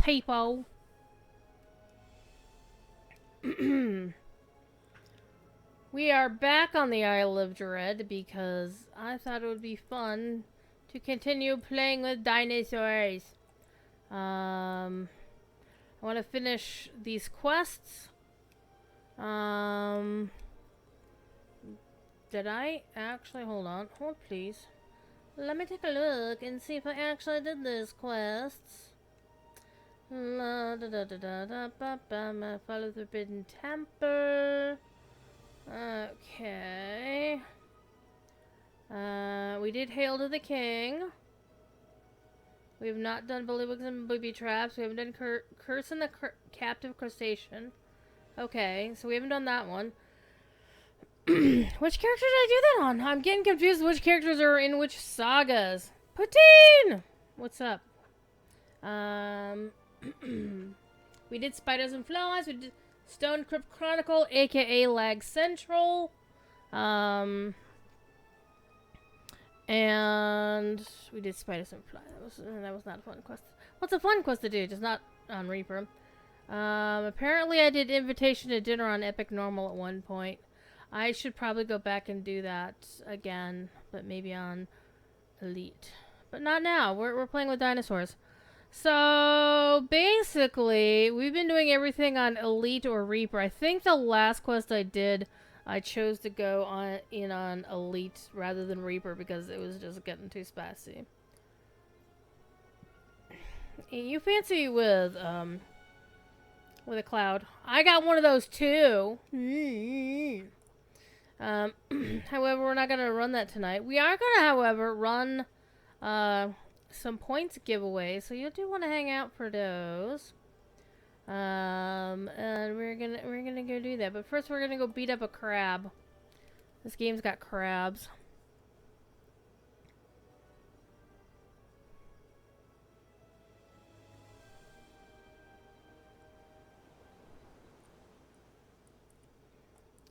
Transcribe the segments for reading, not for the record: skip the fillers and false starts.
people. We are back on the Isle of Dread because I thought it would be fun to continue playing with dinosaurs. I want to finish these quests. Did I actually? Hold on. Hold, please. Let me take a look and see if I actually did these quests. Follow the Forbidden Temple. Okay. We did Hail to the King. We have not done Bullywugs and Booby Traps. We haven't done Curse and the Captive Crustacean. Okay, so we haven't done that one. Which character did I do that on? I'm getting confused which characters are in which sagas. Poutine! What's up? We did Spiders and Flies. We did Stone Crypt Chronicle, aka Lag Central. And we did Spiders and Flies. That was not a fun quest. What's a fun quest to do? Just not on Reaper. Apparently I did Invitation to Dinner on Epic Normal at one point. I should probably go back and do that again, but maybe on Elite. But not now. We're playing with dinosaurs. So, basically, we've been doing everything on Elite or Reaper. I think the last quest I did, I chose to go on Elite rather than Reaper because it was just getting too spicy. You fancy with a cloud. I got one of those too. However, we're not going to run that tonight. We are going to, however, run some points giveaway, so you do want to hang out for those. And we're gonna go do that. But first, we're gonna go beat up a crab. This game's got crabs.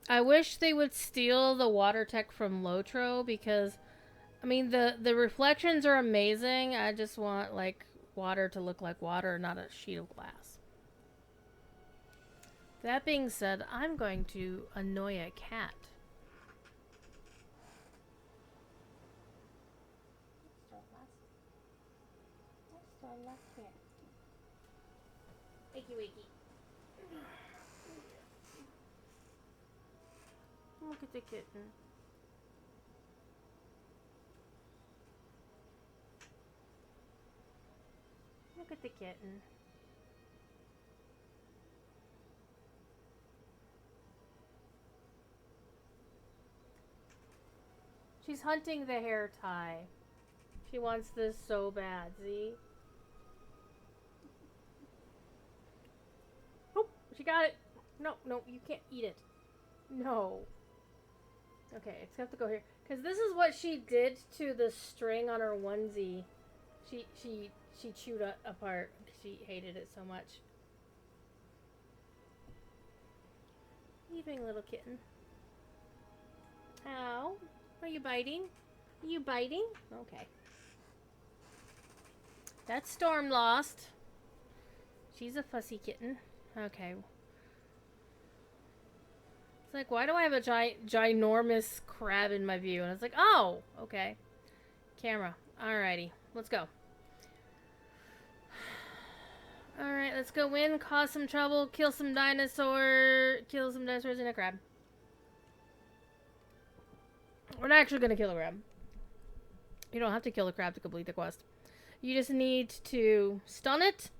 I wish they would steal the water tech from Lotro because, I mean, the reflections are amazing. I just want, like, water to look like water, not a sheet of glass. That being said, I'm going to annoy a cat. Wakey wakey. Look at the kitten. Look at the kitten. She's hunting the hair tie. She wants this so bad, see? Oh, she got it. No, you can't eat it. No. Okay, it's got to go here. Because this is what she did to the string on her onesie. She chewed it apart. She hated it so much. Evening, little kitten. Ow. Are you biting? Are you biting? Okay. That's Storm lost. She's a fussy kitten. Okay. It's like, why do I have a ginormous crab in my view? And it's like, oh, okay. Camera. Alrighty. Let's go. Alright, let's go in, cause some trouble, kill some dinosaurs and a crab. We're not actually gonna kill a crab. You don't have to kill a crab to complete the quest. You just need to stun it.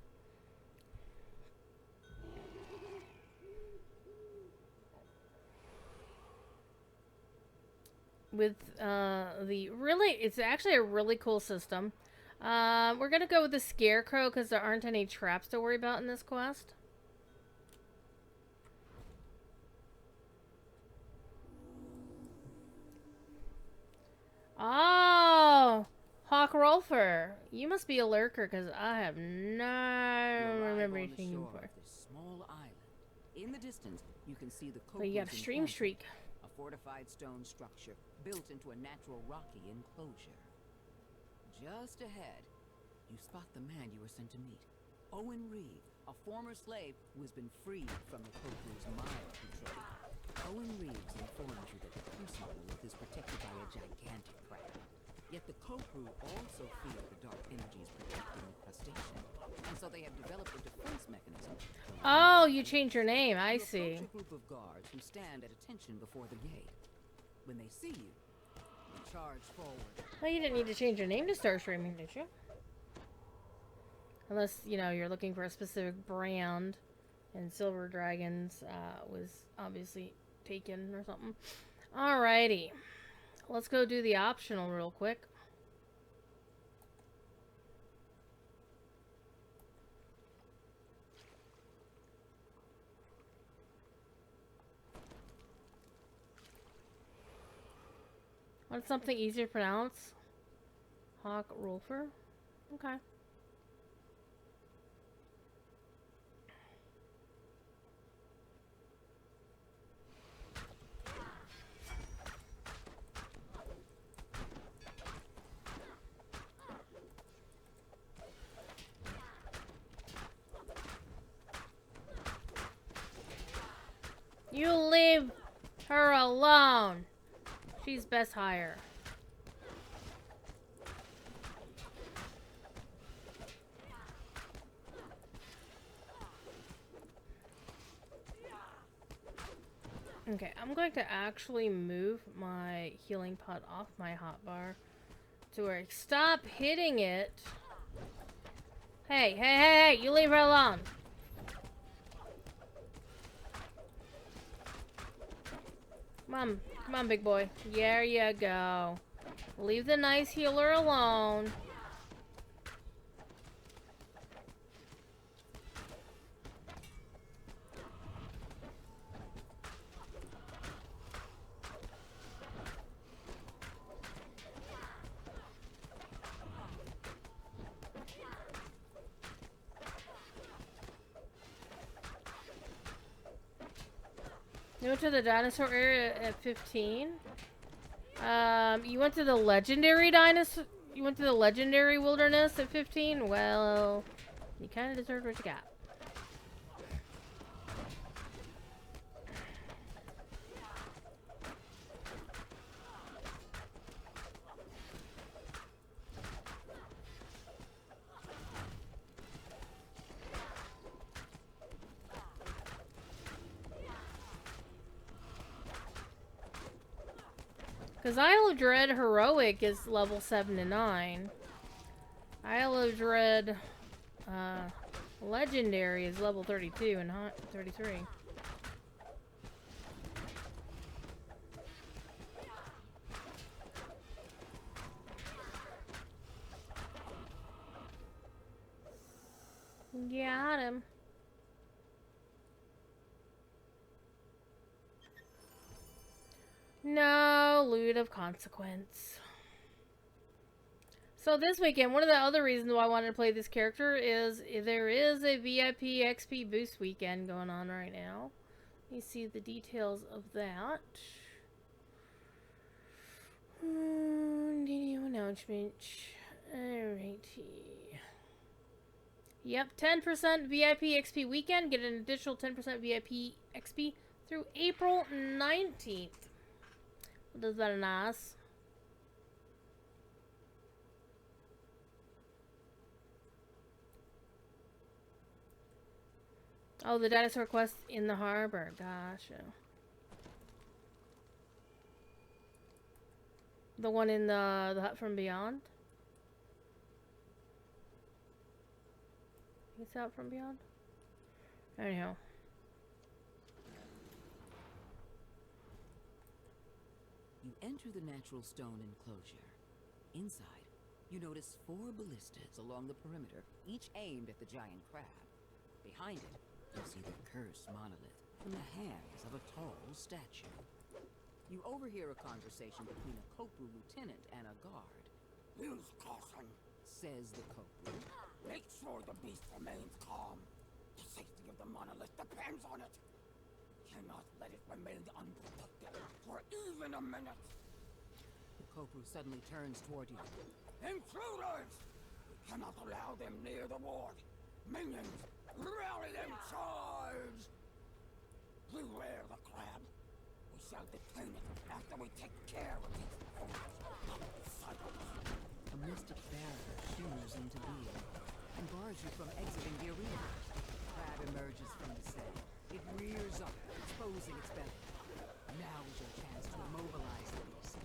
With it's actually a really cool system. We're gonna go with the Scarecrow because there aren't any traps to worry about in this quest. Oh, Hawk Rolfer, you must be a lurker because I have no remember anything before. Small island. In the distance, you can see the But you got a stream streak. A fortified stone structure built into a natural rocky enclosure. Just ahead, you spot the man you were sent to meet. Owen Reeve, a former slave who has been freed from the Koku's mind control. Owen Reeves informs you that the personal world is protected by a gigantic crab. Yet the Koku also feel the dark energies protecting the crustacean, and so they have developed a defense mechanism. Oh, you changed your name. I You see. approach a group of guards who stand at attention before the gate. When they see you, they charge forward. Well, you didn't need to change your name to start streaming, did you? Unless, you know, you're looking for a specific brand, and Silver Dragons was obviously taken or something. Alrighty. Let's go do the optional real quick. Want something easier to pronounce? Hawk Rolfer? Okay. You leave her alone. She's best hire. Okay, I'm going to actually move my healing pot off my hotbar to where stop hitting it. Hey, you leave her alone. Come on, big boy. There you go. Leave the nice healer alone. You went to the dinosaur area at 15. You went to the legendary dinosaur. You went to the legendary wilderness at 15. Well, you kind of deserved what you got. Because Isle of Dread Heroic is level 7 to 9. Isle of Dread Legendary is level 32 and 33. Got him. No loot of consequence. So this weekend, one of the other reasons why I wanted to play this character is there is a VIP XP boost weekend going on right now. Let me see the details of that. Video announcement. Alrighty. Yep, 10% VIP XP weekend. Get an additional 10% VIP XP through April 19th. Does that nice? Oh, the dinosaur quest in the harbor. Gotcha. The one in the hut from beyond? It's out from beyond? Anyhow. You enter the natural stone enclosure. Inside, you notice 4 ballistas along the perimeter, each aimed at the giant crab. Behind it, you see the cursed monolith in the hands of a tall statue. You overhear a conversation between a Kopu lieutenant and a guard. Use caution, Says the Kopu. make sure the beast remains calm. The safety of the monolith depends on it. Cannot let it remain unprotected for even a minute. The Kopu suddenly turns toward you. Intruders! We cannot allow them near the ward. Minions, rally and charge! Beware the crab. We shall detain it after we take care of these fools. A mystic barrier shimmers into being and bars you from exiting the arena. The crab emerges from the sand. It rears up, exposing its belly. Now is your chance to immobilize the beast.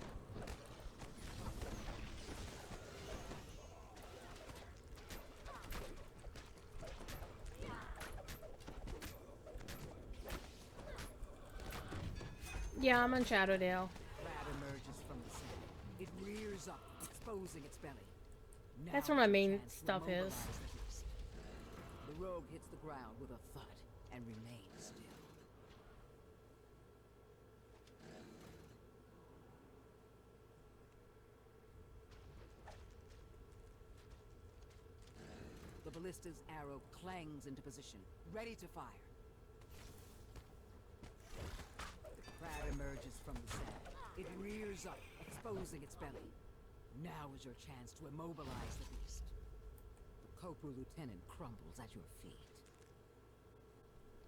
Yeah, I'm on Shadowdale. Crab emerges from the sand. It rears up, exposing its belly. Now That's where my is your main chance to stuff is. immobilize the beast. The rogue hits the ground with a thud and remains still. The ballista's arrow clangs into position, ready to fire. The crab emerges from the sand. It rears up, exposing its belly. Now is your chance to immobilize the beast. The Kopru lieutenant crumbles at your feet.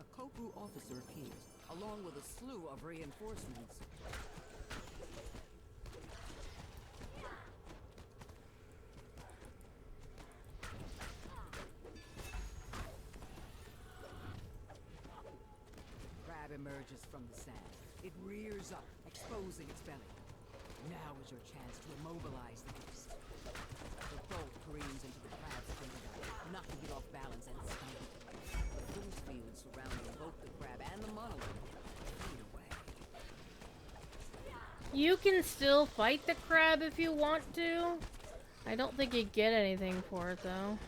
A Kopru officer appears, along with a slew of reinforcements. Crab emerges from the sand. It rears up, exposing its belly. Now is your chance to immobilize the beast. The bolt careens into the crab's finger, knocking it off balance and stunning it. The force fields surrounding both the crab and the monolith fade away. You can still fight the crab if you want to. I don't think you get anything for it though.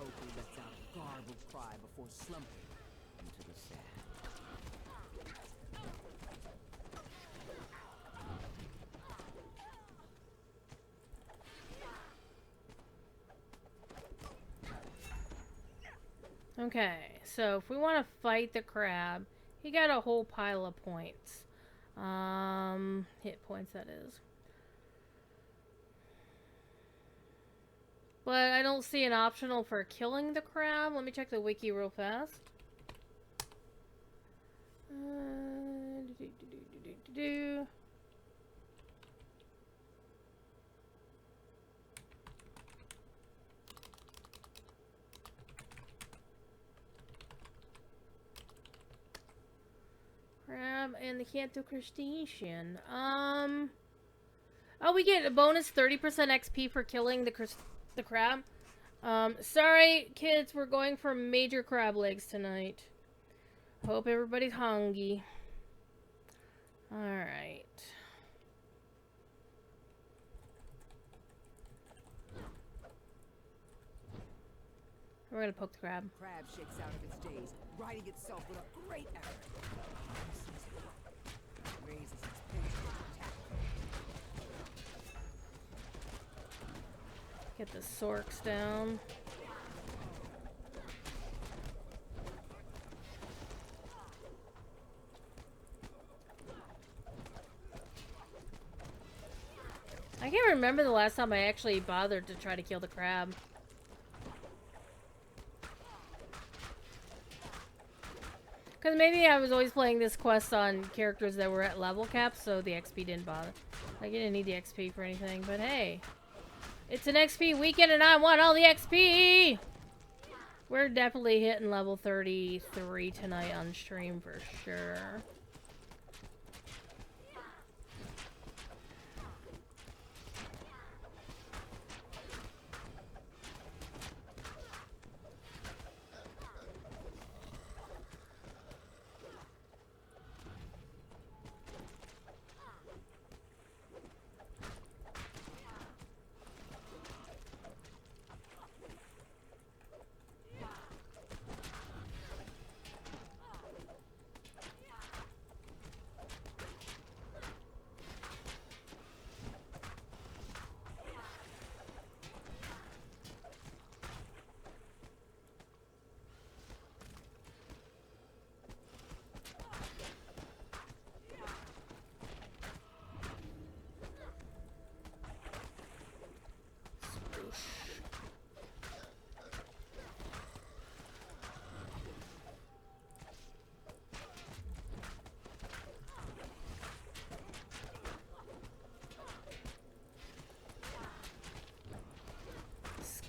Kopru lets out a garbled cry before slumping into the sand. Okay, so if we want to fight the crab, he got a whole pile of points. Hit points, that is. But I don't see an optional for killing the crab. Let me check the wiki real fast. Do-do-do-do-do-do. Crab and the Canto Crustacean. Oh, we get a bonus 30% XP for killing the crab. Sorry, kids, we're going for major crab legs tonight. Hope everybody's hungry. Alright. We're gonna poke the crab. Crab shakes out of its daze, righting itself with a great effort. Raises its pinch to attack. Get the sorks down. I can't remember the last time I actually bothered to try to kill the crab. Because maybe I was always playing this quest on characters that were at level cap, so the XP didn't bother. Like, you didn't need the XP for anything, but hey. It's an XP weekend and I want all the XP! We're definitely hitting level 33 tonight on stream for sure.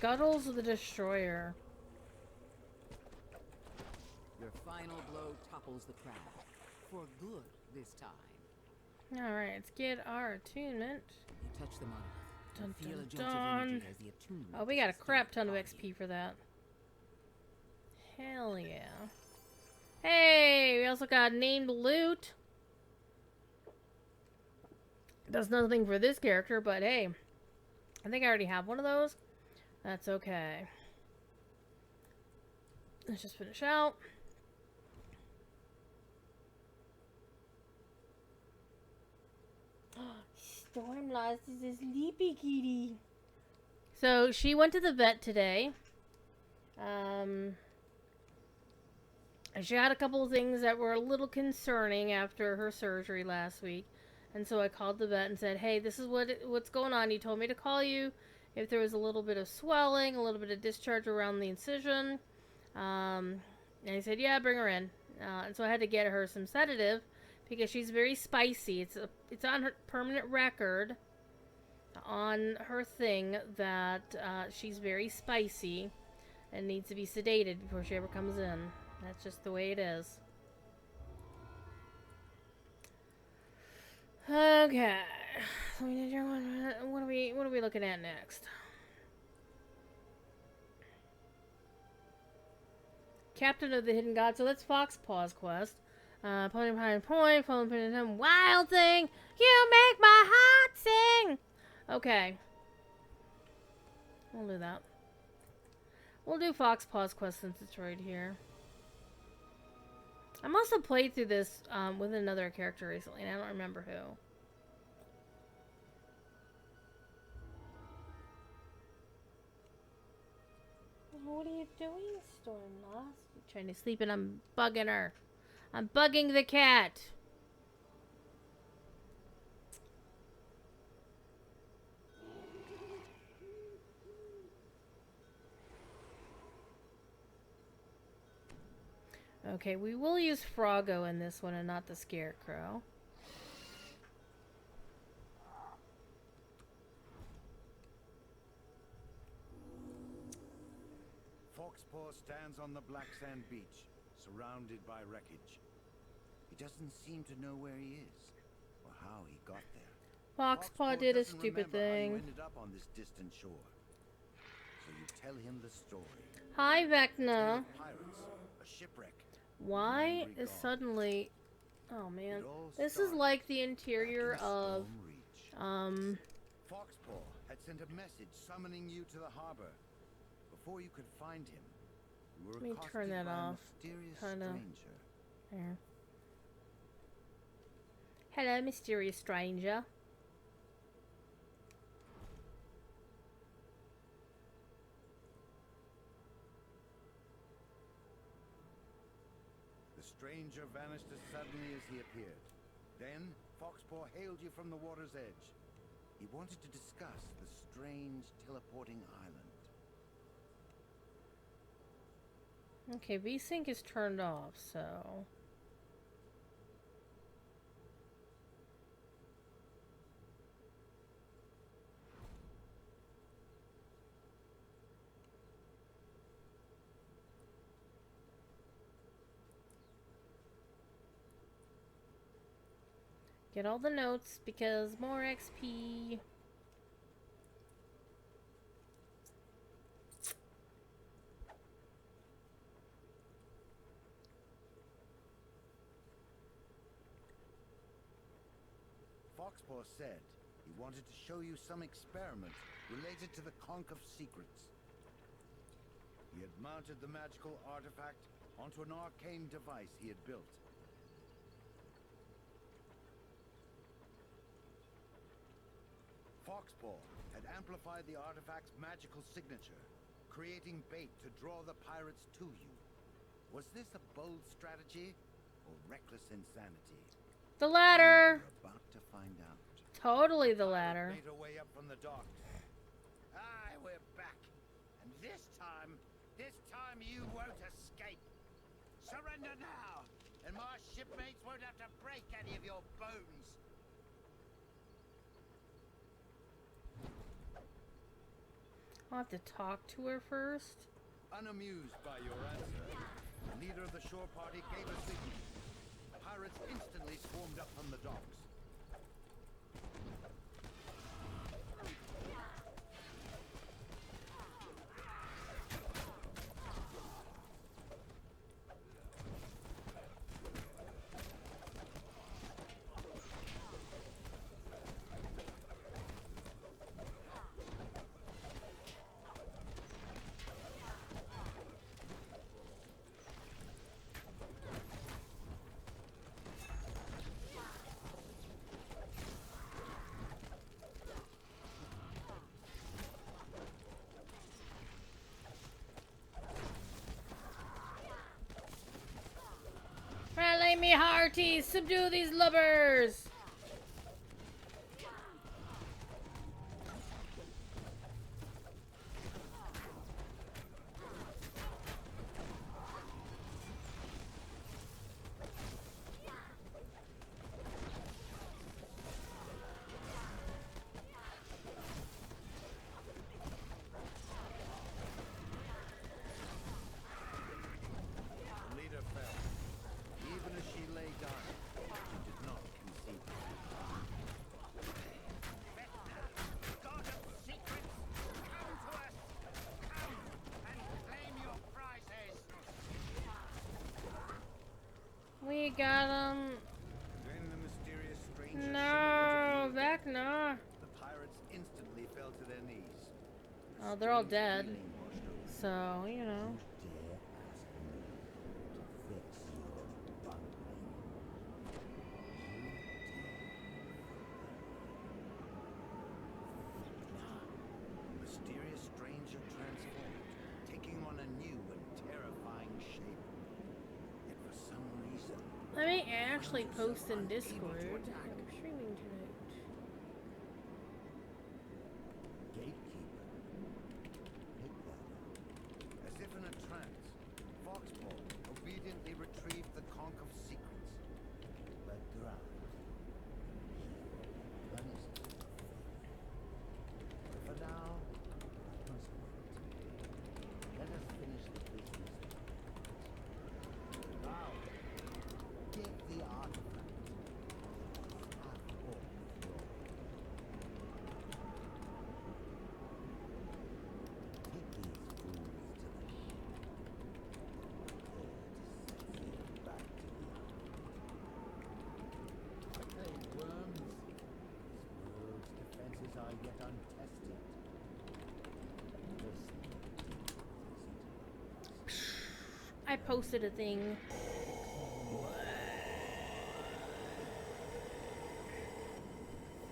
scuttles the destroyer. Your final blow topples the crab. For good this time. Alright, let's get our attunement. You touch the monolith. Dun, Feel a dun, jolt of dun. energy as the attunement Oh, we got a is crap ton of started XP for that. Hell yeah. Hey, we also got named loot. Does nothing for this character, but hey. I think I already have one of those. That's okay. Let's just finish out. Storm Lost is a sleepy kitty. So she went to the vet today. And she had a couple of things that were a little concerning after her surgery last week. And so I called the vet and said, hey, this is what's going on. He told me to call you if there was a little bit of swelling, a little bit of discharge around the incision. And he said, yeah, bring her in. And so I had to get her some sedative because she's very spicy. It's on her permanent record on her thing that she's very spicy and needs to be sedated before she ever comes in. That's just the way it is. Okay. So we did your one. What are we looking at next? Captain of the Hidden God. So that's Foxpaw's quest. Pony behind point. Falling from him. Wild thing. You make my heart sing. Okay. We'll do that. We'll do Foxpaw's quest since it's right here. I must have played through this with another character recently, and I don't remember who. What are you doing, Stormlost? You're trying to sleep and I'm bugging her. I'm bugging the cat. Okay, we will use Froggo in this one and not the Scarecrow. Foxpaw stands on the black sand beach, surrounded by wreckage. He doesn't seem to know where he is, or how he got there. Foxpaw did a doesn't stupid remember how you thing. ended up on this distant shore. So you tell him the story. Hi, Tale Vecna. of pirates, a shipwreck. Why Angry is God. suddenly... Oh, man. It all This is started like the back in interior the of... Storm Reach. Foxpaw had sent a message summoning you to the harbor. Before you could find him, you were Let me accosted turn that by a off. mysterious Kinda. stranger. There. Hello, mysterious stranger. The stranger vanished as suddenly as he appeared. Then, Foxpaw hailed you from the water's edge. He wanted to discuss the strange teleporting island. Okay, VSync is turned off, so... Get all the notes, because more XP... Foxpaw said he wanted to show you some experiment related to the Conch of Secrets. He had mounted the magical artifact onto an arcane device he had built. Foxpaw had amplified the artifact's magical signature, creating bait to draw the pirates to you. Was this a bold strategy or reckless insanity? The latter! We're about to find out. Totally the latter. Made her way up from the docks. Aye, we're back. And this time you won't escape. Surrender now, and my shipmates won't have to break any of your bones. I'll have to talk to her first. Unamused by your answer, the leader of the shore party gave a signal. Pirates instantly swarmed up on the docks. Rally me hearties, subdue these lubbers! The leader fell. Even as she lay dying, she did not concede. God of secrets, come to us! Come and claim your prizes! We got him. When the mysterious stranger No, shimmered into back view, no. the pirates instantly fell to their knees. Oh, they're all Strange dead. feeling washed over them. So, you know. The mysterious stranger transformed, taking on a new and terrifying shape. Yet for some reason, Let me actually post in Discord. I'm streaming tonight. as if in a trance, Foxball obediently retrieved the conch of secrets. But drowned. Punished. For now, I must wait. Let us finish the business. Now, get the artifact. Have all the glory. Take these fools to the ship. Prepare to set sail back to the island. Hey, worms. This world's defenses are yet untested. I posted a thing.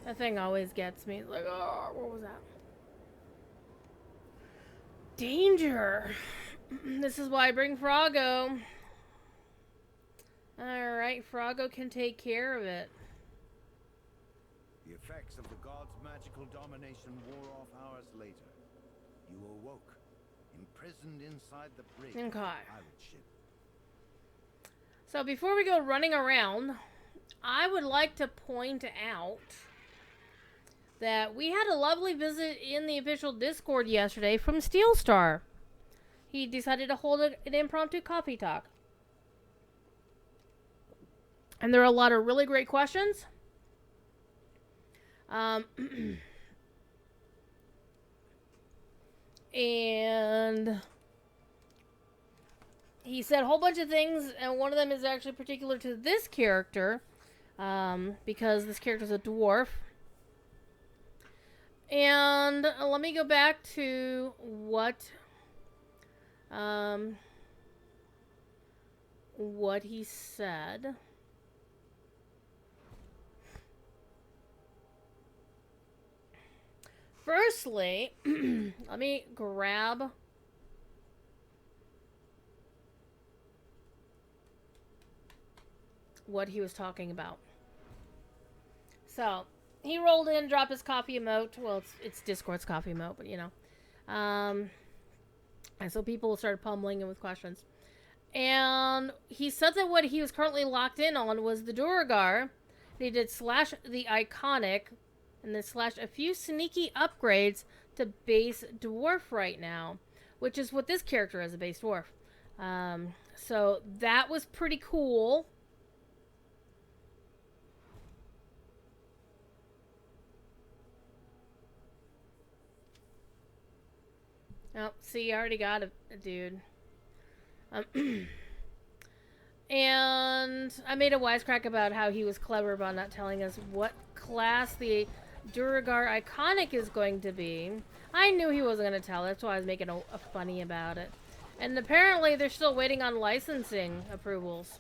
That thing always gets me. It's like, oh, what was that? Danger! This is why I bring Froggo. Alright, Froggo can take care of it. The effects of the god's magical domination wore off hours later. You awoke, imprisoned inside the brig of the Okay. pirate ship. So before we go running around, I would like to point out that we had a lovely visit in the official Discord yesterday from SteelStar. He decided to hold an impromptu coffee talk. And there are a lot of really great questions. And he said a whole bunch of things, and one of them is actually particular to this character, because this character is a dwarf. And let me go back to what he said. Firstly, let me grab what he was talking about. So, he rolled in, dropped his coffee emote. Well, it's Discord's coffee emote, but you know. And so people started pummeling him with questions. And he said that what he was currently locked in on was the Duragar. He did slash the iconic, and then slash a few sneaky upgrades to base dwarf right now, which is what this character is, a base dwarf. So that was pretty cool. Oh, see, I already got a dude. And I made a wisecrack about how he was clever about not telling us what class the Duragar Iconic is going to be. I knew he wasn't going to tell. That's why I was making a funny about it. And apparently they're still waiting on licensing approvals.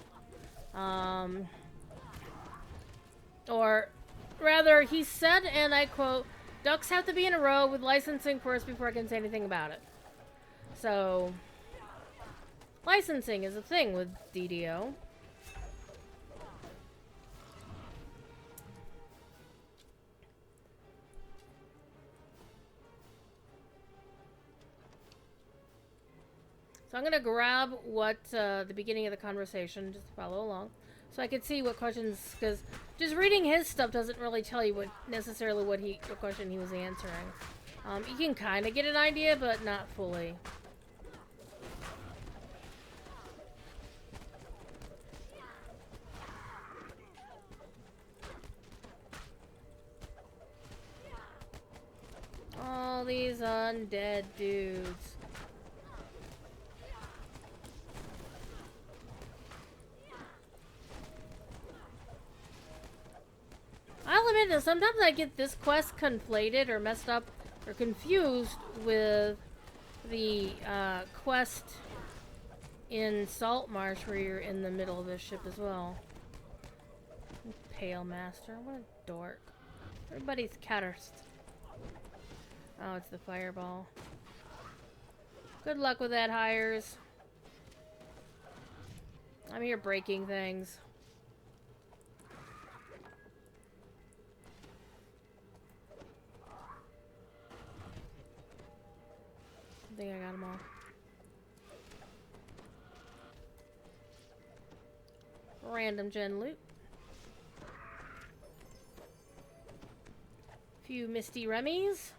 Or rather, he said, and I quote, "Ducks have to be in a row with licensing first before I can say anything about it." So, licensing is a thing with DDO. So I'm going to grab what the beginning of the conversation, just to follow along, so I could see what questions, because just reading his stuff doesn't really tell you what question he was answering. You can kind of get an idea, but not fully. All these undead dudes. I'll admit that sometimes I get this quest conflated or messed up or confused with the quest in Salt Marsh where you're in the middle of the ship as well. Pale Master, what a dork. Everybody's cursed. Oh, it's the fireball. Good luck with that, hires. I'm here breaking things. I think I got them all. Random gen loot. Few Misty Remmies.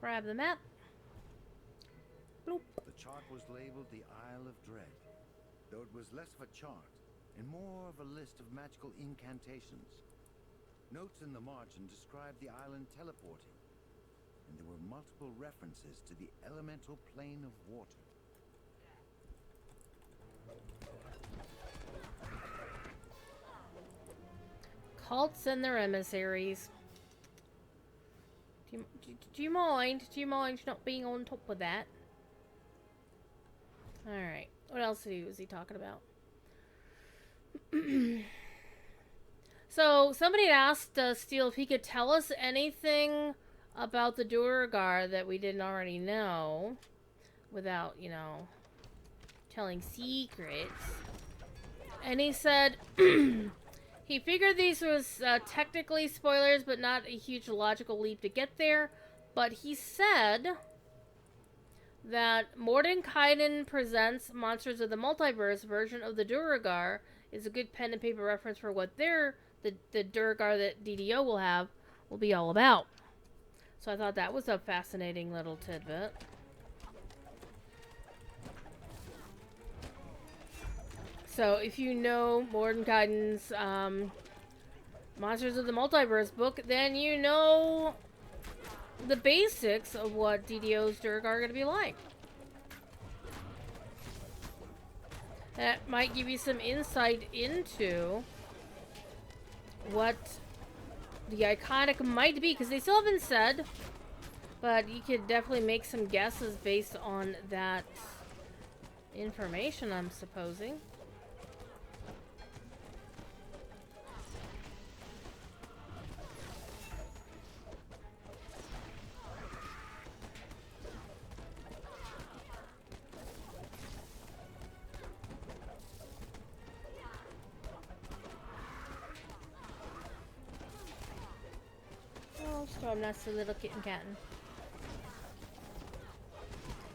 Grab the map. Bloop. The chart was labeled the Isle of Dread, though it was less of a chart and more of a list of magical incantations. Notes in the margin described the island teleporting, and there were multiple references to the elemental plane of water. Cults and their emissaries. Do you mind? Do you mind not being on top of that? Alright. What else was he talking about? So, somebody asked Steel if he could tell us anything about the Duragar that we didn't already know. Without, you know, telling secrets. And he said... He figured these was technically spoilers, but not a huge logical leap to get there. But he said that Mordenkainen presents Monsters of the Multiverse version of the Duragar is a good pen and paper reference for what the Duragar that DDO will be all about. So I thought that was a fascinating little tidbit. So, if you know Mordenkainen's Monsters of the Multiverse book, then you know the basics of what DDO's Duragar are going to be like. That might give you some insight into what the Iconic might be, because they still haven't said, but you could definitely make some guesses based on that information, I'm supposing. So I'm not a little kitten cattin.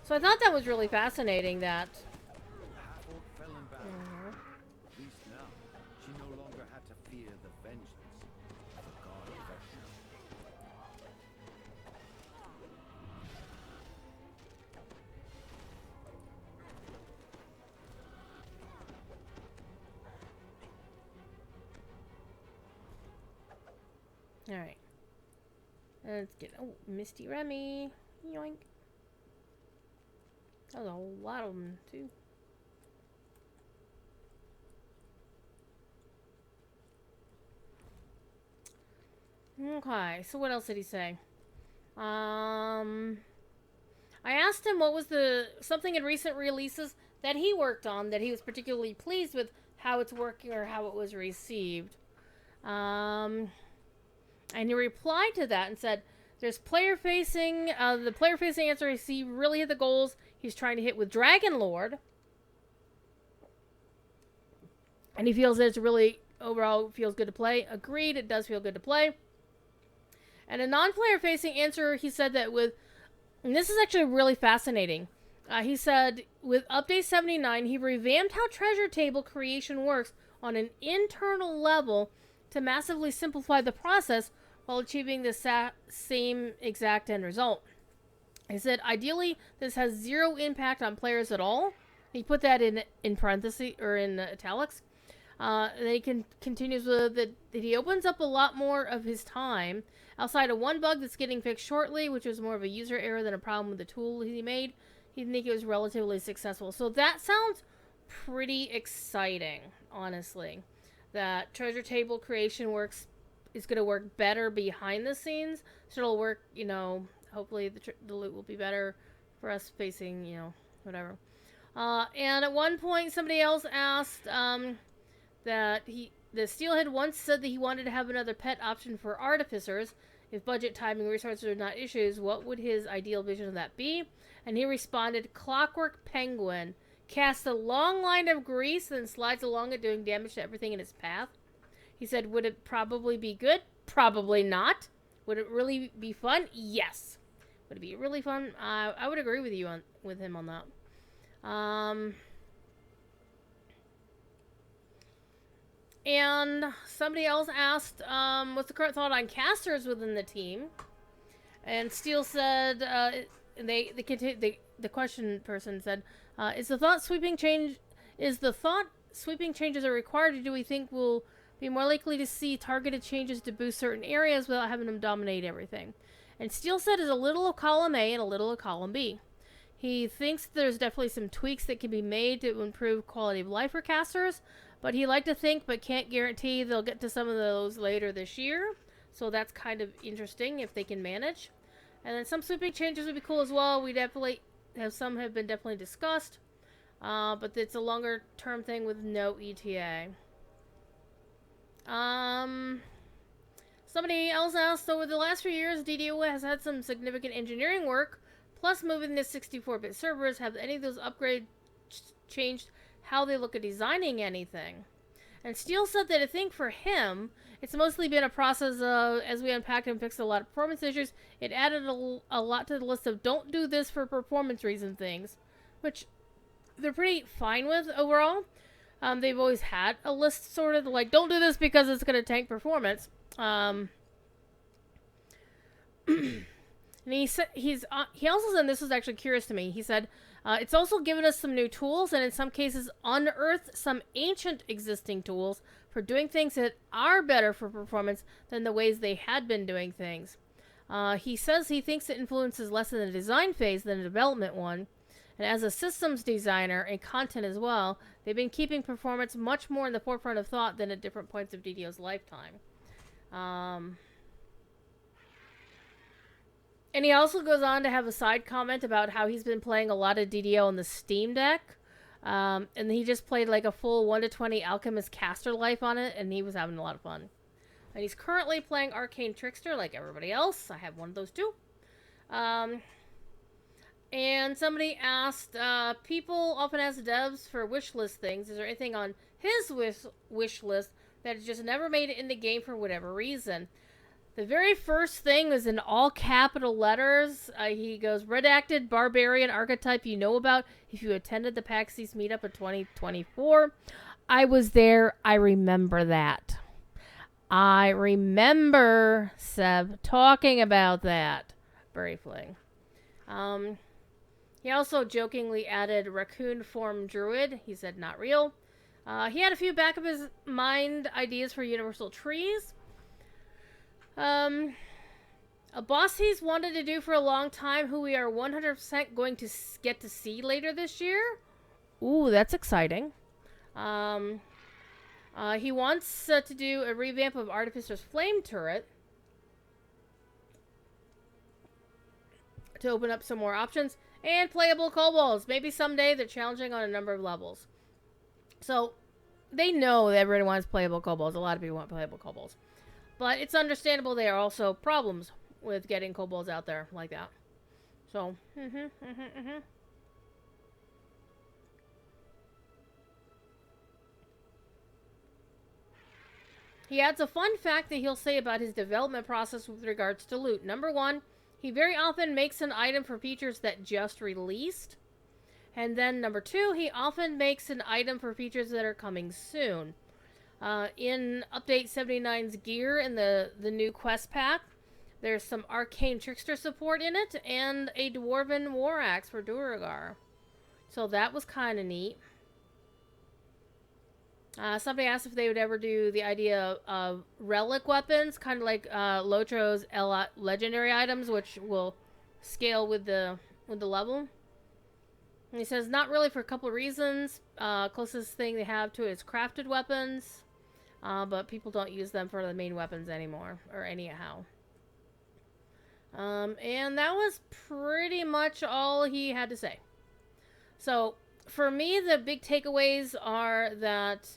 So I thought that was really fascinating that. The half-orc fell in battle. At least now, she no longer had to fear the vengeance of a god of Vecna. Alright. Let's get. Oh, Misty Remy. Yoink. That was a whole lot of them, too. Okay, so what else did he say? I asked him what was something in recent releases that he worked on that he was particularly pleased with how it's working or how it was received. And he replied to that and said, there's player-facing, the player-facing answer is he really hit the goals he's trying to hit with Dragon Lord. And he feels that it's really, overall, feels good to play. Agreed, it does feel good to play. And a non-player facing answer, he said that with, and this is actually really fascinating. He said, with Update 79, he revamped how treasure table creation works on an internal level to massively simplify the process while achieving the same exact end result. He said, ideally, this has zero impact on players at all. He put that in parentheses, or in italics. And then he continues with that he opens up a lot more of his time. Outside of one bug that's getting fixed shortly, which was more of a user error than a problem with the tool he made, he think it was relatively successful. So that sounds pretty exciting, honestly. That treasure table creation is going to work better behind the scenes. So it'll work, hopefully the loot will be better for us facing, whatever. And at one point, somebody else asked that the Steelhead once said that he wanted to have another pet option for artificers. If budget, timing, resources are not issues, what would his ideal vision of that be? And he responded, Clockwork Penguin. Casts a long line of grease, then slides along it, doing damage to everything in its path. He said, would it probably be good? Probably not. Would it really be fun? Yes. Would it be really fun? I would agree with you with him on that. And somebody else asked, what's the current thought on casters within the team? And Steel said, the question person said, is the thought sweeping changes are required, or do we think we'll be more likely to see targeted changes to boost certain areas without having them dominate everything? And Steel said is a little of column A and a little of column B. He thinks there's definitely some tweaks that can be made to improve quality of life for casters, but he'd like to think but can't guarantee they'll get to some of those later this year. So that's kind of interesting if they can manage. And then some sweeping changes would be cool as well. We definitely some have been definitely discussed, but it's a longer term thing with no ETA. Somebody else asked, over the last few years, DDO has had some significant engineering work, plus moving to 64-bit servers. Have any of those upgrades changed how they look at designing anything? And Steele said that I think for him, it's mostly been a process of, as we unpacked and fixed a lot of performance issues, it added a lot to the list of don't do this for performance reason things, which they're pretty fine with overall. They've always had a list sort of like, don't do this because it's going to tank performance. And he said he also said, and this was actually curious to me, he said, it's also given us some new tools, and in some cases unearthed some ancient existing tools for doing things that are better for performance than the ways they had been doing things. He says he thinks it influences less in the design phase than the development one. And as a systems designer and content as well, they've been keeping performance much more in the forefront of thought than at different points of DDO's lifetime. And he also goes on to have a side comment about how he's been playing a lot of DDO on the Steam Deck. And he just played like a full 1 to 20 Alchemist Caster Life on it, and he was having a lot of fun. And he's currently playing Arcane Trickster like everybody else. I have one of those too. And somebody asked, people often ask devs for wish list things. Is there anything on his wish list that has just never made it in the game for whatever reason? The very first thing was in all capital letters. He goes, redacted barbarian archetype you know about if you attended the PAX East meetup in 2024. I was there. I remember that. I remember Seb talking about that briefly. He also jokingly added raccoon form druid. He said not real. He had a few back of his mind ideas for universal trees. A boss he's wanted to do for a long time, who we are 100% going to get to see later this year. Ooh, that's exciting. He wants to do a revamp of Artificer's Flame Turret to open up some more options. And playable kobolds. Maybe someday they're challenging on a number of levels. So, they know that everyone wants playable kobolds. A lot of people want playable kobolds. But it's understandable there are also problems with getting kobolds out there like that. So, He adds a fun fact that he'll say about his development process with regards to loot. Number 1, he very often makes an item for features that just released. And then number 2, he often makes an item for features that are coming soon. In Update 79's gear in the new quest pack, there's some Arcane Trickster support in it, and a Dwarven War Axe for Duragar. So that was kind of neat. Somebody asked if they would ever do the idea of relic weapons, kind of like Lotro's legendary items, which will scale with the level. And he says, not really, for a couple of reasons. Closest thing they have to it is crafted weapons. But people don't use them for the main weapons anymore, or anyhow. And that was pretty much all he had to say. So, for me, the big takeaways are that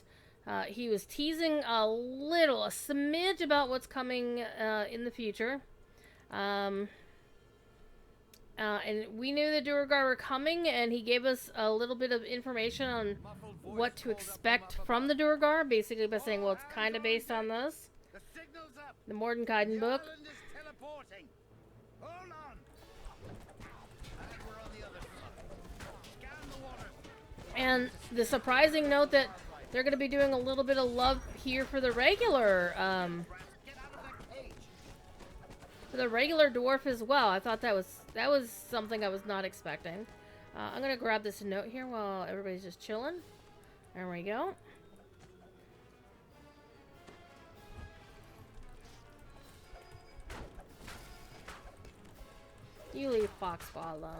he was teasing a smidge about what's coming in the future. And we knew the Duragar were coming, and he gave us a little bit of information on what to expect from the Duragar, basically by saying, well, it's kind of based on this. The Mordenkainen book. And the surprising note that they're going to be doing a little bit of love here for the regular dwarf as well. I thought that was something I was not expecting. I'm going to grab this note here while everybody's just chilling. There we go. You leave Foxpaw alone.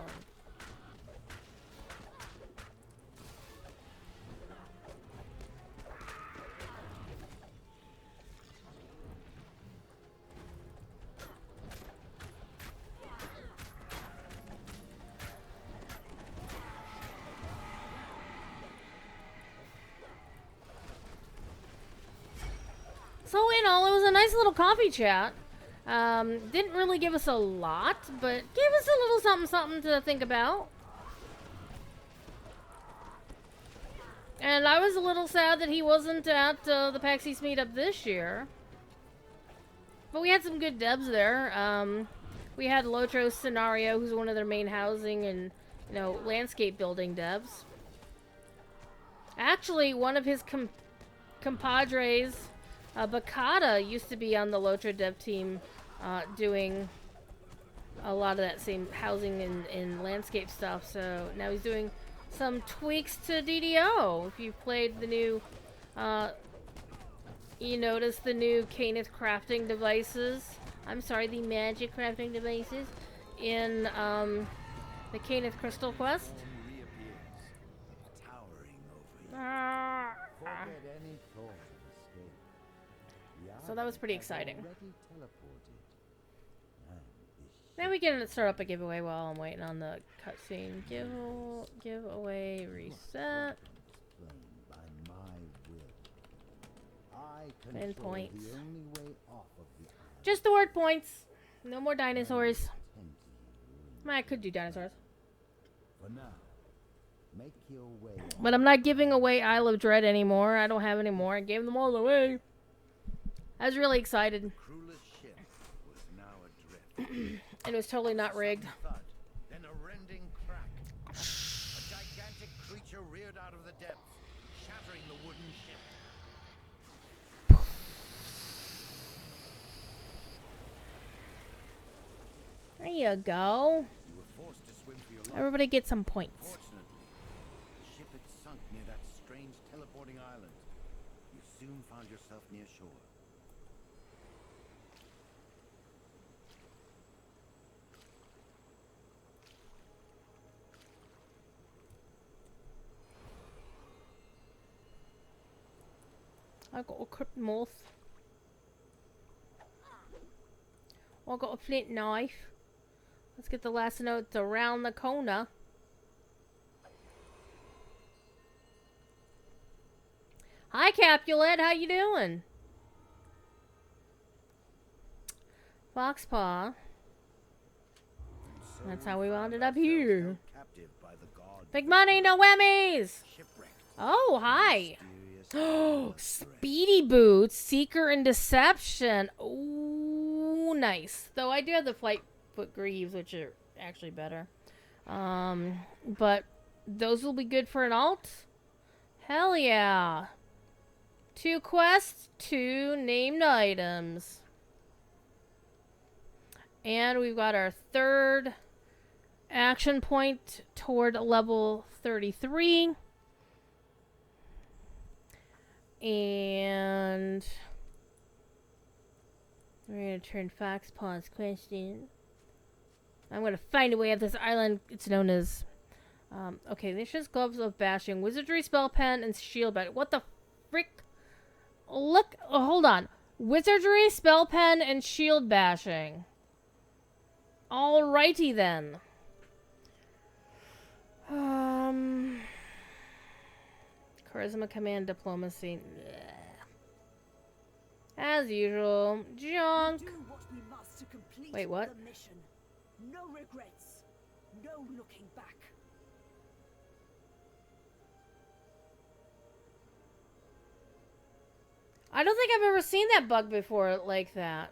So in all, it was a nice little coffee chat. Didn't really give us a lot, but gave us a little something to think about. And I was a little sad that he wasn't at the PAX East meetup this year. But we had some good devs there. We had Lotro's Scenario, who's one of their main housing and, landscape building devs. Actually, one of his compadres, Bakata, used to be on the Lotro dev team, doing a lot of that same housing and landscape stuff. So now he's doing some tweaks to DDO. If you've played the new, you notice the new Caneth crafting devices. I'm sorry, the magic crafting devices in the Caneth Crystal Quest. So that was pretty exciting. Now we can start up a giveaway while I'm waiting on the cutscene. Giveaway reset. 10 points. Just the word points. No more dinosaurs. I could do dinosaurs. But I'm not giving away Isle of Dread anymore. I don't have any more. I gave them all away. I was really excited. And it was totally not rigged. Thud, then a rending crack. A gigantic creature reared out of the depths, shattering the wooden ship. There you go. You were forced to swim for your life. Everybody get some points. Fortunately, the ship had sunk near that strange teleporting island. You soon found yourself near shore. I got a crypt moth. I got a flint knife. Let's get the last notes around the corner. Hi, Capulet. How you doing? Foxpaw. So That's how we wound it found up here. ourselves held captive by the gods Big of money, no whammies. shipwrecked. Oh, hi. Mysterious Oh, isle of dread. Speedy Boots, Seeker and Deception. Ooh, nice. Though I do have the Flight Foot Greaves, which are actually better. But those will be good for an alt. Hell yeah. 2 quests, 2 named items. And we've got our 3rd action point toward level 33. And we're going to turn Foxpaw's question. I'm going to find a way up this island. It's known as... okay, Vicious Gloves of Bashing, Wizardry Spell Pen, and Shield Bed. What the frick? Look, oh, hold on. Wizardry, Spell Pen, and Shield Bashing. Alrighty then. Charisma, Command, Diplomacy. Bleh. As usual. Junk. Do what we must to complete Wait, what? the mission. No regrets. No looking back. I don't think I've ever seen that bug before like that.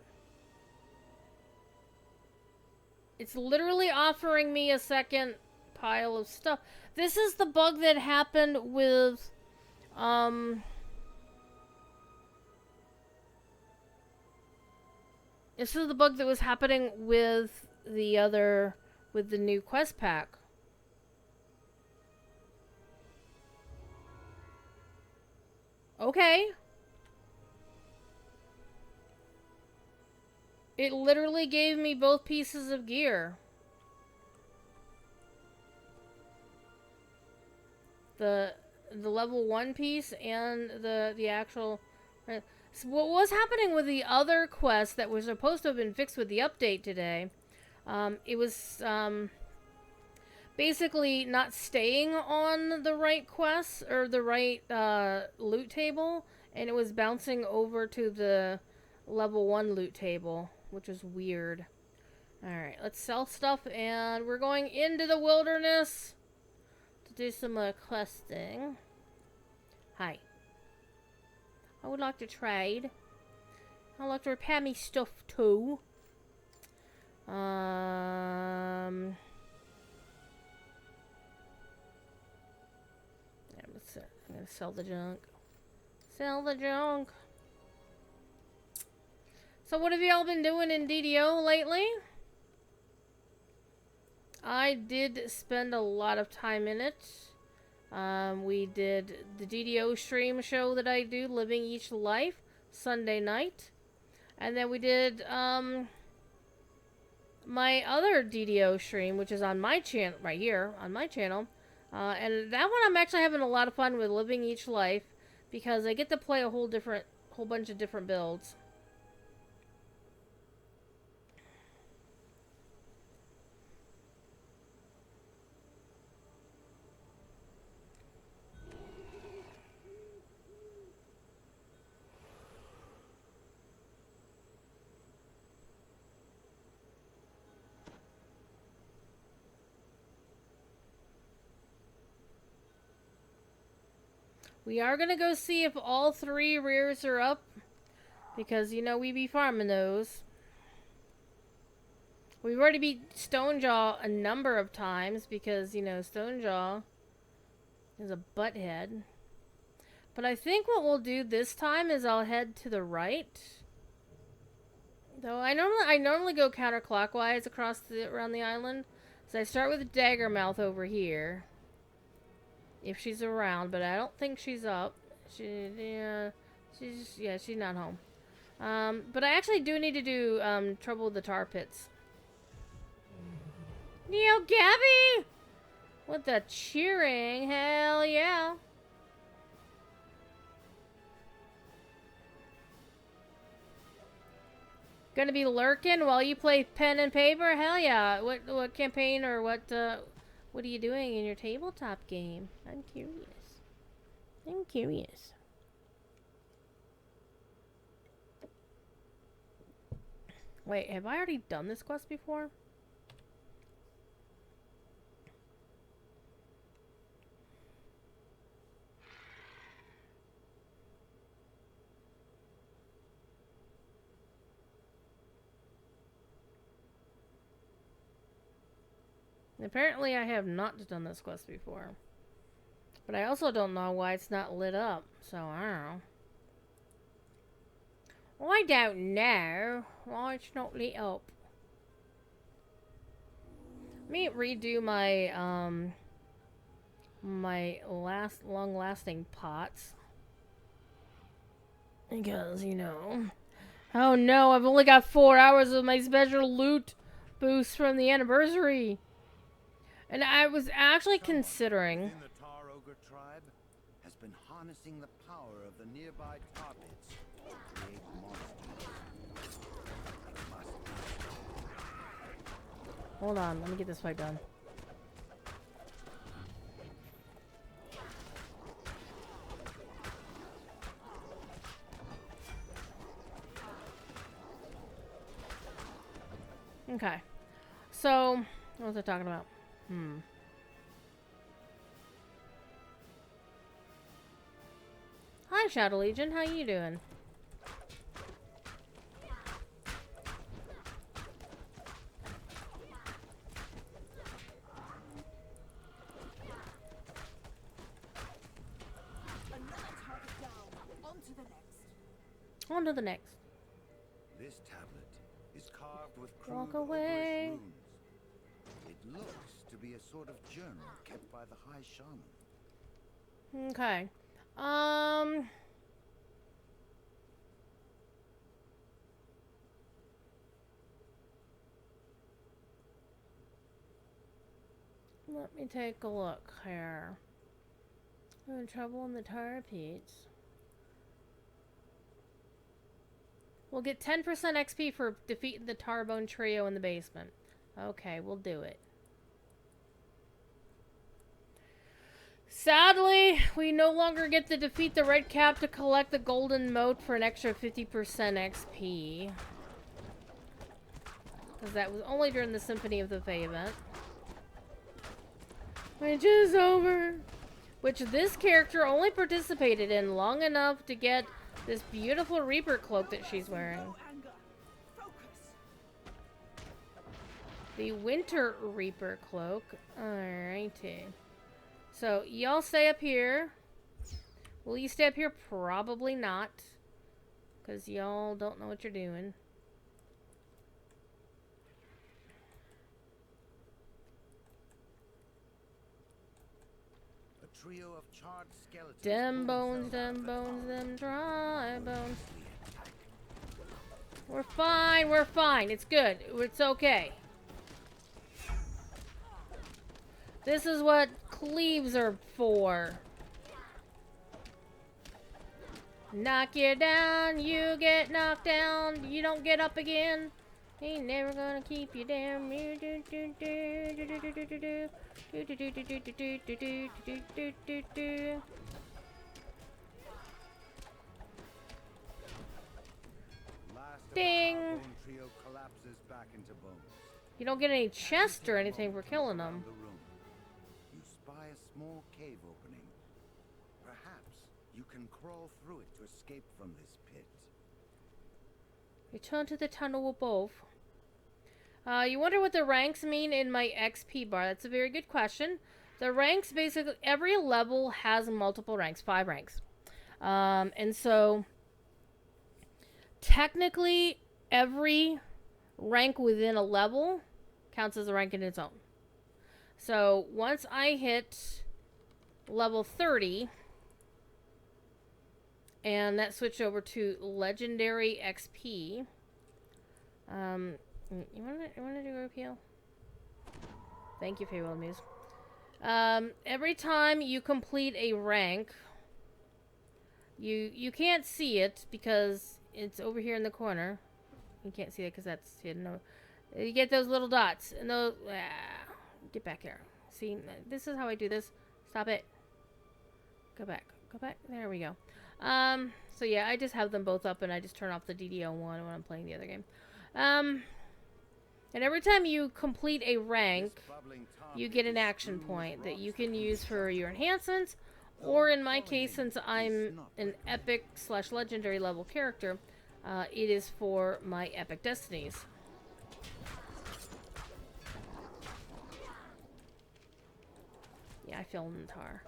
It's literally offering me a second pile of stuff. This is the bug that happened with, this is the bug that was happening with the new quest pack. Okay. It literally gave me both pieces of gear. The level 1 piece and the actual... So what was happening with the other quest that was supposed to have been fixed with the update today, it was basically not staying on the right quests or the right loot table, and it was bouncing over to the level 1 loot table, which is weird. Alright, let's sell stuff, and we're going into the wilderness to do some questing. Hi. I would like to trade. I'd like to repair me stuff too. Yeah, I'm gonna sell the junk. Sell the junk. So what have y'all been doing in DDO lately? I did spend a lot of time in it. We did the DDO stream show that I do, Living Each Life, Sunday night. And then we did my other DDO stream, which is on my channel, right here, on my channel. And that one I'm actually having a lot of fun with, Living Each Life, because I get to play a whole bunch of different builds. We are going to go see if all 3 rears are up. Because, you know, we be farming those. We've already beat Stonejaw a number of times because, you know, Stonejaw is a butthead. But I think what we'll do this time is I'll head to the right. Though I normally go counterclockwise around the island. So I start with Daggermouth over here. If she's around, but I don't think she's up. She's not home. But I actually do need to do Trouble with the Tar Pits. Yo, Gabby! With the cheering, hell yeah. Gonna be lurking while you play pen and paper? Hell yeah. What campaign or what are you doing in your tabletop game? I'm curious. I'm curious. Wait, have I already done this quest before? Apparently I have not done this quest before. But I also don't know why it's not lit up, so I don't know. I don't know why it's not lit up. Let me redo my my long-lasting pots. Because, you know. Oh no, I've only got 4 hours of my special loot boost from the anniversary. And I was actually considering. The Tar Ogre tribe has been harnessing the power of the nearby tar pits to create monsters. It must be. Hold on, let me get this fight done. Okay. So, what was I talking about? Hi, Shadow Legion. How you doing? Another target down. On to the next. On to the next. This tablet is carved with Walk crude away. runes. It looks to be a sort of journal kept by the High Shaman. Okay. Let me take a look here. I'm in trouble in the tar pits. We'll get 10% XP for defeating the Tarbone trio in the basement. Okay, we'll do it. Sadly, we no longer get to defeat the Red Cap to collect the Golden Mote for an extra 50% XP. Because that was only during the Symphony of the Fae event. Which is over. Which this character only participated in long enough to get this beautiful Reaper cloak that she's wearing. No anger. Focus. The Winter Reaper cloak. Alrighty. So, y'all stay up here. Will you stay up here? Probably not. Because y'all don't know what you're doing. A trio of charred skeletons. Them pull bones, themselves them out of the bones, forest them dry bones. and attack. We're fine, we're fine. It's good. It's okay. This is what cleaves are for. Knock you down, you get knocked down, you don't get up again. Ain't never gonna keep you down. Last of the Ding. Tarbone trio collapses back into bones. You don't get any chest or anything for killing them. Around the room, you spy a small cave opening. Perhaps you can crawl through it to escape from this pit. Return to the tunnel above. You wonder what the ranks mean in my XP bar. That's a very good question. The ranks, basically, every level has multiple ranks, 5 ranks. And so, technically, every rank within a level counts as a rank in its own. So, once I hit level 30, and that switched over to Legendary XP. You wanna do a appeal? Thank you, Feywild Muse. Every time you complete a rank, you can't see it because it's over here in the corner. You can't see it because that's hidden. You get those little dots, and those. Get back here. See, this is how I do this. Stop it. Go back. Go back. There we go. So yeah, I just have them both up, and I just turn off the DDO one when I'm playing the other game. And every time you complete a rank, you get an action point that you can use for your enhancements, or in my case, since I'm an epic/legendary level character, it is for my epic destinies. Yeah, I feel in the tar.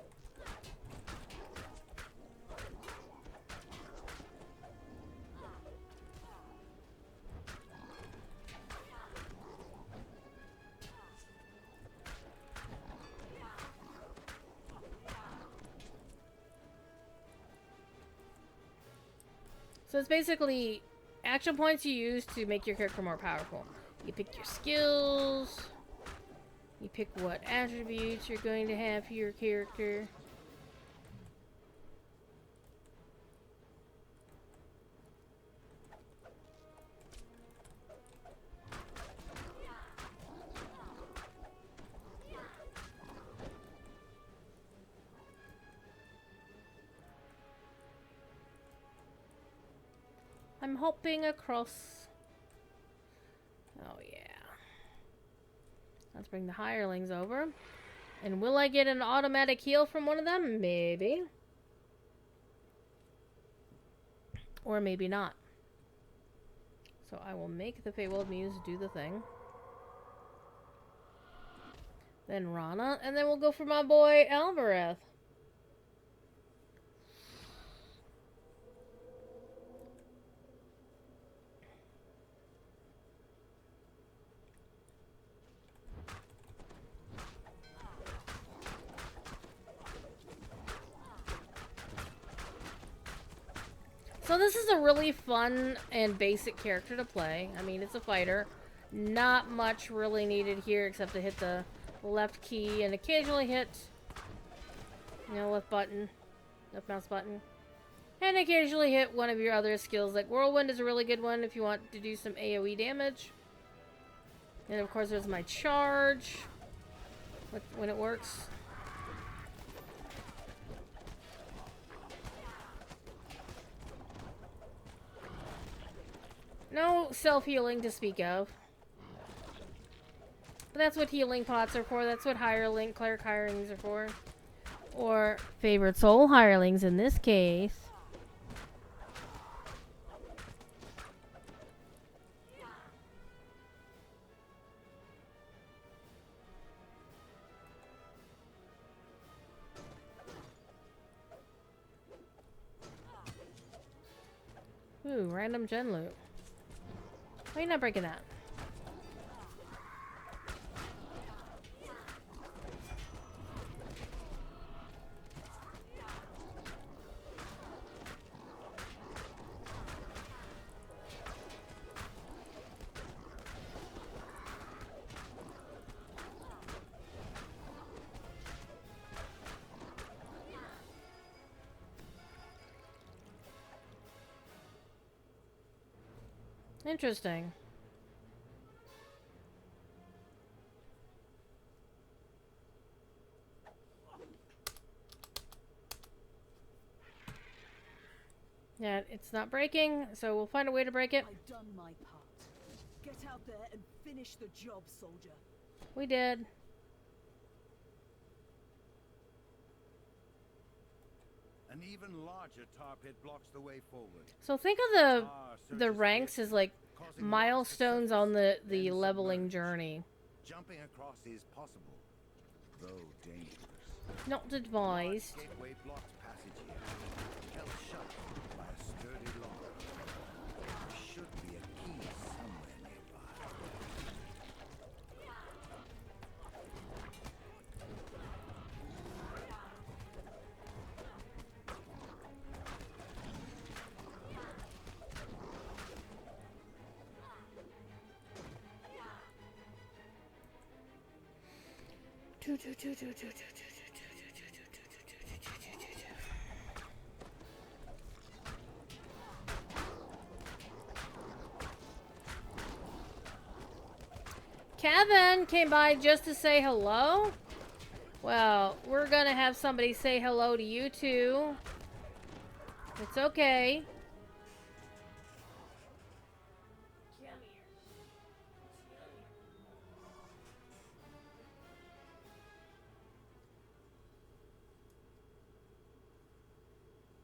So it's basically action points you use to make your character more powerful. You pick your skills. You pick what attributes you're going to have for your character. I'm hopping across. Oh yeah. Let's bring the hirelings over. And will I get an automatic heal from one of them? Maybe. Or maybe not. So I will make the Feywild Muse do the thing. Then Rana. And then we'll go for my boy Alvareth. So this is a really fun and basic character to play. I mean, it's a fighter. Not much really needed here except to hit the left key and occasionally hit, you know, left mouse button. And occasionally hit one of your other skills. Like Whirlwind is a really good one if you want to do some AoE damage. And of course there's my charge when it works. No self-healing to speak of. But that's what healing pots are for. That's what cleric hirelings are for. Or favorite soul hirelings in this case. Ooh, random gen loot. Why are you not breaking that? Interesting. Yeah, it's not breaking, so we'll find a way to break it. I've done my part. Get out there and finish the job, soldier. We did. An even larger tar pit blocks the way forward. So think of the ranks as like causing milestones on the leveling journey. Jumping across is possible, though dangerous. Not advised. Gateway blocks passage here, held shut by a sturdy lock. There should be a key somewhere nearby. Kevin came by just to say hello? Well, we're gonna have somebody say hello to you too. It's okay.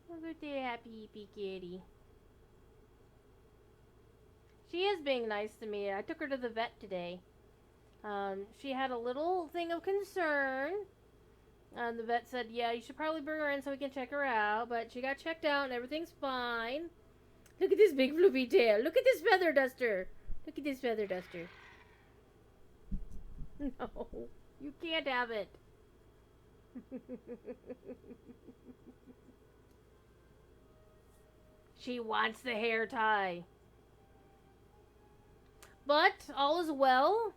Look at the happy kitty. She is being nice to me. I took her to the vet today. She had a little thing of concern. The vet said, yeah, you should probably bring her in so we can check her out. But she got checked out and everything's fine. Look at this big floopy tail. Look at this feather duster. Look at this feather duster. No, you can't have it. She wants the hair tie. But all is well.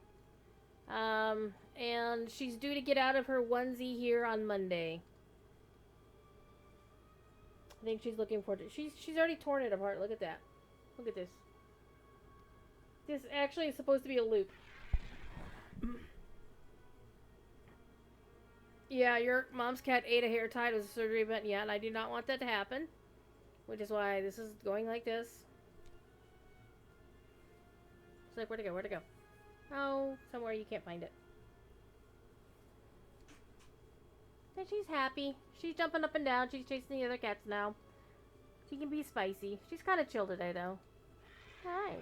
And she's due to get out of her onesie here on Monday. I think she's looking forward to it. She's already torn it apart. Look at that. Look at this. This actually is supposed to be a loop. Yeah, your mom's cat ate a hair tie. It was a surgery event. Yeah, and I do not want that to happen. Which is why this is going like this. It's like, where'd it go? Where'd it go? Oh, somewhere you can't find it. And she's happy. She's jumping up and down. She's chasing the other cats now. She can be spicy. She's kind of chill today, though. Hi.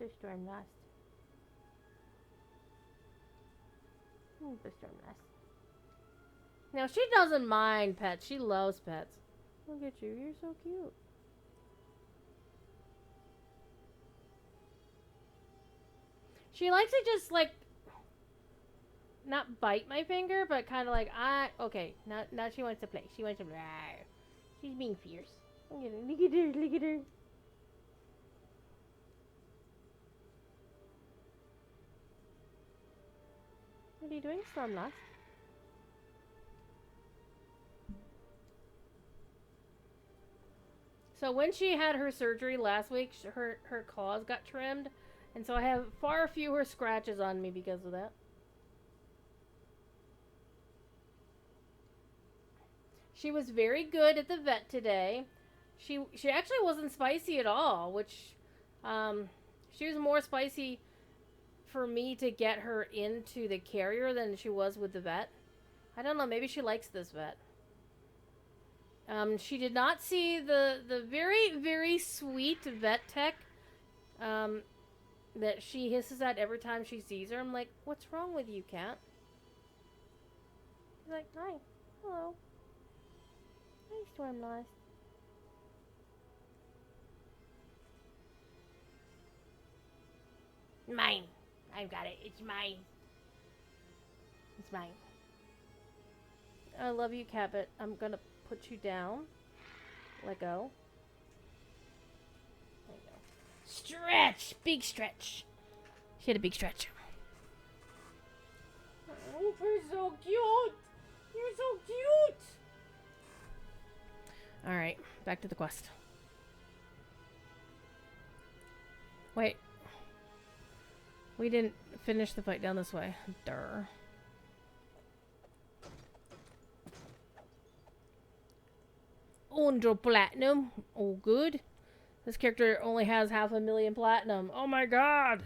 The storm nest. The storm nest. Now, she doesn't mind pets. She loves pets. Look at you. You're so cute. She likes to just, like, not bite my finger, but kind of like, okay, now she wants to play. She wants to, she's being fierce. Look at her, look at her, look at her. What are you doing, Stormlost? So when she had her surgery last week, her claws got trimmed. And so I have far fewer scratches on me because of that. She was very good at the vet today. She actually wasn't spicy at all, which she was more spicy for me to get her into the carrier than she was with the vet. I don't know, maybe she likes this vet. She did not see the very, very sweet vet tech that she hisses at every time she sees her. I'm like, what's wrong with you, cat? She's like, hi. Hello. Hi, Stormlost. Mine. I've got it. It's mine. It's mine. I love you, cat, but I'm gonna put you down. Let go. There you go. Stretch! Big stretch. She had a big stretch. Oh, you're so cute! You're so cute! Alright, back to the quest. Wait. We didn't finish the fight down this way. Durr. Under platinum. Oh, good. This character only has 500,000 platinum. Oh my god!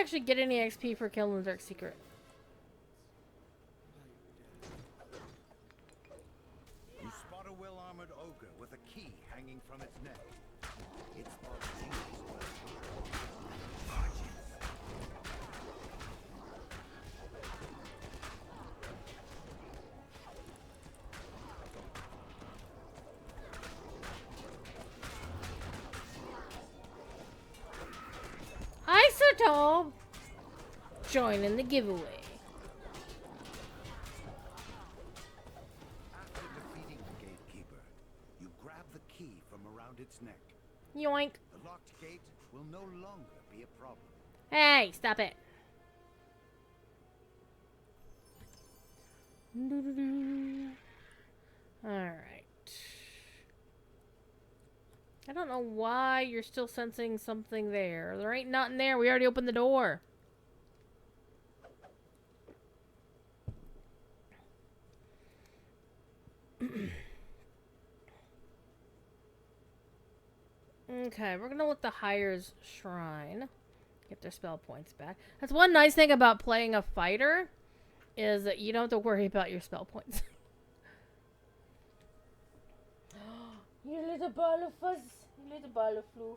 actually get any XP for killing the Dark Secret. You spot a well-armored ogre with a key hanging from its neck. It's marked Jingle's well. Hi, Sir Tom! Joining the giveaway. After defeating the gatekeeper, you grab the key from around its neck. Yoink. The locked gate will no longer be a problem. Hey, stop it. Alright. I don't know why you're still sensing something there. There ain't nothing there. We already opened the door. Okay, we're gonna look the Hire's Shrine. Get their spell points back. That's one nice thing about playing a fighter, is that you don't have to worry about your spell points. You little ball of fuzz. You little ball of floof.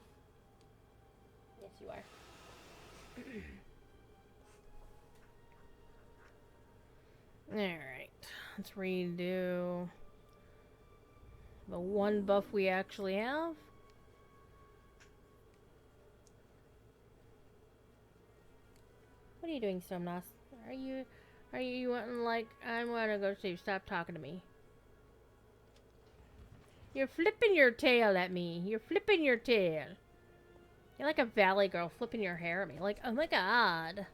Yes, you are. Alright. Let's redo the one buff we actually have. What are you doing, Somnos? Are you wanting, like, I wanna go to sleep, stop talking to me. You're flipping your tail at me. You're flipping your tail. You're like a valley girl flipping your hair at me. Like, oh my god.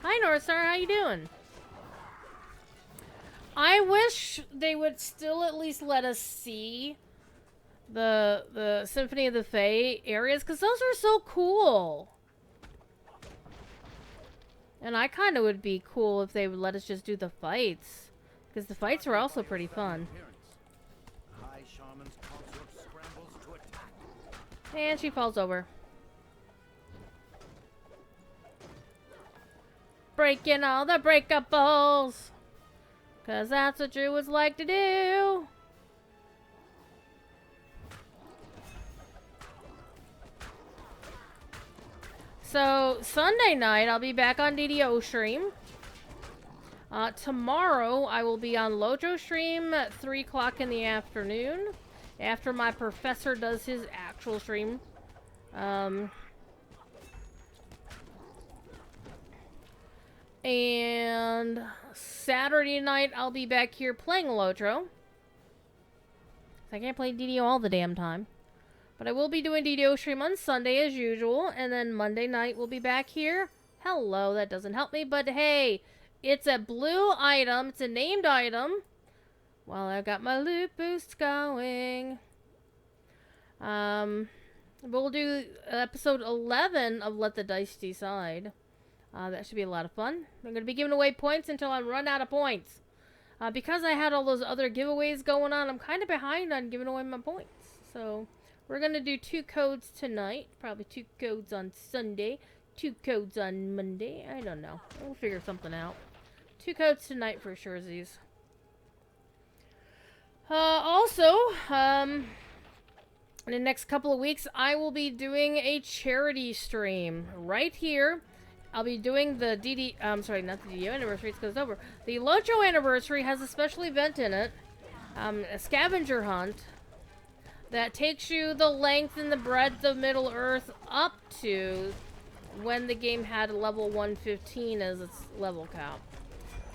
Hi, Northstar. How you doing? I wish they would still at least let us see the Symphony of the Fae areas, because those are so cool. And I kind of would be cool if they would let us just do the fights, because the fights were also pretty fun. High Shaman's consort scrambles to attack. And she falls over. Breaking all the breakables, cause that's what Druids like to do. So Sunday night I'll be back on DDO stream. Tomorrow I will be on Lojo stream at 3 o'clock in the afternoon, after my professor does his actual stream. And Saturday night, I'll be back here playing Lotro. I can't play DDO all the damn time. But I will be doing DDO stream on Sunday as usual. And then Monday night, we'll be back here. Hello, that doesn't help me. But hey, it's a blue item. It's a named item. While I got my loot boost going. We'll do episode 11 of Let the Dice Decide. That should be a lot of fun. I'm going to be giving away points until I run out of points. Because I had all those other giveaways going on, I'm kind of behind on giving away my points. So, we're going to do 2 codes tonight. Probably 2 codes on Sunday. 2 codes on Monday. I don't know. We'll figure something out. 2 codes tonight for sure, Z's. Also, in the next couple of weeks, I will be doing a charity stream right here. I'll be doing the sorry, not the DDO anniversary, it goes over. The Lojo anniversary has a special event in it. A scavenger hunt that takes you the length and the breadth of Middle Earth up to when the game had level 115 as its level count.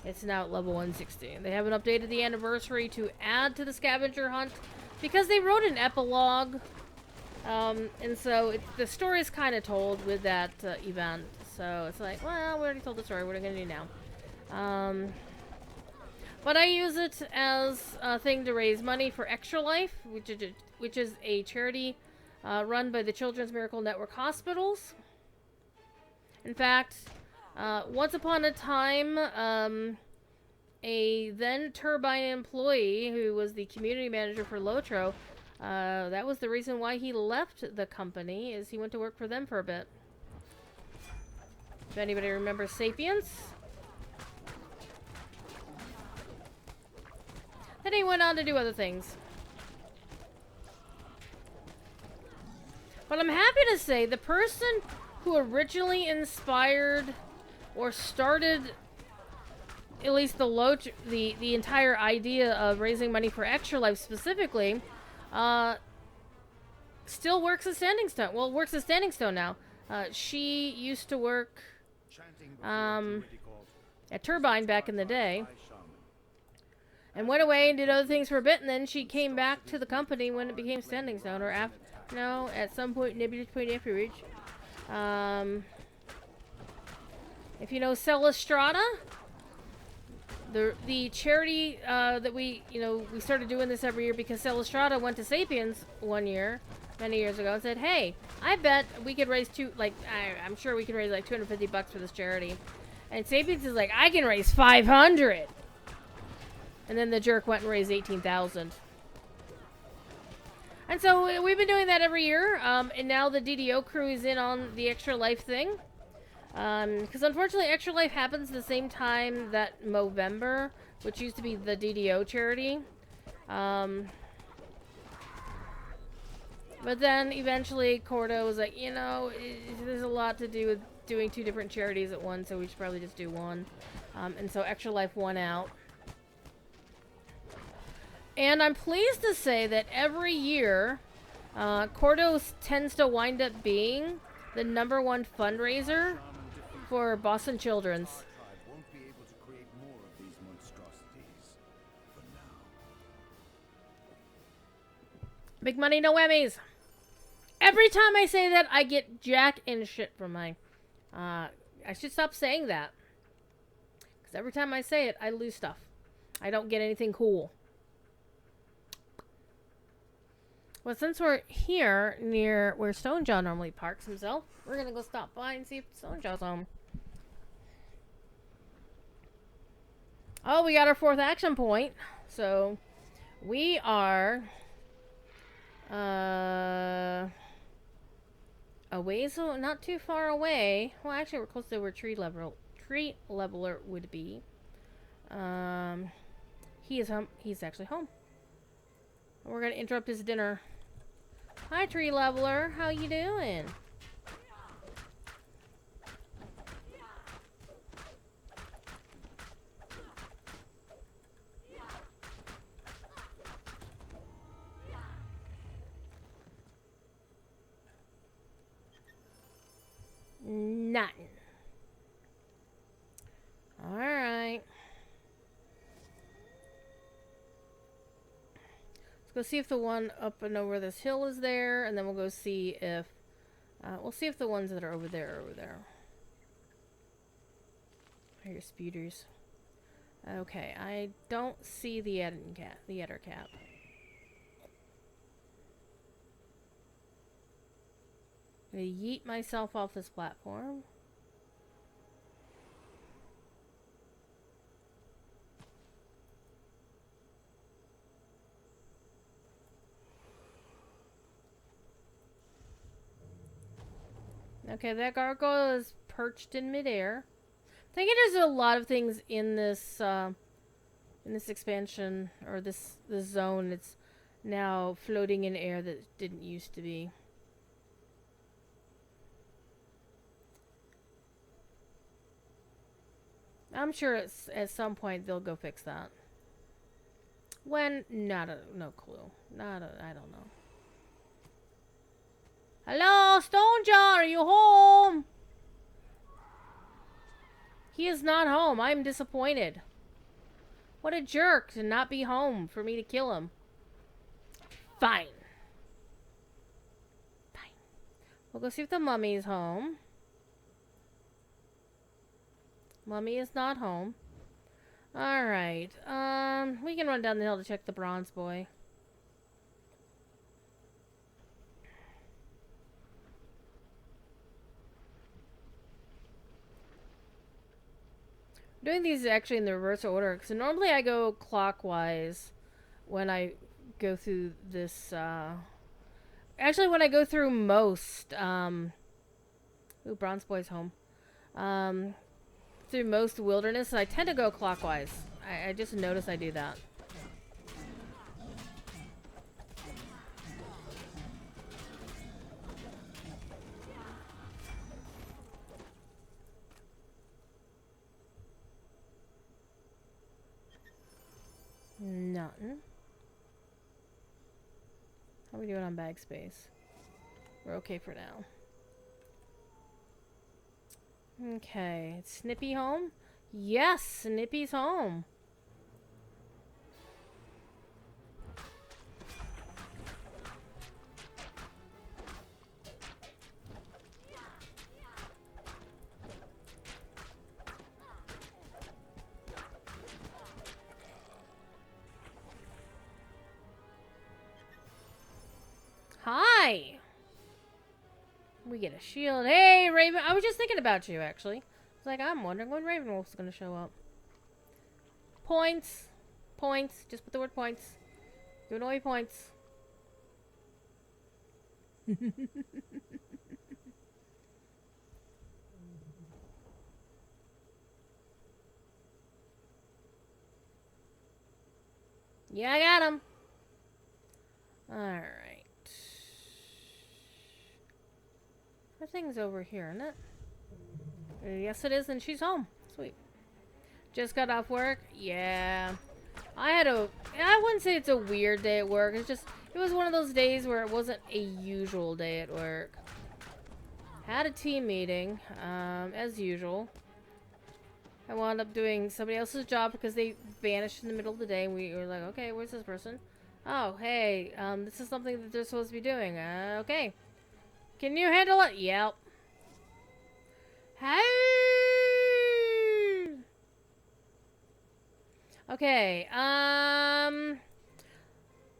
It's now at level 116. They haven't updated the anniversary to add to the scavenger hunt because they wrote an epilogue. And so the story is kind of told with that event. So it's like, well, we already told the story. What are we going to do now? But I use it as a thing to raise money for Extra Life, which is a charity run by the Children's Miracle Network Hospitals. In fact, once upon a time, a then Turbine employee who was the community manager for Lotro, that was the reason why he left the company, is he went to work for them for a bit. If anybody remembers Sapiens. Then he went on to do other things. But I'm happy to say the person who originally inspired or started at least the entire idea of raising money for Extra Life specifically, still works at Standing Stone. Well, works at Standing Stone now. She used to work at Turbine back in the day. And went away and did other things for a bit, and then she came back to the company when it became Standing Stone, or after, no, at some point, nebulous point afterwards. If you know SteelStar, the charity that we started doing this every year because SteelStar went to Sapiens one year, many years ago, and said, "Hey, I bet we could raise I'm sure we could raise like $250 for this charity," and Sapiens is like, "I can raise 500." And then the jerk went and raised 18,000. And so we've been doing that every year. And now the DDO crew is in on the Extra Life thing. Because unfortunately, Extra Life happens the same time that Movember, which used to be the DDO charity. But then eventually Cordo was like, there's a lot to do with doing two different charities at once, so we should probably just do one. And so Extra Life won out. And I'm pleased to say that every year, Cordo tends to wind up being the #1 fundraiser for Boston Children's. Won't be able to create more of these monstrosities for now. Big money, no whammies. Every time I say that, I get jack and shit from my... I should stop saying that. Because every time I say it, I lose stuff. I don't get anything cool. Well, since we're here near where Stonejaw normally parks himself, we're gonna go stop by and see if Stonejaw's home. Oh, we got our 4th action point. So, we are a ways, not too far away. Well, actually, we're close to where tree leveler would be. He is home. He's actually home. We're gonna interrupt his dinner. Hi, tree leveler. How you doing? Nothing. All right. Go see if the one up and over this hill is there, and then we'll go see if we'll see if the ones that are over there are over there. I hear speeders. Okay, I don't see the Etter cap. I'm gonna yeet myself off this platform. Okay, that gargoyle is perched in midair. I think there's a lot of things in this expansion, or this zone. It's now floating in air that didn't used to be. I'm sure at some point they'll go fix that. When? No clue. I don't know. Hello, Stonejaw, are you home? He is not home. I'm disappointed. What a jerk to not be home for me to kill him. Fine. Fine. We'll go see if the mummy is home. Mummy is not home. Alright. We can run down the hill to check the bronze boy. I'm doing these actually in the reverse order, because normally I go clockwise when I go through this, actually when I go through most, ooh, bronze boy's home. Through most wilderness, I tend to go clockwise. I just notice I do that. Nothing. How are we doing on bag space? We're okay for now. Okay, Snippy home? Yes, Snippy's home. Hi! We get a shield. Hey, Raven. I was just thinking about you, actually. It's like, I'm wondering when Ravenwolf's gonna show up. Points. Points. Just put the word points. Giving away points. Yeah, I got him. Alright. Everything's over here, isn't it? Yes, it is, and she's home. Sweet. Just got off work? Yeah. I wouldn't say it's a weird day at work. It's just, it was one of those days where it wasn't a usual day at work. Had a team meeting, as usual. I wound up doing somebody else's job because they vanished in the middle of the day, and we were like, okay, where's this person? Oh, hey, this is something that they're supposed to be doing. Okay. Can you handle it? Yep. Hey! Okay,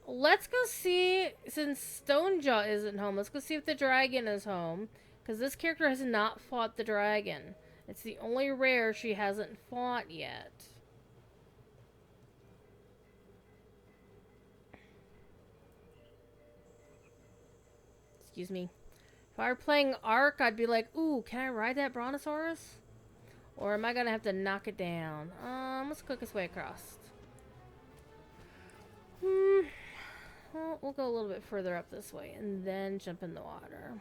let's go see, since Stonejaw isn't home, let's go see if the dragon is home. Because this character has not fought the dragon. It's the only rare she hasn't fought yet. Excuse me. If I were playing Ark, I'd be like, ooh, can I ride that Brontosaurus? Or am I gonna have to knock it down? Let's cook his way across. Well, we'll go a little bit further up this way and then jump in the water.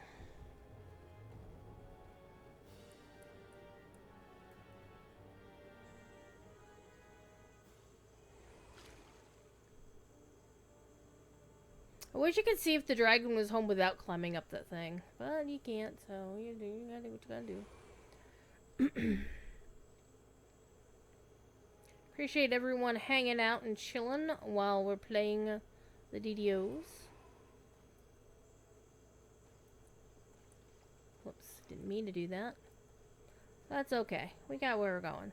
I wish you could see if the dragon was home without climbing up that thing. But you can't, so you gotta do what you gotta do. Appreciate everyone hanging out and chilling while we're playing the DDOs. Whoops, didn't mean to do that. That's okay. We got where we're going.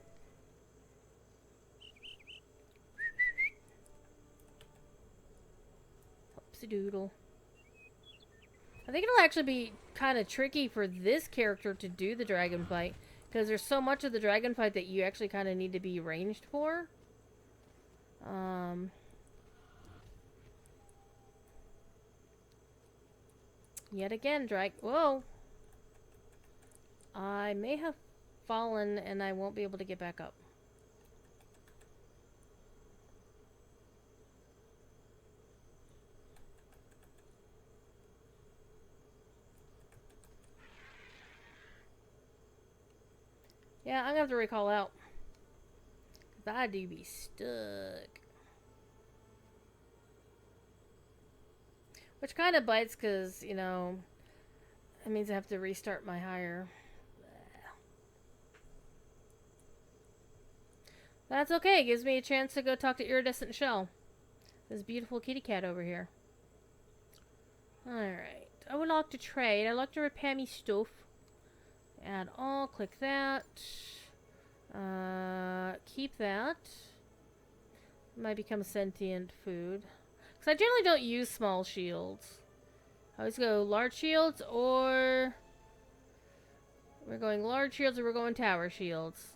Doodle. I think it'll actually be kind of tricky for this character to do the dragon fight, because there's so much of the dragon fight that you actually kind of need to be ranged for. Yet again, whoa! I may have fallen and I won't be able to get back up. Yeah, I'm gonna have to recall out. Cause I do be stuck. Which kind of bites, cause, you know, it means I have to restart my hire. That's okay, it gives me a chance to go talk to Iridescent Shell. This beautiful kitty cat over here. Alright. I would like to trade. I'd like to repair me stuff. Add all, click that. Keep that. might become sentient food. Because I generally don't use small shields. I always go large shields, or we're going large shields, or we're going tower shields.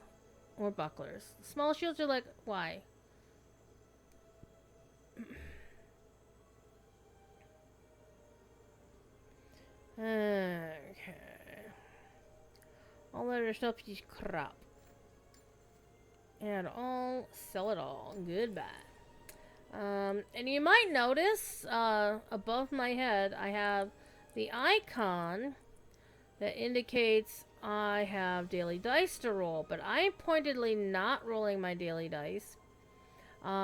Or bucklers. Small shields are like, why? Okay. All that other stuff is crap. And I'll sell it all. Goodbye. And you might notice, above my head, I have the icon that indicates I have daily dice to roll, but I'm pointedly not rolling my daily dice,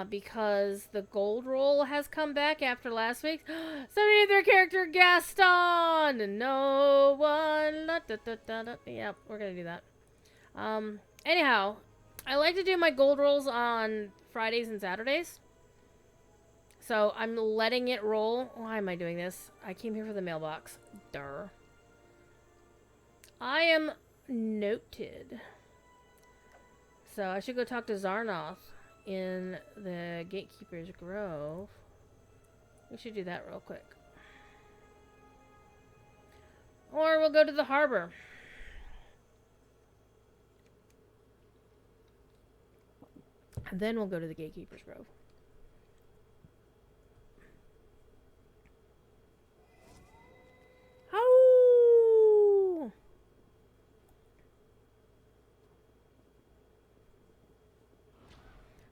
because the gold roll has come back after last week. Somebody named their character Gaston! No one... Yep, we're gonna do that. Anyhow, I like to do my gold rolls on Fridays and Saturdays. So I'm letting it roll. Why am I doing this? I came here for the mailbox. Durr. I am noted. So I should go talk to Zarnoth in the Gatekeeper's Grove. We should do that real quick. Or we'll go to the harbor. And then we'll go to the Gatekeeper's Grove. Oh!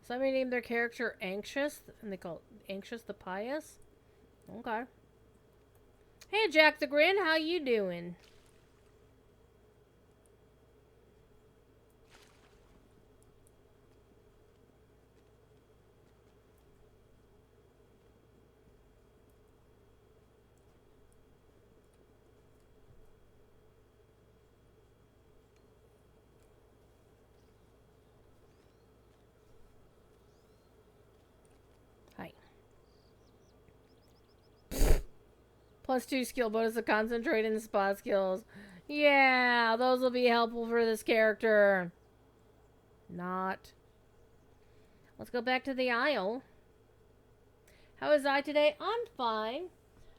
Somebody named their character Anxious, and they call it Anxious the Pious. Okay. Hey, Jack the Grin, how you doing? Hi. +2 skill bonus to concentrate and spot skills. Yeah, those will be helpful for this character. Not. Let's go back to the Isle. How is I today? I'm fine.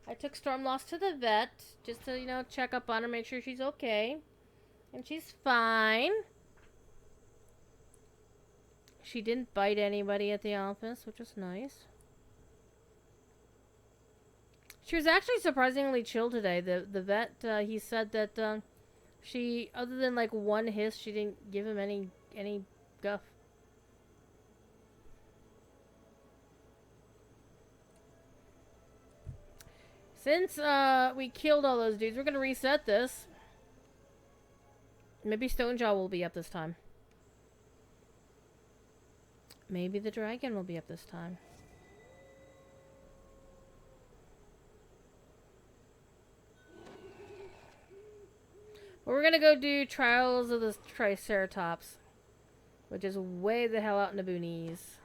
I took Stormlost to the vet just to, you know, check up on her, make sure she's okay. And she's fine. She didn't bite anybody at the office, which was nice. She was actually surprisingly chill today. The vet, he said that she, other than like one hiss, she didn't give him any guff. Since we killed all those dudes, we're gonna reset this. Maybe Stonejaw will be up this time. Maybe the dragon will be up this time. But we're gonna go do Trials of the Triceratops, which is way the hell out in the boonies.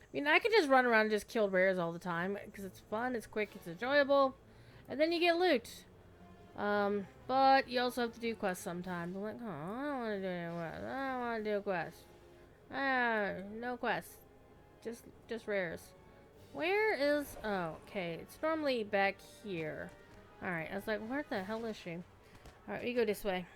I mean, I could just run around and just kill rares all the time, because it's fun, it's quick, it's enjoyable, and then you get loot. But you also have to do quests sometimes. I'm like, oh, I don't want to do any quests. I don't want to do a quest. No quests. Just rares. Where is... Oh, okay. It's normally back here. Alright, I was like, where the hell is she? Alright, we go this way.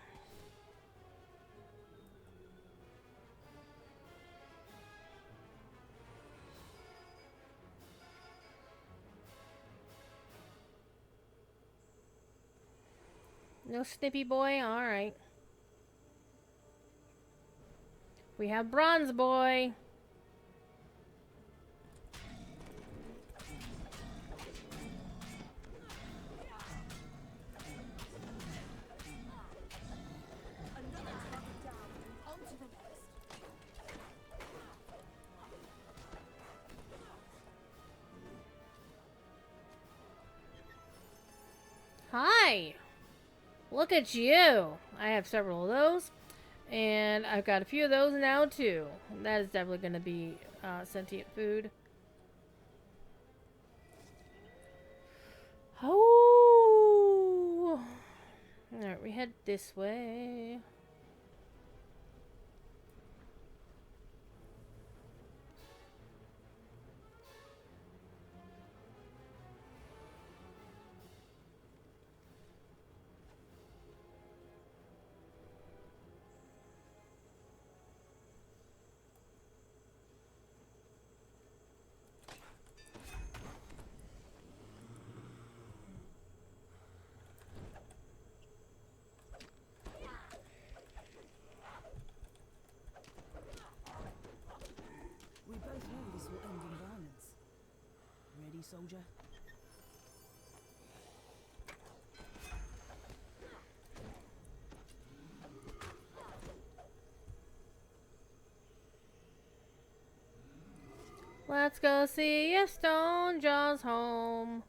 No Snippy Boy? Alright. We have Bronze Boy. Hi. Look at you! I have several of those. And I've got a few of those now, too. That is definitely going to be sentient food. Oh! Alright, we head this way. We both know this will end in violence. Ready, soldier? Let's go see if Stone Jaw's home.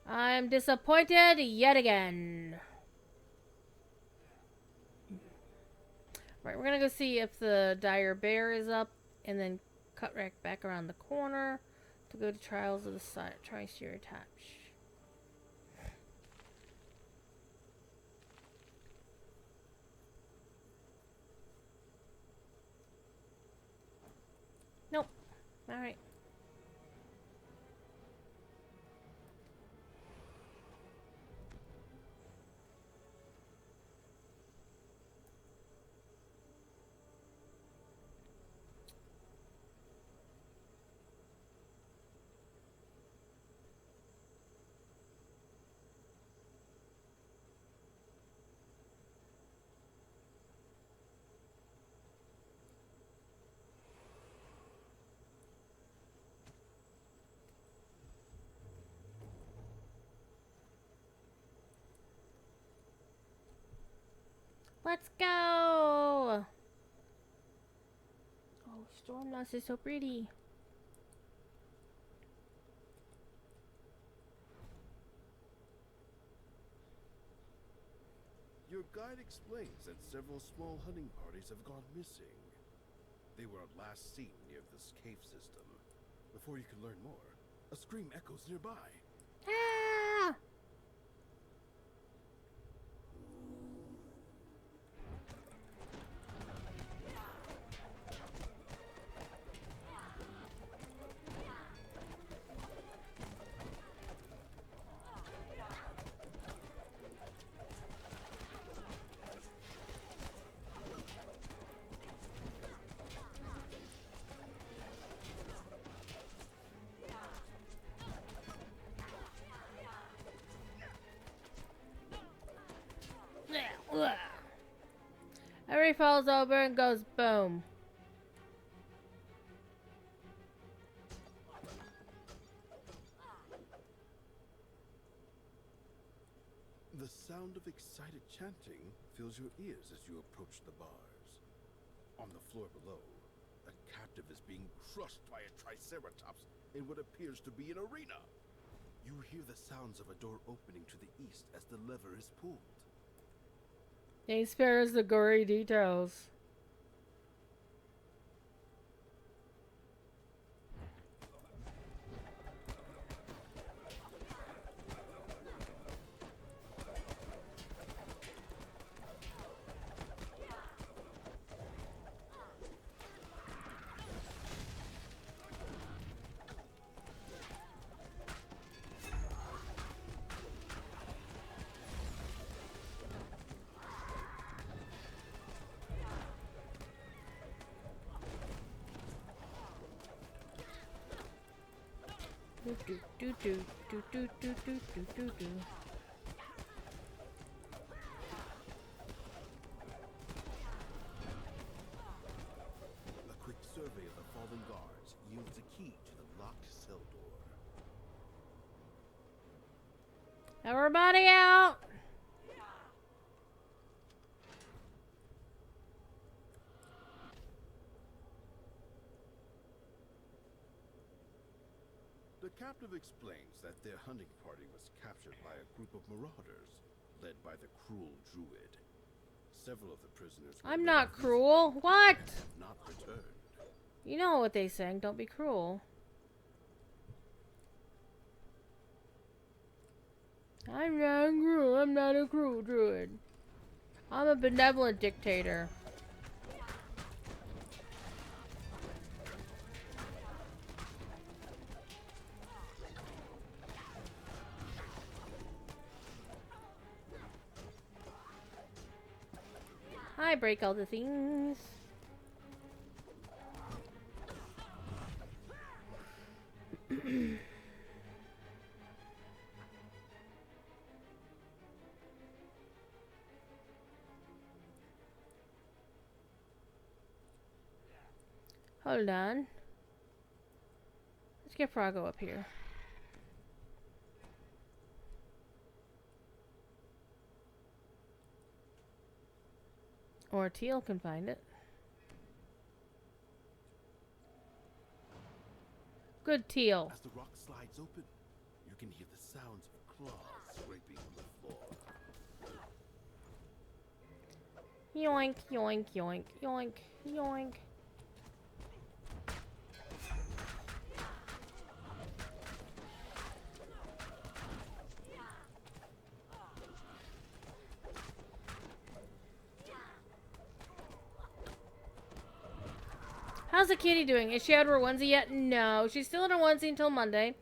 I'm disappointed yet again. Right, we're gonna go see if the dire bear is up, and then cut right back around the corner to go to Trials of the Triceratops. Nope. Alright. Let's go! Oh, Stormloss is so pretty. Your guide explains that several small hunting parties have gone missing. They were last seen near this cave system. Before you can learn more, a scream echoes nearby. Ah! Every falls over and goes boom. The sound of excited chanting fills your ears as you approach the bars. On the floor below, a captive is being crushed by a triceratops in what appears to be an arena. You hear the sounds of a door opening to the east as the lever is pulled. They spare us the gory details. Do do do do do do do do do do. A quick survey of the fallen guards yields a key to the locked cell door. Everybody out! captive explains that their hunting party was captured by a group of marauders, led by the cruel druid. Several of the prisoners were I'm led not with cruel. What? and have not returned. You know what they sang. Don't be cruel. I'm not cruel. I'm not a cruel druid. I'm a benevolent dictator. I break all the things. Hold on. Let's get Froggo up here. Or Teal can find it. Good Teal. As the rock slides open, you can hear the sounds of claws scraping on the floor. Yoink, yoink, yoink, yoink, yoink. How's the kitty doing? Is she out of her onesie yet? No, she's still in her onesie until Monday.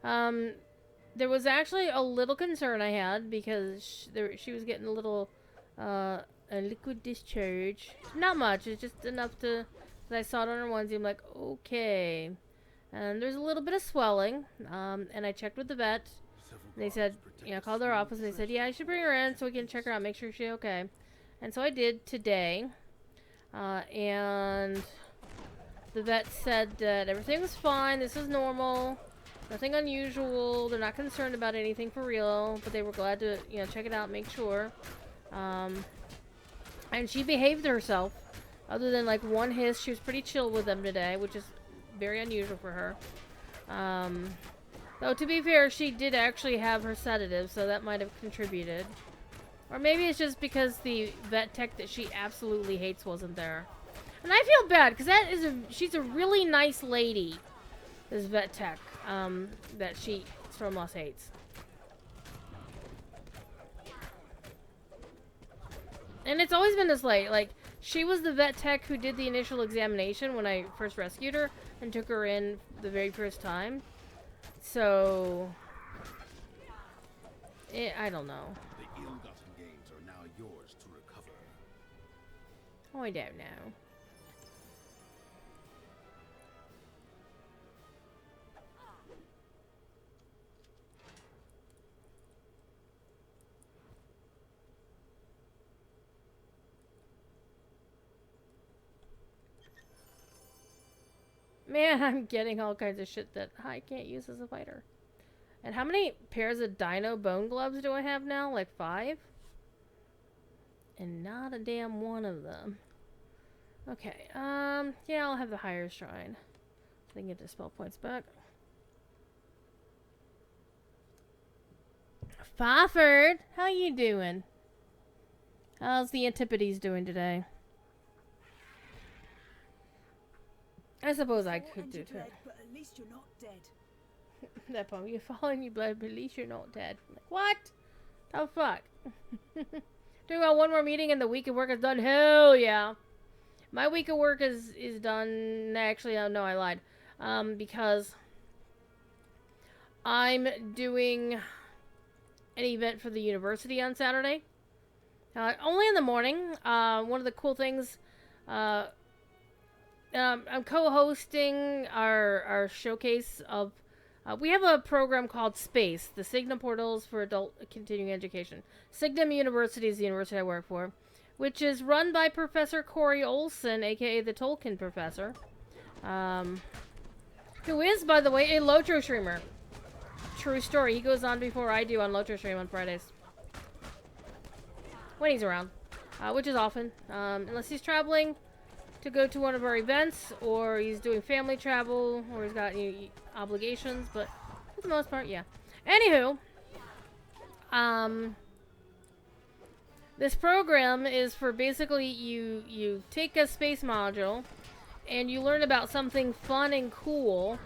There was actually a little concern I had because she was getting a little a liquid discharge. Not much. It's just enough to that I saw it on her onesie. I'm like, okay. And there's a little bit of swelling. And I checked with the vet. They said, you know, called their office and they said, yeah, I should bring her in so we can check her out, make sure she's okay. And so I did today. And the vet said that everything was fine. This is normal. Nothing unusual. They're not concerned about anything for real. But they were glad to, you know, check it out, make sure. And she behaved herself. Other than, like, one hiss, she was pretty chill with them today, which is very unusual for her. Though, to be fair, she did actually have her sedative, so that might have contributed. Or maybe it's just because the vet tech that she absolutely hates wasn't there. And I feel bad, because she's a really nice lady, this vet tech, that she Stormloss hates. And it's always been this late. Like, she was the vet tech who did the initial examination when I first rescued her and took her in the very first time. So, I don't know. The ill-gotten gains are now yours to recover. I don't know. Man, I'm getting all kinds of shit that I can't use as a fighter. And how many pairs of dino bone gloves do I have now? Like 5? And not a damn one of them. Okay, yeah, I'll have the higher shrine. So I can get the spell points back. Spofford, how you doing? How's the Antipodes doing today? I suppose I could do too. But at least you're not dead. That poem, you're following your blood, but at least you're not dead. Like, what? The fuck? Doing about one more meeting and the week of work is done? Hell yeah. My week of work is done. Actually, no, I lied. Because I'm doing an event for the university on Saturday. Only in the morning. One of the cool things, I'm co-hosting our showcase of. We have a program called SPACE, the Signum Portals for Adult Continuing Education. Signum University is the university I work for, which is run by Professor Corey Olson, aka the Tolkien Professor, who is, by the way, a Lotro streamer. True story. He goes on before I do on Lotro stream on Fridays. When he's around. Which is often. Unless he's traveling to go to one of our events, or he's doing family travel, or he's got obligations, but the most part, yeah. Anywho, this program is for basically you take a space module and you learn about something fun and cool.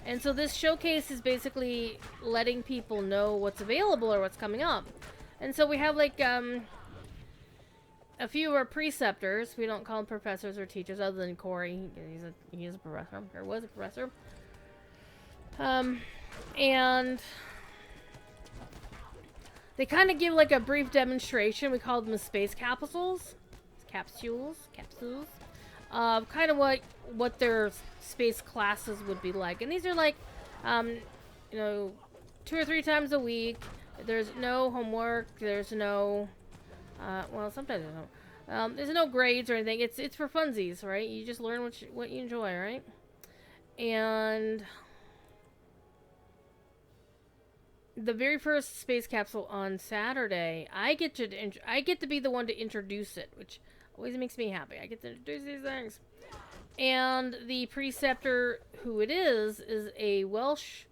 And so this showcase is basically letting people know what's available or what's coming up. And so we have like a few of our preceptors. We don't call them professors or teachers other than Corey. He's a professor, or was a professor. And they kind of give like a brief demonstration. We call them the space capsules. Capsules. Kind of what their space classes would be like. And these are like, you know, 2 or 3 times a week. There's no homework. There's no, well, sometimes there's no. There's no grades or anything. It's for funsies, right? You just learn what you enjoy, right? And the very first space capsule on Saturday, I get to be the one to introduce it, which always makes me happy. I get to introduce these things. And the preceptor, who it is a Welsh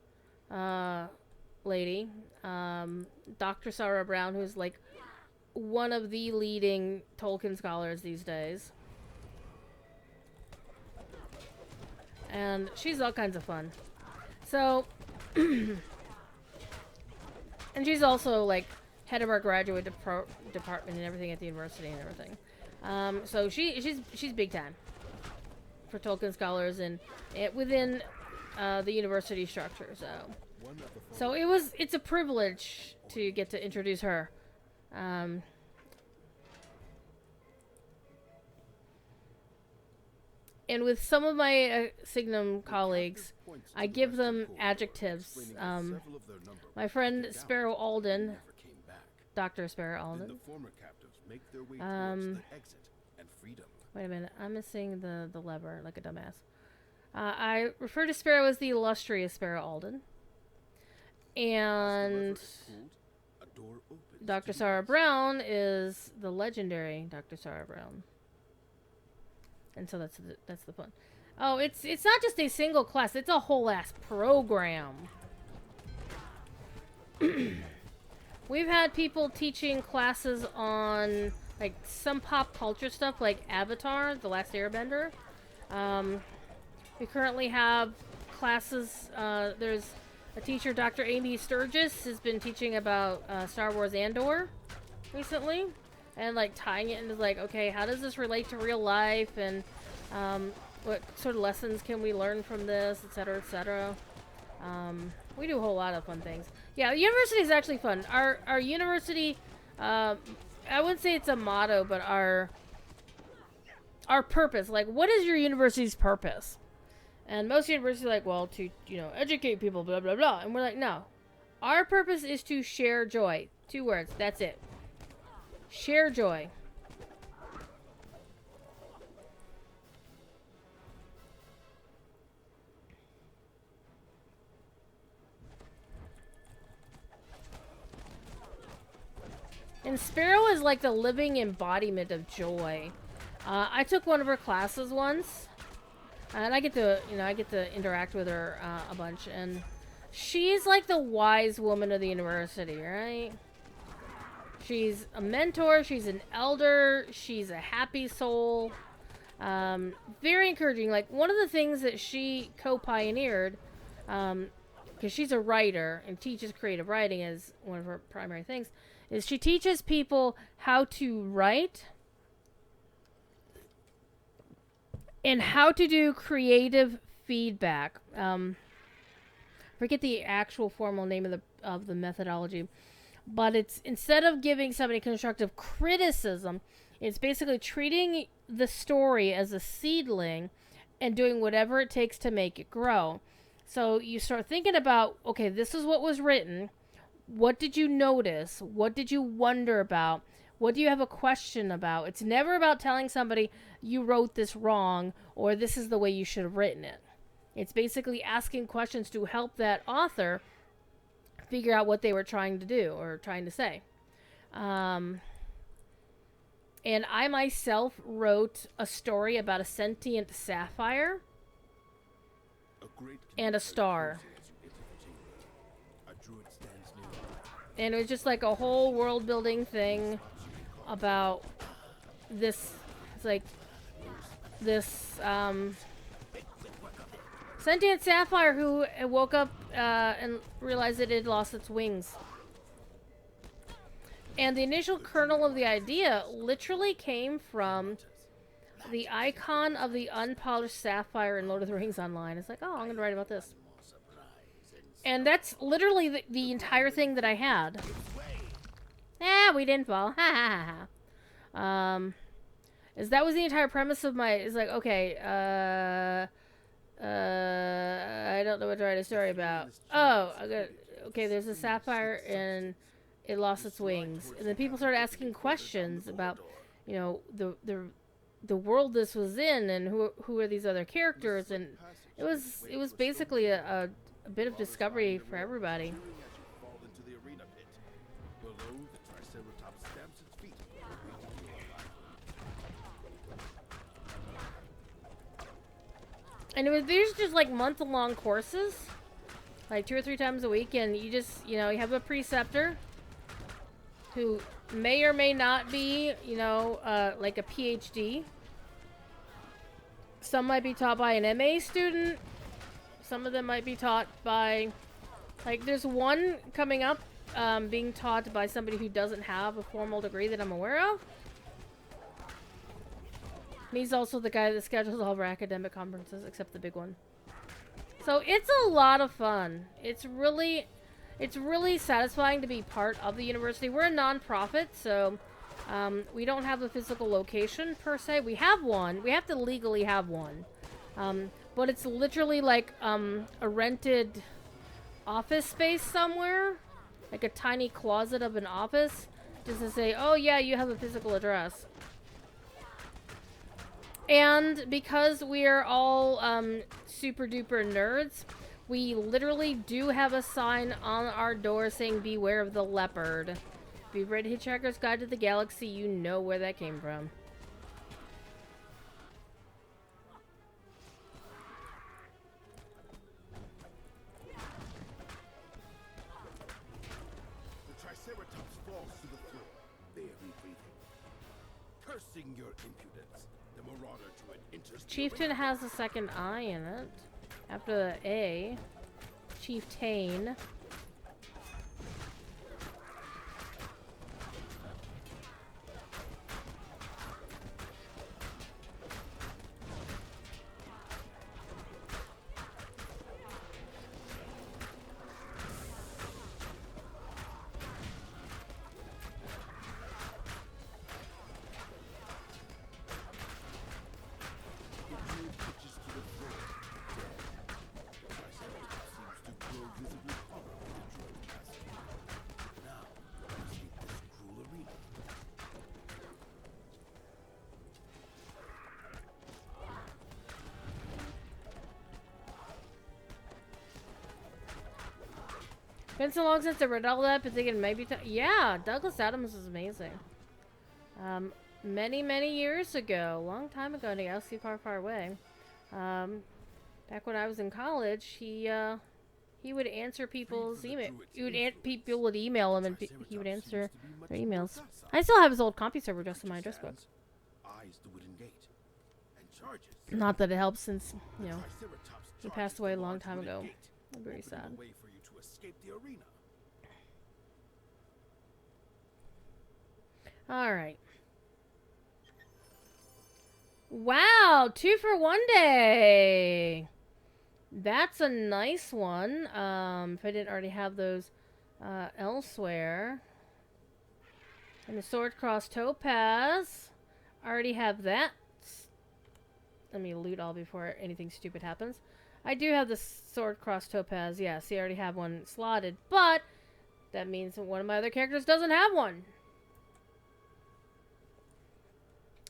lady, Dr. Sarah Brown, who's like one of the leading Tolkien scholars these days. And she's all kinds of fun. So, and she's also like head of our graduate department and everything at the university and everything. So she's big time for Tolkien scholars and within the university structure. So it's a privilege to get to introduce her. And with some of my Signum colleagues, I give them adjectives. My friend Sparrow Alden, Dr. Sparrow Alden. Wait a minute, I'm missing the lever like a dumbass. I refer to Sparrow as the illustrious Sparrow Alden. And Dr. Sarah Brown is the legendary Dr. Sarah Brown. And so that's the fun. Oh, it's not just a single class, it's a whole ass program. We've had people teaching classes on like some pop culture stuff like Avatar, The Last Airbender. We currently have classes, there's a teacher, Dr. Amy Sturgis, has been teaching about Star Wars Andor recently. And like tying it into like, okay, how does this relate to real life? And what sort of lessons can we learn from this, etc., etc. We do a whole lot of fun things. Yeah, university is actually fun. Our university, I wouldn't say it's a motto, but our purpose. Like, what is your university's purpose? And most universities are like, well, to, you know, educate people, blah, blah, blah. And we're like, no. Our purpose is to share joy. 2 words. That's it. Share joy. And Sparrow is like the living embodiment of joy. I took one of her classes once, and I get to interact with her a bunch, and she's like the wise woman of the university, right? She's a mentor, she's an elder, she's a happy soul. Very encouraging. Like, one of the things that she co-pioneered, because she's a writer and teaches creative writing as one of her primary things, is she teaches people how to write and how to do creative feedback. Forget the actual formal name of the methodology. But it's, instead of giving somebody constructive criticism, it's basically treating the story as a seedling and doing whatever it takes to make it grow. So you start thinking about, okay, this is what was written. What did you notice? What did you wonder about? What do you have a question about? It's never about telling somebody you wrote this wrong or this is the way you should have written it. It's basically asking questions to help that author figure out what they were trying to do or trying to say. And I myself wrote a story about a sentient sapphire and a star. And it was just like a whole world building thing about this. It's like this sentient sapphire who woke up and realized that it had lost its wings. And the initial kernel of the idea literally came from the icon of the unpolished sapphire in Lord of the Rings Online. It's like, oh, I'm going to write about this. And that's literally the entire thing that I had. We didn't fall. Ha ha ha. Is that was the entire premise of my... It's like, okay, I don't know what to write a story about. Oh, okay, there's a sapphire and it lost its wings. And then people started asking questions about, you know, the world this was in and who are these other characters, and it was basically a bit of discovery for everybody. Fall into the arena pit. Below, the Triceratops stamps its feet. And these just like month-long courses, like 2 or 3 times a week, and you just, you know, you have a preceptor who may or may not be, you know, like a PhD. Some might be taught by an MA student. Some of them might be taught by, like, there's one coming up being taught by somebody who doesn't have a formal degree that I'm aware of. And he's also the guy that schedules all of our academic conferences, except the big one. So it's a lot of fun. It's really satisfying to be part of the university. We're a non-profit, so we don't have a physical location per se. We have one. We have to legally have one. But it's literally like a rented office space somewhere. Like a tiny closet of an office. Just to say, oh yeah, you have a physical address. And because we are all super duper nerds, we literally do have a sign on our door saying, beware of the leopard. If you've read Hitchhiker's Guide to the Galaxy, you know where that came from. The Triceratops falls to the floor, barely breathing. Cursing your impudence, the marauder druid enters the Chieftain arena. has a second I in it. After the A. Chieftain. The druid pitches to the floor, dead. The Triceratops seems to grow visibly hollow in the druid passage. Now, escape this cruel arena. Been so long since I read all that, but thinking maybe... yeah, Douglas Adams is amazing. Many years ago, long time ago in a galaxy far, far away, back when I was in college, he would answer people's email. People would email him, and he would answer their emails. I still have his old CompuServer just in my address book. Eyes the wooden gate and charges. Not that it helps, since, you know, Triceratops he charges passed away a the long large time wooden ago. gate, I'm very opening a sad. way for you to escape the arena. Alright. Wow, 2 for 1 day. That's a nice one. If I didn't already have those elsewhere. And the Sword Cross Topaz. Already have that. Let me loot all before anything stupid happens. I do have the Sword Cross Topaz. Yes, I already have one slotted. But that means that one of my other characters doesn't have one.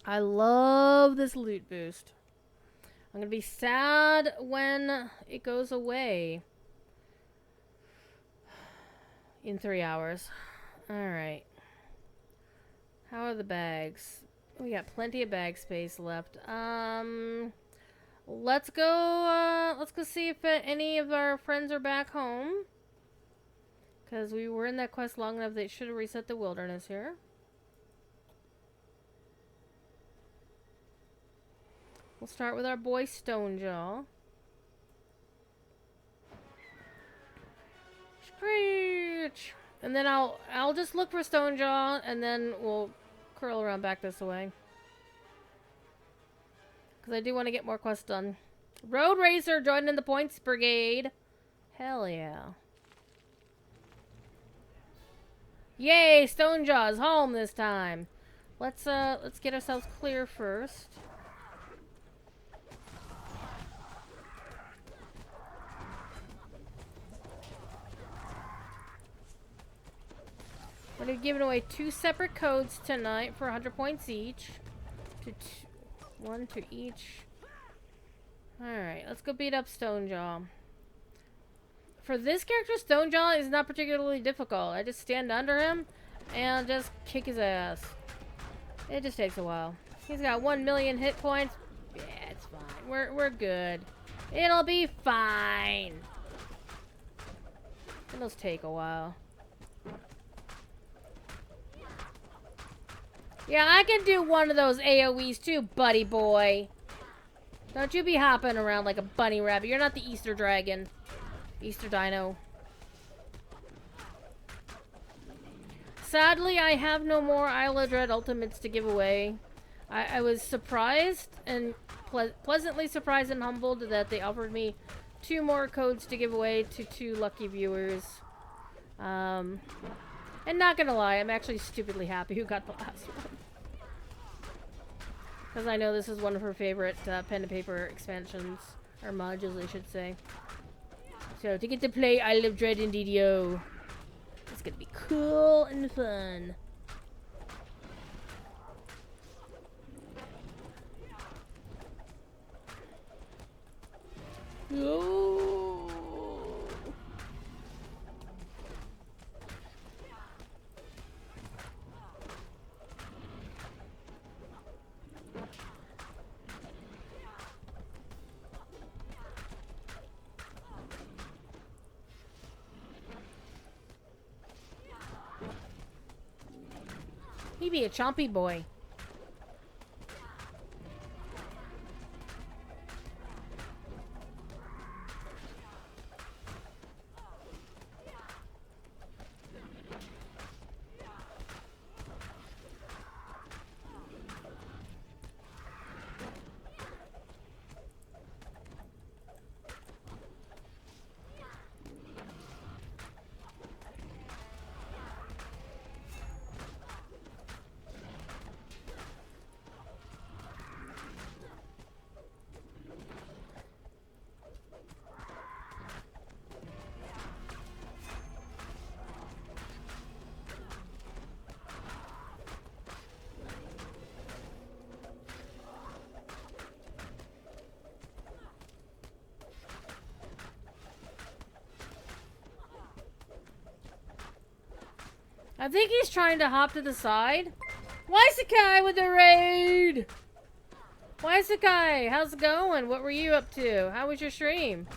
I love this loot boost. I'm going to be sad when it goes away. In 3 hours. Alright. How are the bags? We got plenty of bag space left. Let's go see if any of our friends are back home. Because we were in that quest long enough, they should have reset the wilderness here. We'll start with our boy Stonejaw. Screech! And then I'll just look for Stonejaw, and then we'll curl around back this way. Because I do want to get more quests done. Road Racer joining the Points Brigade. Hell yeah. Yay, Stonejaw's home this time. Let's get ourselves clear first. We're gonna be giving away 2 separate codes tonight for 100 points each. One to each. Alright, let's go beat up Stonejaw. For this character, Stonejaw is not particularly difficult. I just stand under him and just kick his ass. It just takes a while. He's got 1 million hit points. Yeah, it's fine. We're good. It'll be fine. It'll take a while. Yeah, I can do one of those AoEs too, buddy boy. Don't you be hopping around like a bunny rabbit. You're not the Easter dragon. Easter Dino. Sadly, I have no more Isle of Dread Ultimates to give away. I was surprised and pleasantly surprised and humbled that they offered me 2 more codes to give away to 2 lucky viewers. And not gonna lie, I'm actually stupidly happy who got the last one. Because I know this is one of her favorite pen and paper expansions. Or modules, I should say. So, to get to play Isle of Dread in DDO. It's gonna be cool and fun. Oh. He be a chompy boy. I think he's trying to hop to the side. Waisakai with the raid! Waisakai, how's it going? What were you up to? How was your stream?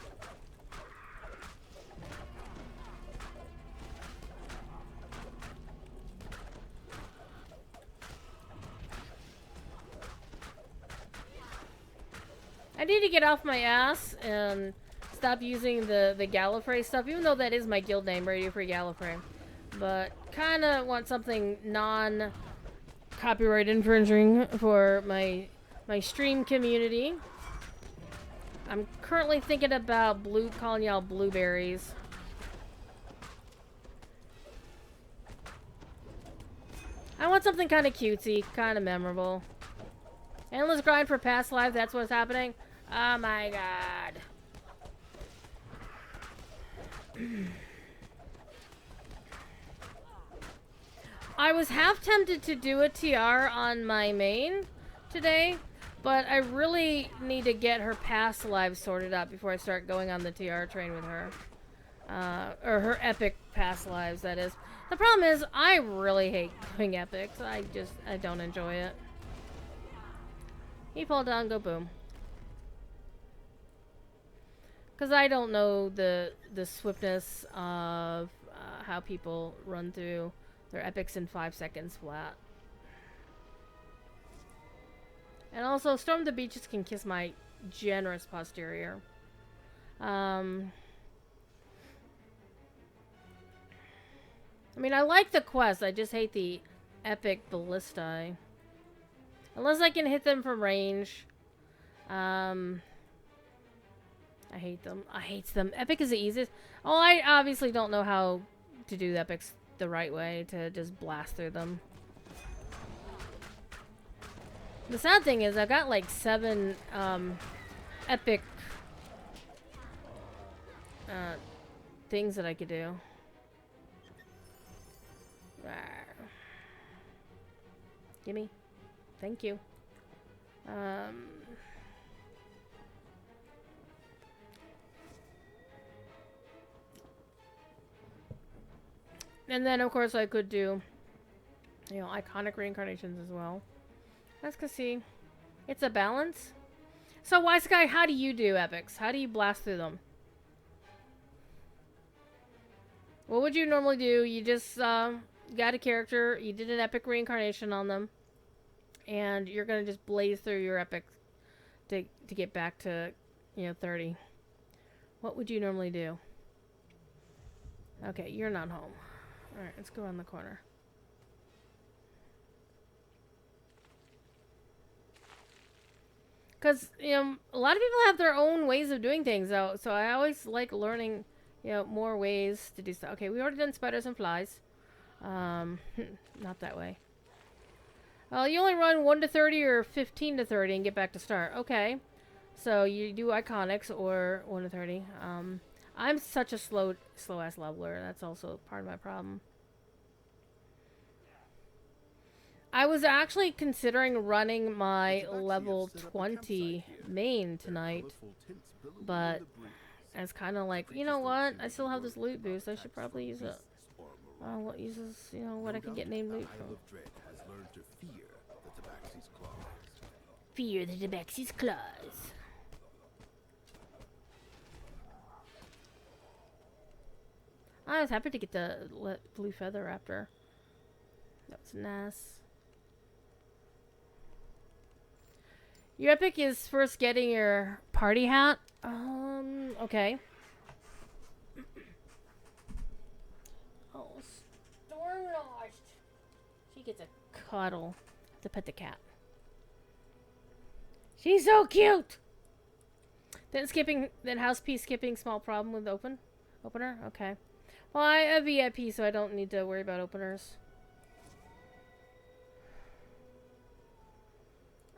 I need to get off my ass and stop using the Gallifrey stuff, even though that is my guild name, Radio Free Gallifrey. But kind of want something non-copyright infringing for my stream community. I'm currently thinking about calling y'all blueberries. I want something kind of cutesy, kind of memorable. Endless grind for past life, that's what's happening? Oh my god. I was half tempted to do a TR on my main today, but I really need to get her past lives sorted out before I start going on the TR train with her. Or her epic past lives, that is. The problem is, I really hate doing epics. I don't enjoy it. He fall down, go boom. Because I don't know the swiftness of how people run through their epics in 5 seconds flat. And also, Storm the Beaches can kiss my generous posterior. I mean, I like the quest. I just hate the epic ballistae. Unless I can hit them from range. I hate them. I hate them. Epic is the easiest. Oh, I obviously don't know how to do the epics the right way to just blast through them. The sad thing is I've got like 7 epic things that I could do. Gimme. Thank you. And then of course I could do, you know, iconic reincarnations as well. Let's go see. It's a balance. So Wise Guy, how do you do epics? How do you blast through them? What would you normally do? You just got a character, you did an epic reincarnation on them, and you're gonna just blaze through your epic to get back to, you know, 30. What would you normally do? Okay, you're not home. Alright, let's go around the corner. Because, you know, a lot of people have their own ways of doing things, though, so I always like learning, you know, more ways to do stuff. Okay, we already done spiders and flies. Not that way. You only run 1 to 30 or 15 to 30 and get back to start. Okay. So you do iconics or 1 to 30. I'm such a slow ass leveler. That's also part of my problem. I was actually considering running my level 20 main tonight, but it's kind of like, you know what? I still have this loot boost. I should probably use it. What uses, you know, what I can get named loot from. Fear the Tabaxi's claws. I was happy to get the blue feather raptor. That was nice. Your epic is first getting your party hat. Okay. Oh, Stormlost. She gets a cuddle. Have to pet the cat. She's so cute. Then house P skipping small problem with opener. Okay. Well, I have VIP, so I don't need to worry about openers.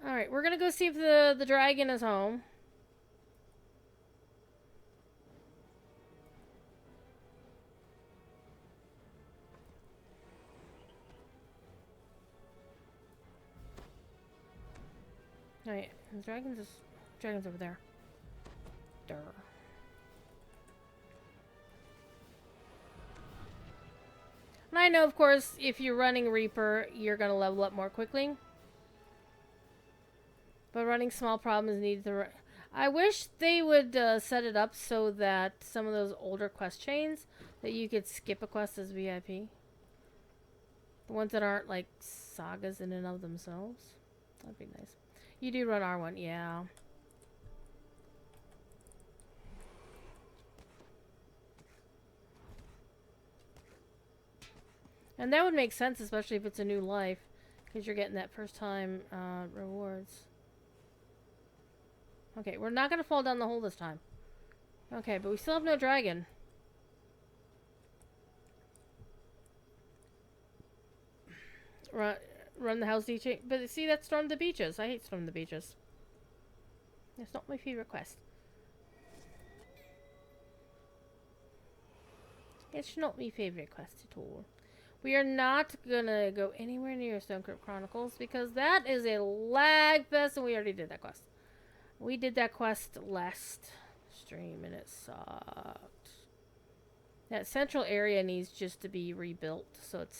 Alright, we're gonna go see if the dragon is home. Alright, the dragon's over there. Durr. And I know, of course, if you're running Reaper, you're gonna level up more quickly. But running small problems needs to. I wish they would set it up so that some of those older quest chains that you could skip a quest as VIP. The ones that aren't like sagas in and of themselves. That'd be nice. You do run R1, yeah. And that would make sense, especially if it's a new life, because you're getting that first time rewards. Okay, we're not going to fall down the hole this time. Okay, but we still have no dragon. Run the house DJ. But see, that's Storm the Beaches. I hate Storm the Beaches. It's not my favorite quest. It's not my favorite quest at all. We are not gonna go anywhere near Stone Crypt Chronicles because that is a lag fest and we already did that quest. We did that quest last stream and it sucked. That central area needs just to be rebuilt so it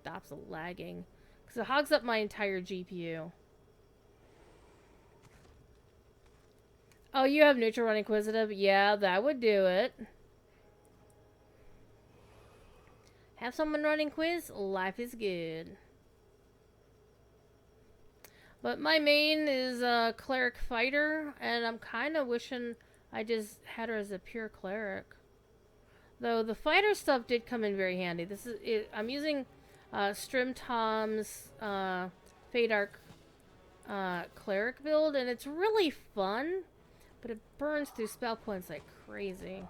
stops lagging. Because it hogs up my entire GPU. Oh, you have neutral run Inquisitive? Yeah, that would do it. Have someone running quiz? Life is good. But my main is a cleric fighter, and I'm kind of wishing I just had her as a pure cleric. Though the fighter stuff did come in very handy. This is it. I'm using Strim Tom's Fadark cleric build, and it's really fun, but it burns through spell points like crazy.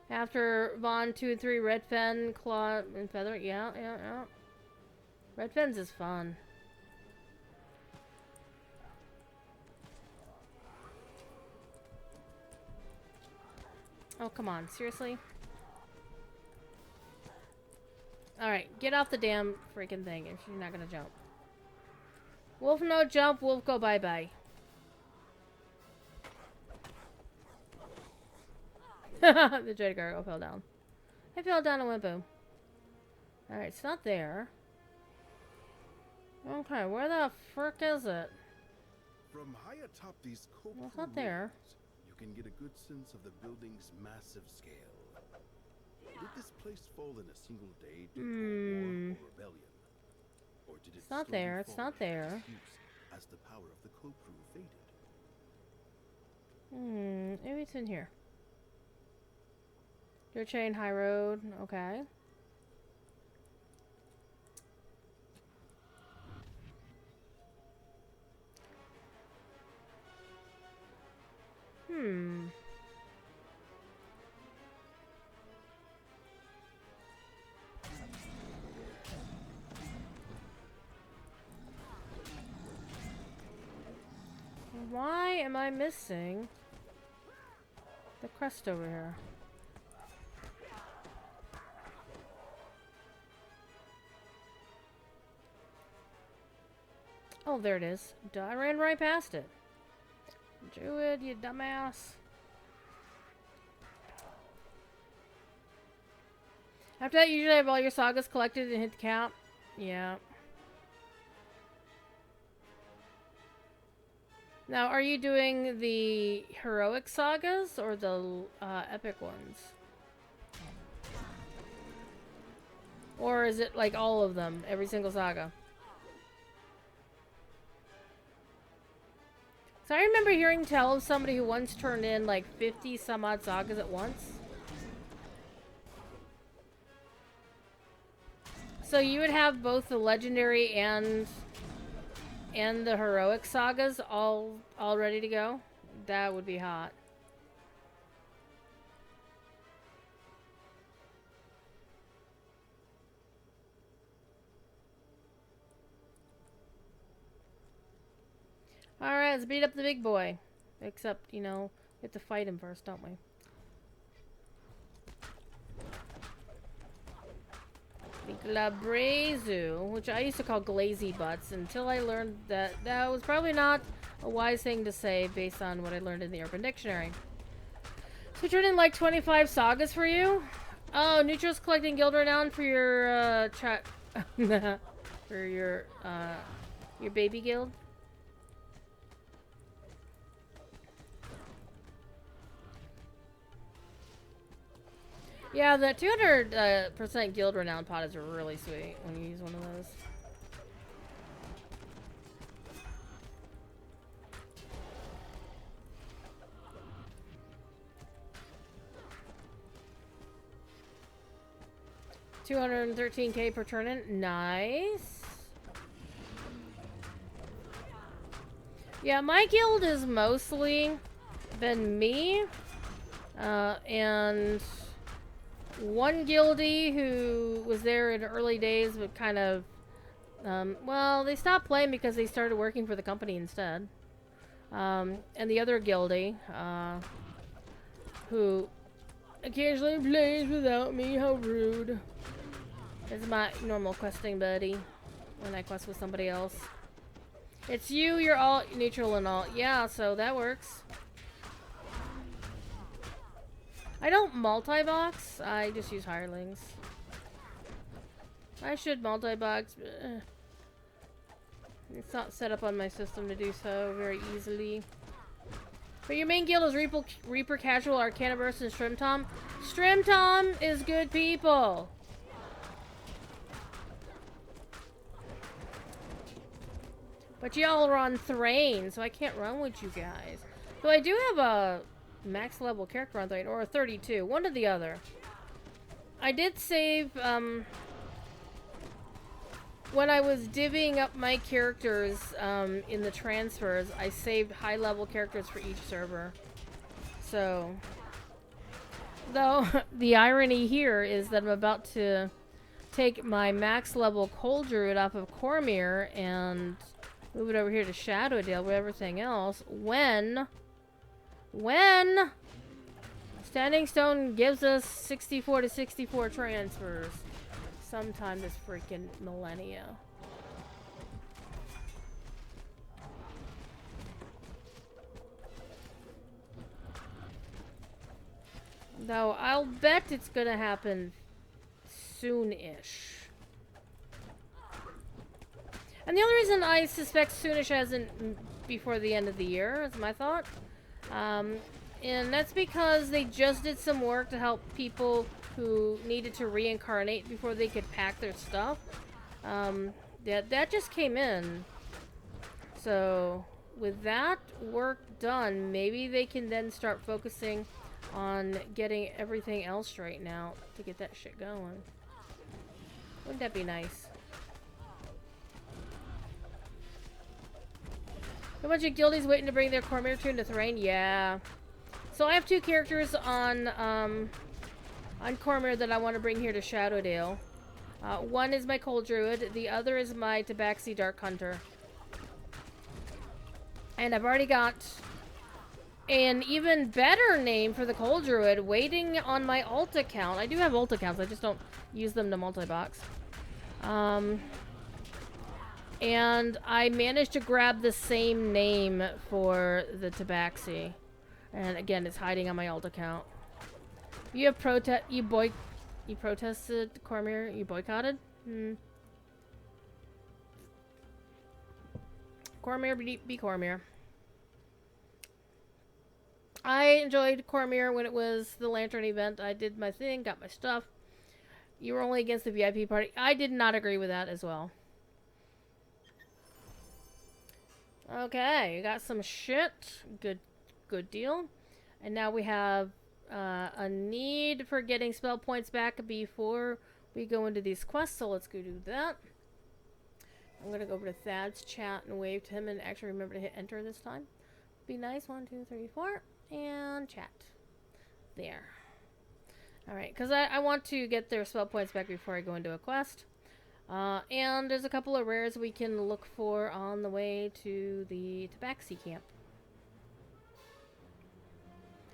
After Vaughn 2 and 3, Red Fen, Claw, and Feather. Yeah. Red Fens is fun. Oh, come on. Seriously? Alright, get off the damn freaking thing if you're not gonna jump. Wolf no jump, wolf go bye-bye. The dread gargoyle fell down. I fell down and went boom. Alright, it's not there. Okay, where the frick is it? From high atop these Well, it's not there. you can get a good sense of the building's massive scale. Did this place fall in a single day due to a war or rebellion? Or did it It's not slowly there, it's fall not into there. disuse as the power of the code crew faded? Maybe it's in here. Your chain, high road. Okay. Why am I missing the crest over here? Oh, there it is. I ran right past it. Druid, you dumbass. After that, you usually have all your sagas collected and hit the cap. Yeah. Now, are you doing the heroic sagas or the epic ones? Or is it like all of them, every single saga? So I remember hearing tell of somebody who once turned in like 50 some odd sagas at once. So you would have both the legendary and the heroic sagas all ready to go? That would be hot. Alright, let's beat up the big boy. Except, you know, we have to fight him first, don't we? The Glabrezu, which I used to call Glazy Butts, until I learned that that was probably not a wise thing to say based on what I learned in the Urban Dictionary. So we turned in like 25 sagas for you? Oh, Neutro's collecting guild renown for your, for your baby guild? Yeah, the 200% guild renown pot is really sweet when you use one of those. $213K per turn in. Nice. Yeah, my guild is mostly been me and one guildie who was there in early days but kind of well, they stopped playing because they started working for the company instead. And the other guildie who occasionally plays without me. How rude. It's my normal questing buddy when I quest with somebody else. It's you, you're all neutral and all. Yeah, so that works. I don't multi-box, I just use hirelings. I should multi-box, but it's not set up on my system to do so very easily. But your main guild is Reaper Casual, Arcanaverse, and Strim Tom. Strim Tom is good people. But y'all are on Thrain, so I can't run with you guys. So I do have a max level character on Thrain, or a 32, one or the other. I did save, when I was divvying up my characters in the transfers, I saved high level characters for each server. So, though, the irony here is that I'm about to take my max level Cold Druid off of Cormyr and move it over here to Shadowdale with everything else when Standing Stone gives us 64 to 64 transfers sometime this freaking millennia. Though I'll bet it's gonna happen soon-ish. And the only reason I suspect soonish isn't before the end of the year is my thought. And that's because they just did some work to help people who needed to reincarnate before they could pack their stuff. That just came in. So with that work done, maybe they can then start focusing on getting everything else straightened out to get that shit going. Wouldn't that be nice? A bunch of guildies waiting to bring their Cormyr tune to Thrain? Yeah. So I have two characters on Cormyr that I want to bring here to Shadowdale. One is my Cold Druid, the other is my Tabaxi Dark Hunter. And I've already got an even better name for the Cold Druid waiting on my alt account. I do have alt accounts, I just don't use them to multi-box. And I managed to grab the same name for the Tabaxi. And again, it's hiding on my alt account. You have you protested Cormyr? You boycotted? Cormyr be Cormyr. I enjoyed Cormyr when it was the Lantern event. I did my thing, got my stuff. You were only against the VIP party. I did not agree with that as well. Okay, you got some shit. Good deal. And now we have a need for getting spell points back before we go into these quests, so let's go do that. I'm gonna go over to Thad's chat and wave to him and actually remember to hit enter this time. Be nice. 1, 2, 3, 4. And chat. There. Alright, because I want to get their spell points back before I go into a quest. And there's a couple of rares we can look for on the way to the Tabaxi camp.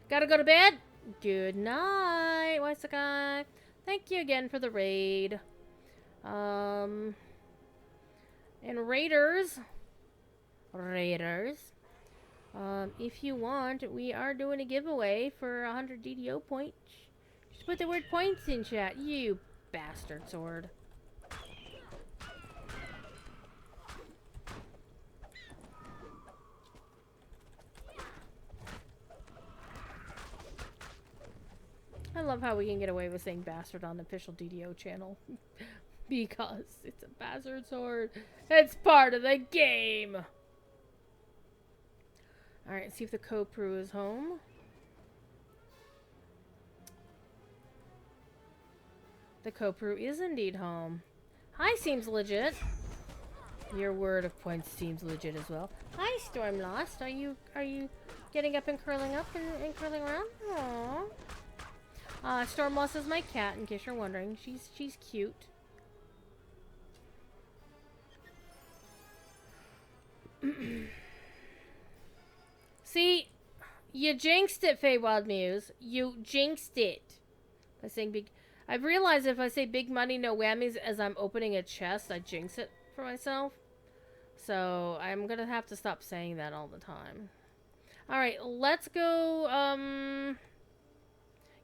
Gotta go to bed? Good night, Waisakai. Thank you again for the raid. And Raiders, if you want, we are doing a giveaway for 100 DDO points. Just put the word points in chat, you bastard sword. I love how we can get away with saying bastard on the official DDO channel. Because it's a bastard sword. It's part of the game. Alright, see if the Kopru is home. The Kopru is indeed home. Hi, seems legit. Your word of points seems legit as well. Hi, Stormlost. Are you getting up and curling around? Aww. Stormlost is my cat, in case you're wondering. She's cute. See, you jinxed it, Feywild Muse. You jinxed it. By saying big. I've realized if I say big money, no whammies as I'm opening a chest, I jinx it for myself. So I'm gonna have to stop saying that all the time. Alright, let's go,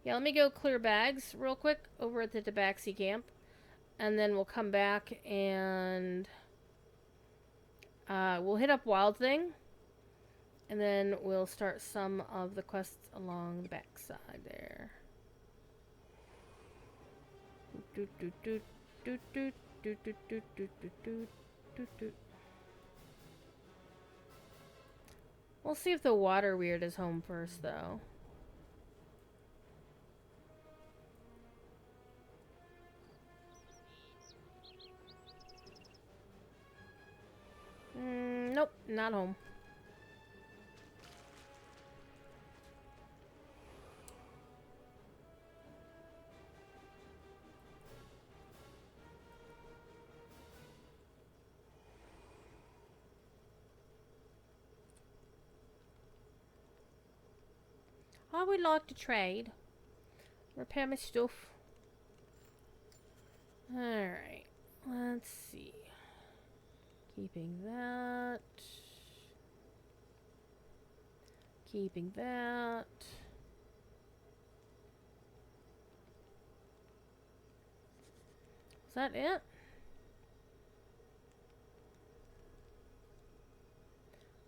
yeah, let me go clear bags real quick over at the Tabaxi camp. And then we'll come back and we'll hit up Wild Thing. And then we'll start some of the quests along the backside there. We'll see if the water weird is home first, though. Nope, not home. I would like to trade. Repair my stuff. Alright. Let's see. Keeping that. Keeping that. Is that it?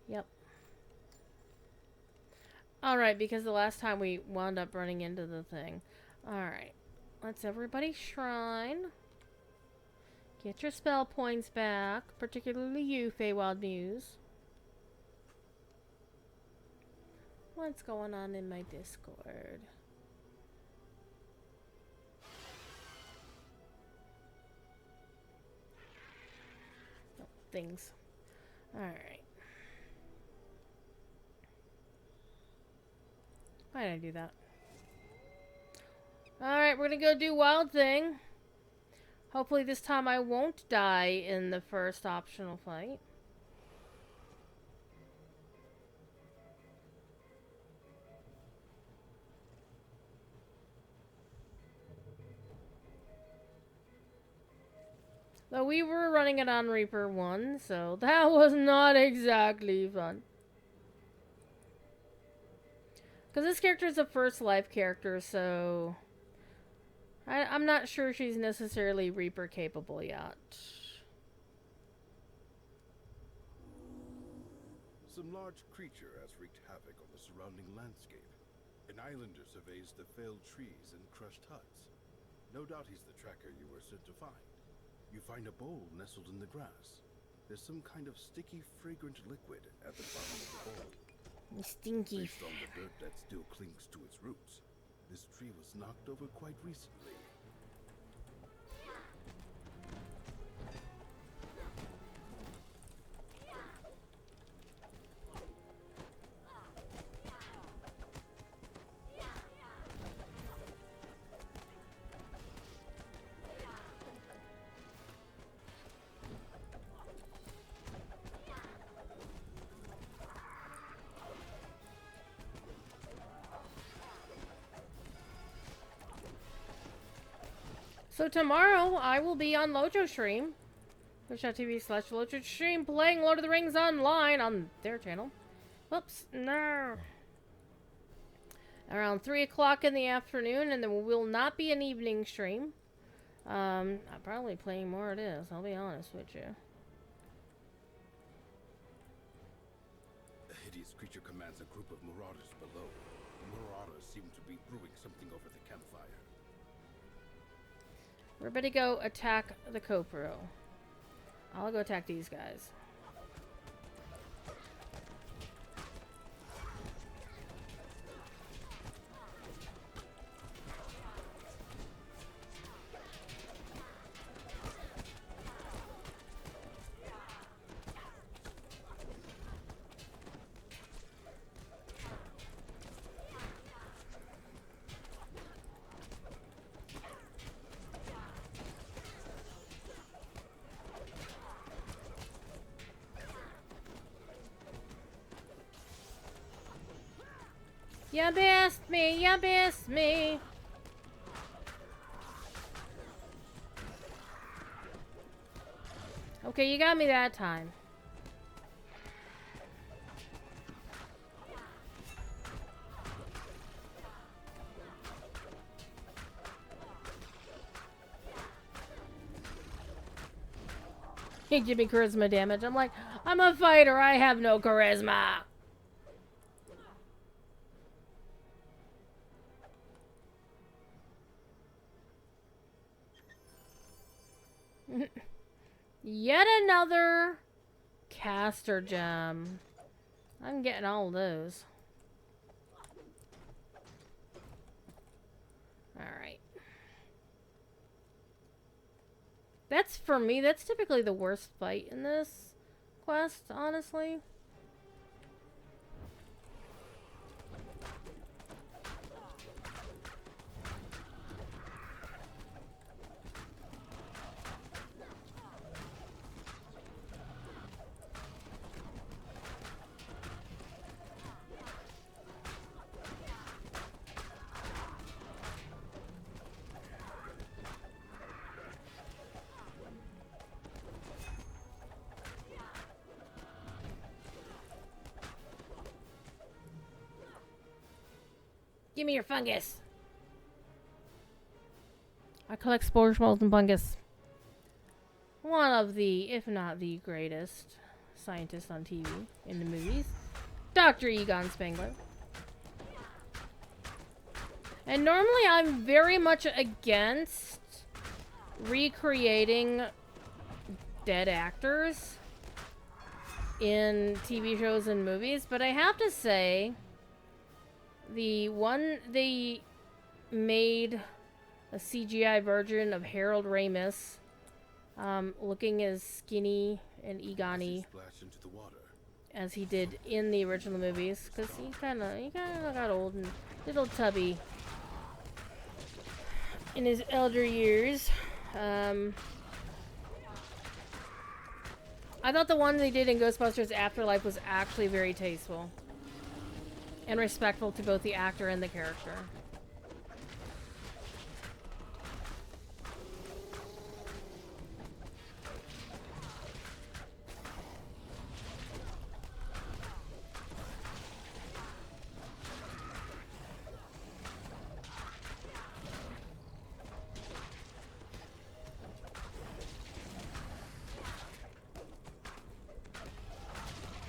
Yep. Alright, because the last time we wound up running into the thing. Alright. Let's everybody shrine. Get your spell points back. Particularly you, Feywild Muse. What's going on in my Discord? Oh, things. Alright. Why did I do that? Alright, we're gonna go do Wild Thing. Hopefully this time I won't die in the first optional fight. Though we were running it on Reaper 1, so that was not exactly fun. Because this character is a first life character, so I'm not sure she's necessarily Reaper capable yet. Some large creature has wreaked havoc on the surrounding landscape. An islander surveys the felled trees and crushed huts. No doubt he's the tracker you were sent to find. You find a bowl nestled in the grass. There's some kind of sticky, fragrant liquid at the bottom of the bowl. Stinky. Based on the dirt that still clings to its roots, this tree was knocked over quite recently. So tomorrow I will be on Lojo Stream. Twitch.tv/Lojo Stream playing Lord of the Rings online on their channel. Whoops, no. Around 3 o'clock in the afternoon, and there will not be an evening stream. I'm probably playing more of this, I'll be honest with you. A hideous creature commands a group of marauders below. The marauders seem to be brewing something over the campfire. Everybody go attack the Kopro. I'll go attack these guys. You missed me, you missed me. Okay, you got me that time. He give me charisma damage. I'm like, I'm a fighter, I have no charisma. Yet another caster gem. I'm getting all of those. Alright. That's, for me, that's typically the worst fight in this quest, honestly. Give me your fungus. I collect spores, molds, and fungus. One of the, if not the greatest scientist on TV in the movies, Dr. Egon Spengler. And normally I'm very much against recreating dead actors in TV shows and movies, but I have to say, the one they made a CGI version of Harold Ramis, looking as skinny and Egon-y Splash into the water. as he did in the original movies, because he kind of got old and little tubby in his elder years. I thought the one they did in Ghostbusters Afterlife was actually very tasteful and respectful to both the actor and the character.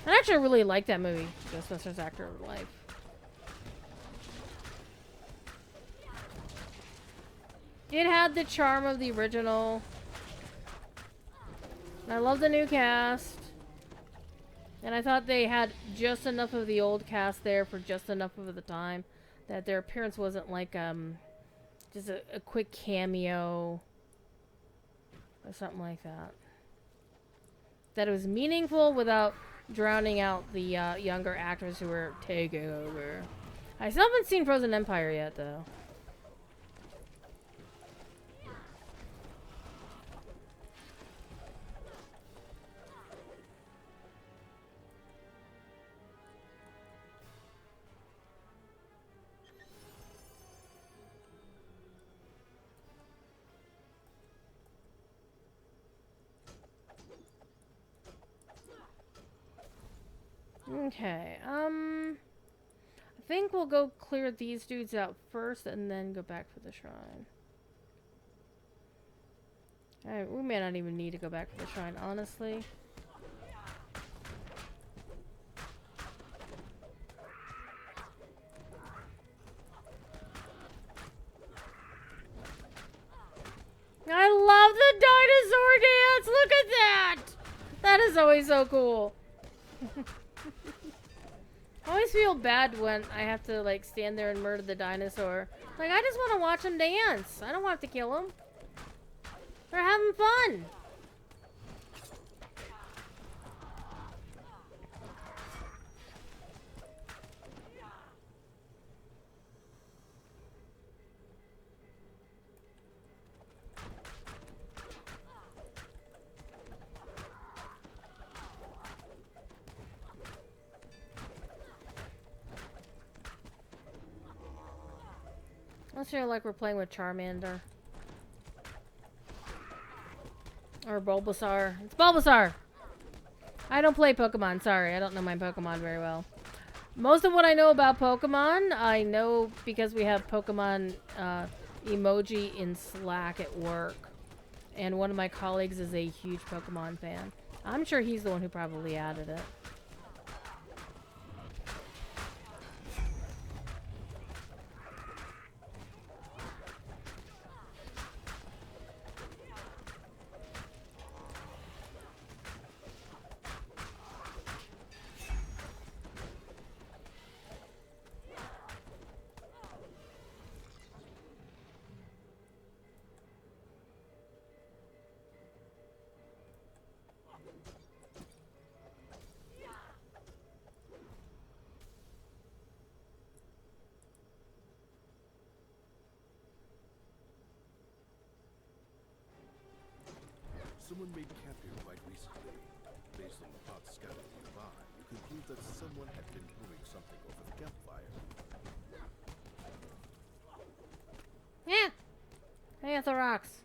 I actually really like that movie, Ghostbusters Afterlife. It had the charm of the original. And I love the new cast. And I thought they had just enough of the old cast there for just enough of the time that their appearance wasn't like just a quick cameo or something like that. That it was meaningful without drowning out the younger actors who were taking over. I still haven't seen Frozen Empire yet, though. Okay, I think we'll go clear these dudes out first and then go back for the shrine. Alright, we may not even need to go back for the shrine, honestly. I love the dinosaur dance! Look at that! That is always so cool. I always feel bad when I have to like stand there and murder the dinosaur. Like, I just want to watch them dance. I don't have to kill them. They're having fun. Let's feel like we're playing with Charmander. Or Bulbasaur. It's Bulbasaur! I don't play Pokemon, sorry. I don't know my Pokemon very well. Most of what I know about Pokemon, I know because we have Pokemon emoji in Slack at work. And one of my colleagues is a huge Pokemon fan. I'm sure he's the one who probably added it. Someone made camp here quite recently. Based on the pots scattered nearby, you conclude that someone had been brewing something over the campfire. Yeah. Hey, at the rocks.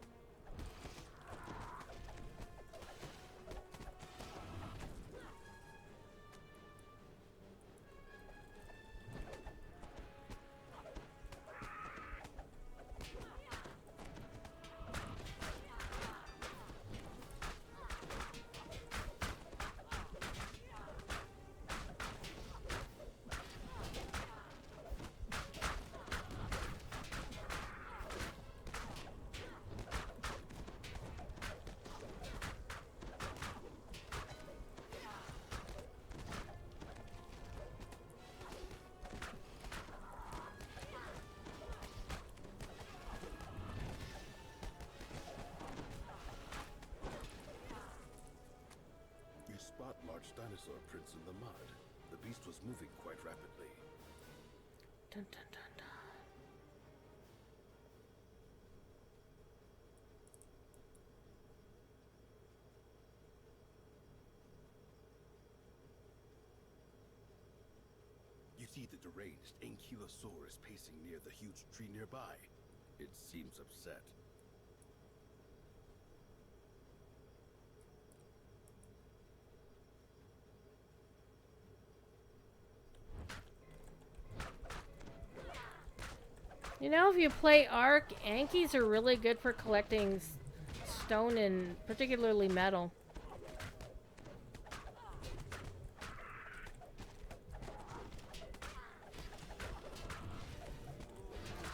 Spot large dinosaur prints in the mud. The beast was moving quite rapidly. Dun, dun, dun, dun. You see the deranged Ankylosaurus pacing near the huge tree nearby. It seems upset. You know, if you play Ark, Ankies are really good for collecting stone and particularly metal.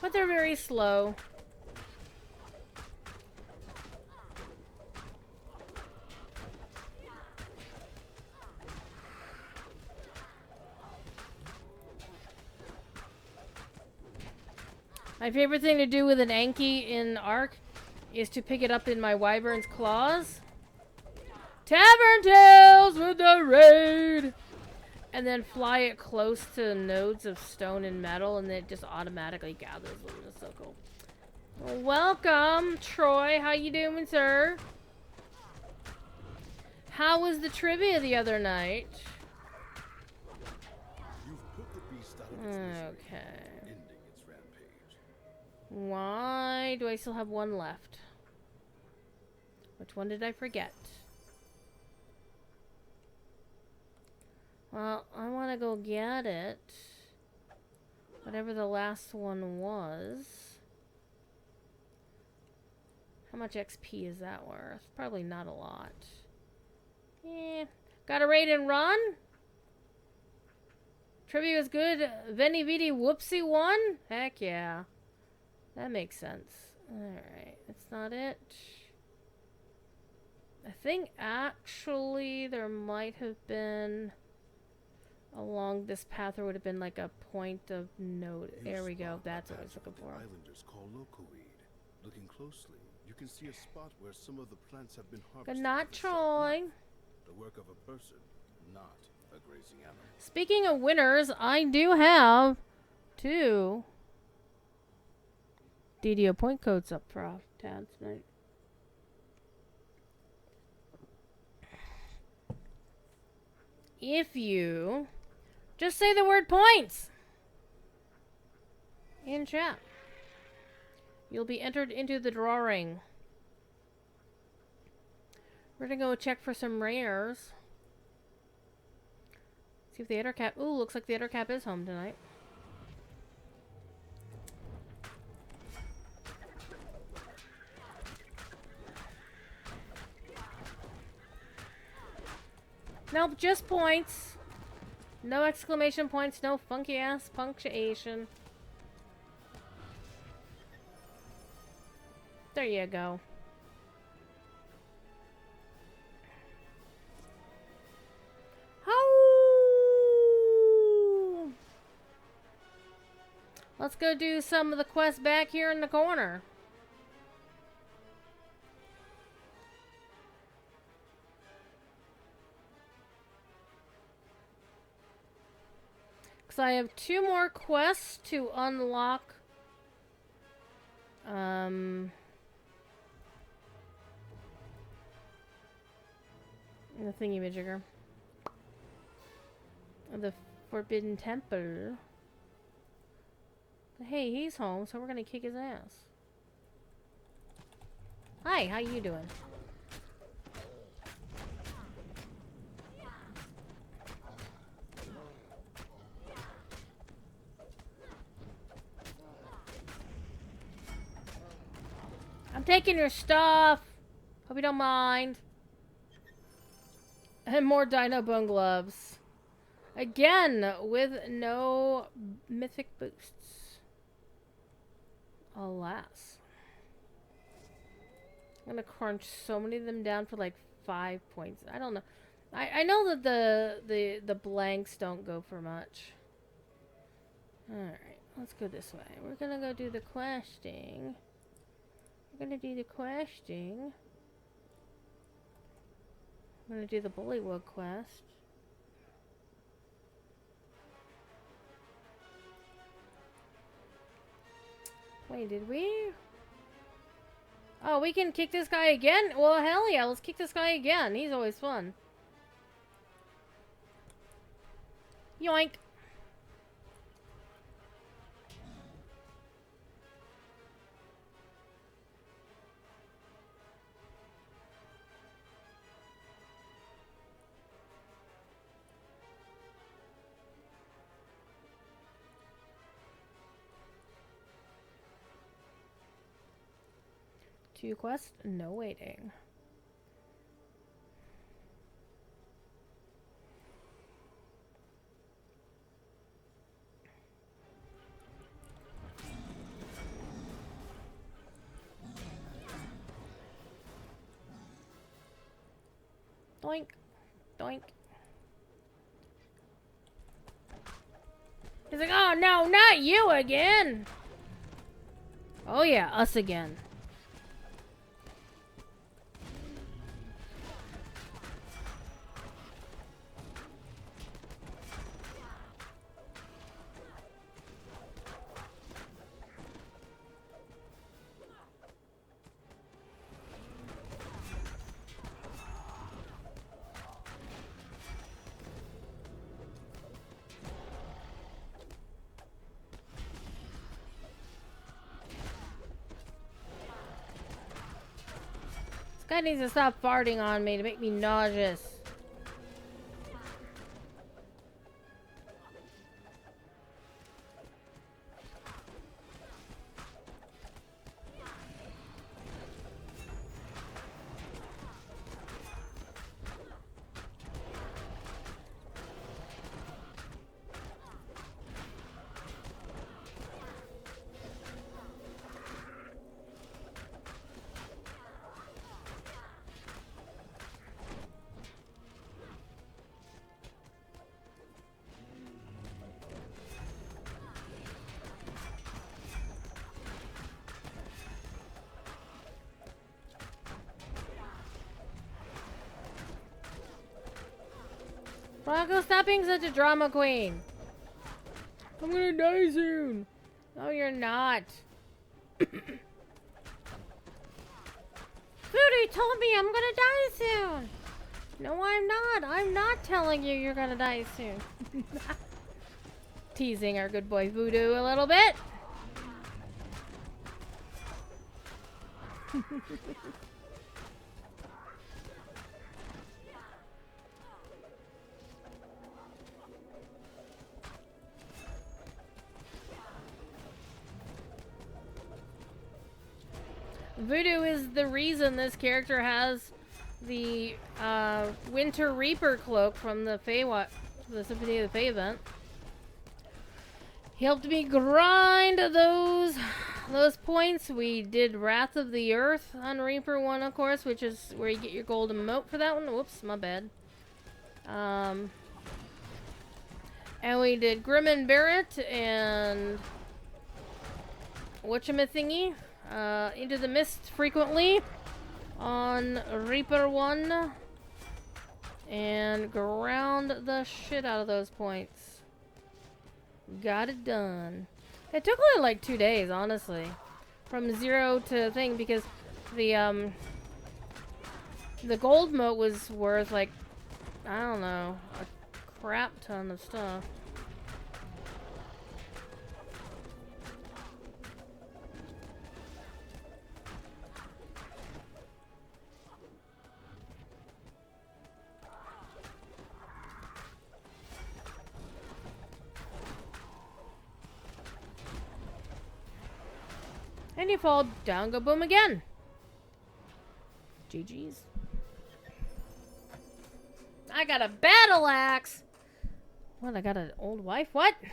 But they're very slow. My favorite thing to do with an Anki in Ark is to pick it up in my Wyvern's claws. Tavern Tales with the raid! And then fly it close to nodes of stone and metal, and then it just automatically gathers them. It's so cool. Well, welcome, Troy. How you doing, sir? How was the trivia the other night? You've put the beast out of its misery, Okay. ending its rampage. Why do I still have one left? Which one did I forget? Well, I want to go get it. Whatever the last one was. How much XP is that worth? Probably not a lot. Eh. Got a raid and run? Trivia was good. Veni Vidi Whoopsie won? Heck yeah. That makes sense. Alright. That's not it. I think actually there might have been... along this path there would have been like a point of note. There we go. That's what I was looking for. The islanders call locoweed. Looking closely, you can see a spot where some of the plants have been harvested. Good night, with a sharp Troy. knife. The work of a person, not a grazing animal. Speaking of winners, I do have 2 DDO point codes up for Tad tonight. If you just say the word points in chat, you'll be entered into the drawing. We're gonna go check for some rares. See if the Ettercap. Ooh, looks like the Ettercap is home tonight. Nope, just points. No exclamation points, no funky ass punctuation. There you go. Oh! Let's go do some of the quests back here in the corner. Because I have 2 more quests to unlock. The thingy-majigger. The Forbidden Temple. But hey, he's home, so we're gonna kick his ass. Hi, how you doing? I'm taking your stuff. Hope you don't mind. And more Dino Bone Gloves. Again, with no mythic boosts. Alas. I'm gonna crunch so many of them down for like 5 points. I don't know. I know that the blanks don't go for much. Alright, let's go this way. We're gonna go do the questing. We're gonna do the questing. I'm gonna do the Bullywug quest. Wait, did we? Oh, we can kick this guy again? Well, hell yeah, let's kick this guy again. He's always fun. Yoink. Two quests, no waiting. Doink. Doink. He's like, oh no, not you again! Oh yeah, us again. This guy needs to stop farting on me to make me nauseous. Bronco, stop being such a drama queen. I'm gonna die soon. No, you're not. Foodie told me I'm gonna die soon. No, I'm not. I'm not telling you you're gonna die soon. Teasing our good boy Voodoo a little bit. Voodoo is the reason this character has the Winter Reaper cloak from the the Symphony of the Fae event. He helped me grind those points. We did Wrath of the Earth on Reaper 1, of course, which is where you get your golden moat for that one. Whoops, my bad. And we did Grim and Barrett and whatchamathingy. Into the Mist frequently on Reaper 1 and ground the shit out of those points. Got it done. It took only like 2 days, honestly, from 0 to thing, because the gold moat was worth like I don't know, a crap ton of stuff. And you fall down, go boom again. GG's. I got a battle axe. What, I got an old wife? What? I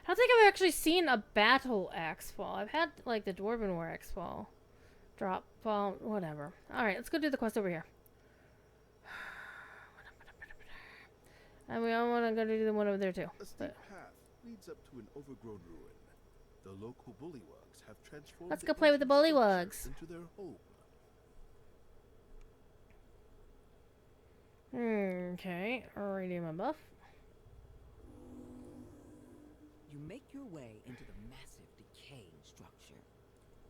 don't think I've actually seen a battle axe fall. I've had, like, the Dwarven War axe fall. Drop, fall, whatever. Alright, let's go do the quest over here. And we all want to go do the one over there, too. A steep path leads up to an overgrown ruin. The local bullywugs have transformed Let's go play with the ancient bullywugs. structure into their home. Okay, already my buff. You make your way into the massive, decaying structure.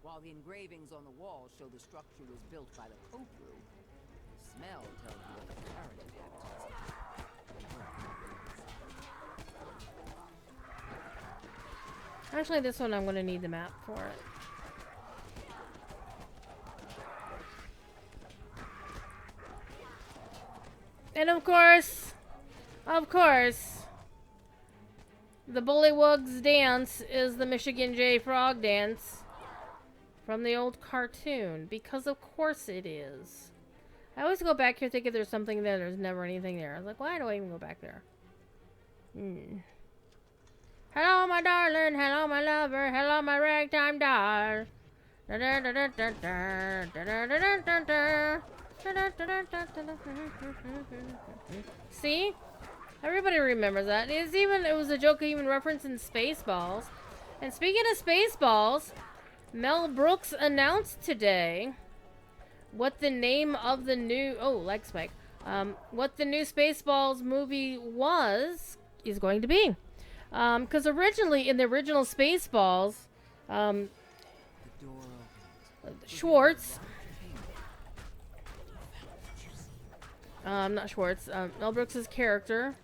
While the engravings on the wall show the structure was built by the Kopru, the smell tells you what the current inhabitants are. Actually, this one I'm going to need the map for it. And of course, the Bullywugs dance is the Michigan J Frog dance from the old cartoon, because of course it is. I always go back here thinking there's something there, there's never anything there. I was like, why do I even go back there? Hello, my darling, hello, my lover, hello, my ragtime doll. See? Everybody remembers that. It was a joke even referenced in Spaceballs. And speaking of Spaceballs, Mel Brooks announced today what the name of the new leg spike. What the new Spaceballs movie is going to be. Because originally in the original Spaceballs, The door opened. Schwartz, not Schwartz, Mel Brooks' character,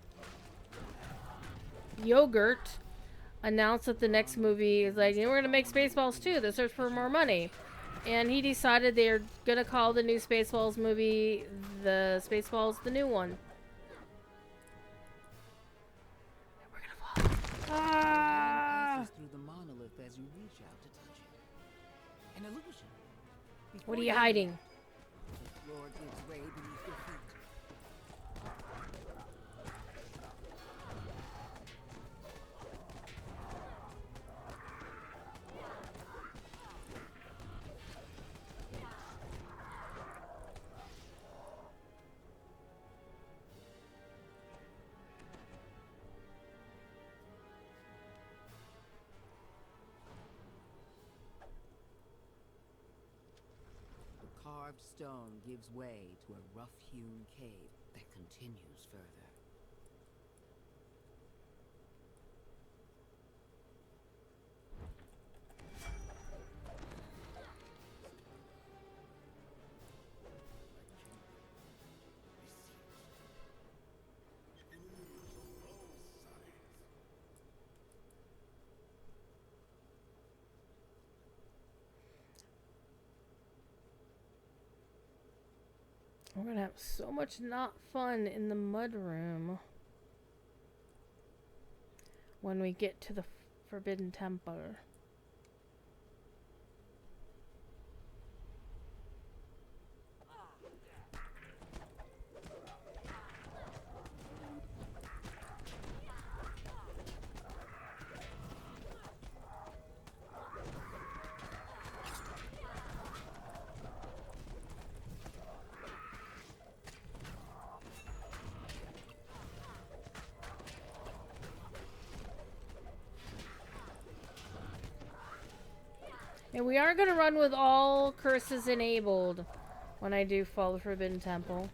Yogurt, announced that the next movie is like, we're going to make Spaceballs 2, The Search for More Money. And he decided they're going to call the new Spaceballs movie the Spaceballs, the new one. We're going to fall. Passes through the monolith as you reach out to touch it. An illusion. What are you hiding? The floor gives way beneath your feet. The carved stone gives way to a rough-hewn cave that continues further. We're gonna have so much not fun in the mud room when we get to the Forbidden Temple. And we are going to run with all curses enabled when I do Fall the Forbidden Temple.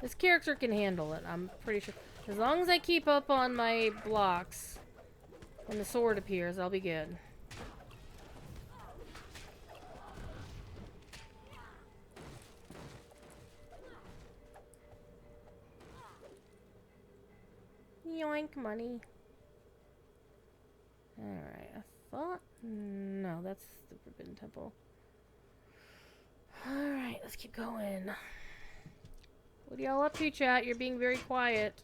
This character can handle it, I'm pretty sure. As long as I keep up on my blocks when the sword appears, I'll be good. Yoink, money. Alright, I thought... No, that's the Forbidden Temple. Alright, let's keep going. What are y'all up to, chat? You're being very quiet.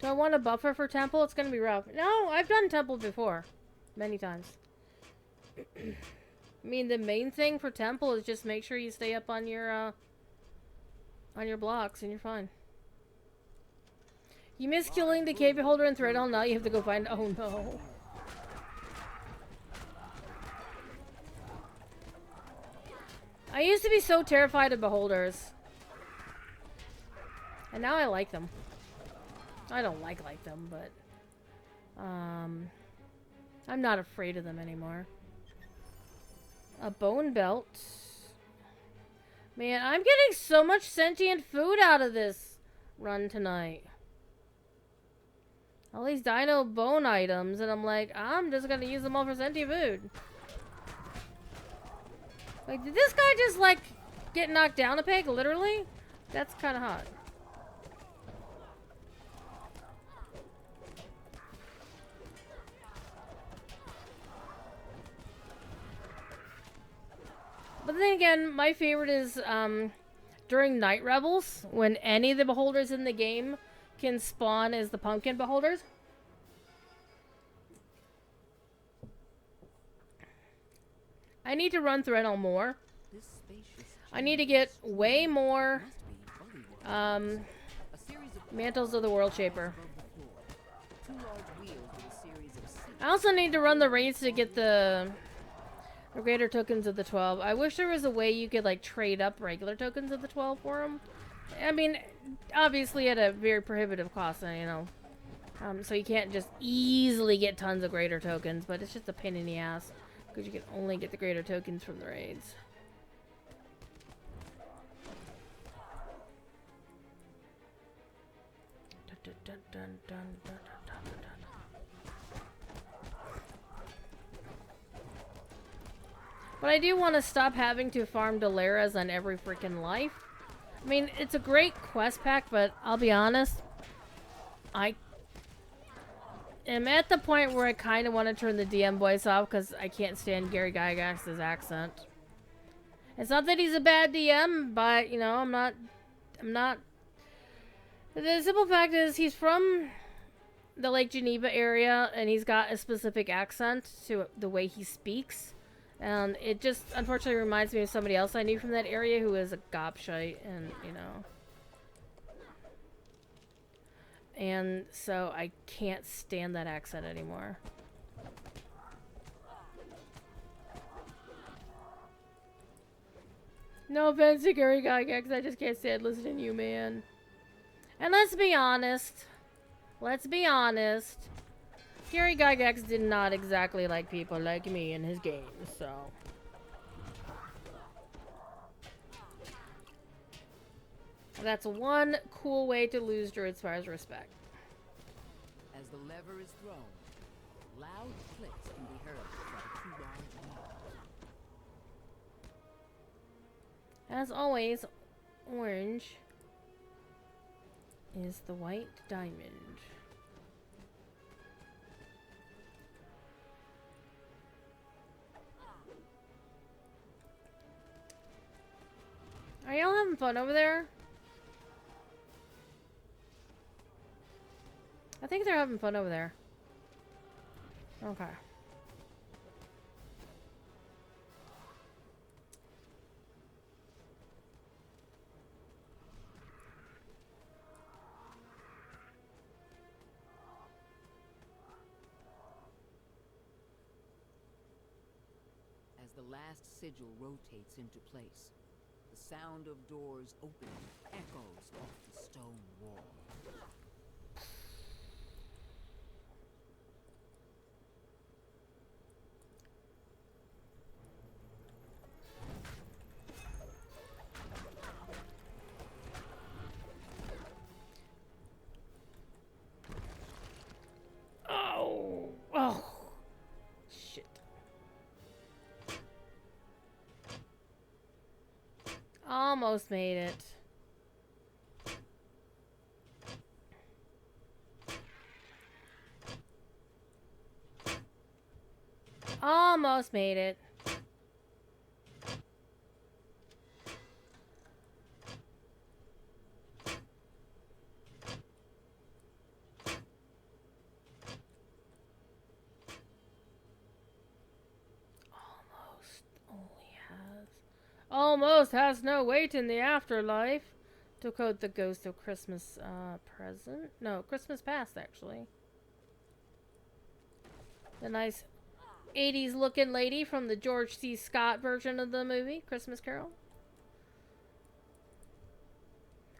Do I want a buffer for temple? It's gonna be rough. No, I've done temple before. Many times. I mean, the main thing for temple is just make sure you stay up on your blocks and you're fine. You miss killing the cave beholder and thread all night. You have to go find... Oh, no. I used to be so terrified of beholders. And now I like them. I don't like them, but... I'm not afraid of them anymore. A bone belt. Man, I'm getting so much sentient food out of this run tonight. All these dino bone items, and I'm like, I'm just gonna use them all for sentient food. Like, did this guy just, like, get knocked down a peg, literally? That's kind of hot. But then again, my favorite is during Night Rebels, when any of the beholders in the game can spawn as the pumpkin beholders. I need to run Threnal more. I need to get way more Mantles of the World Shaper. I also need to run the raids to get the greater tokens of the 12. I wish there was a way you could, like, trade up regular tokens of the 12 for them. I mean, obviously at a very prohibitive cost, you know. So you can't just easily get tons of greater tokens, but it's just a pain in the ass. Because you can only get the greater tokens from the raids. Dun, dun, dun, dun, dun, dun, dun, dun. But I do want to stop having to farm Dolaras on every freaking life. I mean, it's a great quest pack, but I'll be honest, I am at the point where I kind of want to turn the DM voice off because I can't stand Gary Gygax's accent. It's not that he's a bad DM, but, you know, I'm not... The simple fact is he's from the Lake Geneva area, and he's got a specific accent to the way he speaks. And it just, unfortunately, reminds me of somebody else I knew from that area who is a gobshite, and, you know. And so I can't stand that accent anymore. No offense to Gary Gygax, I just can't stand listening to you, man. And let's be honest. Gary Gygax did not exactly like people like me in his games, so... That's one cool way to lose Druid's Fire's respect. As the lever is thrown, loud clicks can be heard by the two large wheels. As always, orange is the white diamond. Are y'all having fun over there? I think they're having fun over there. Okay. As the last sigil rotates into place, the sound of doors opening echoes off the stone wall. Almost made it. Almost made it. Almost has no weight in the afterlife. To quote the Ghost of Christmas Present. No, Christmas Past, actually. The nice 80s looking lady from the George C. Scott version of the movie, Christmas Carol.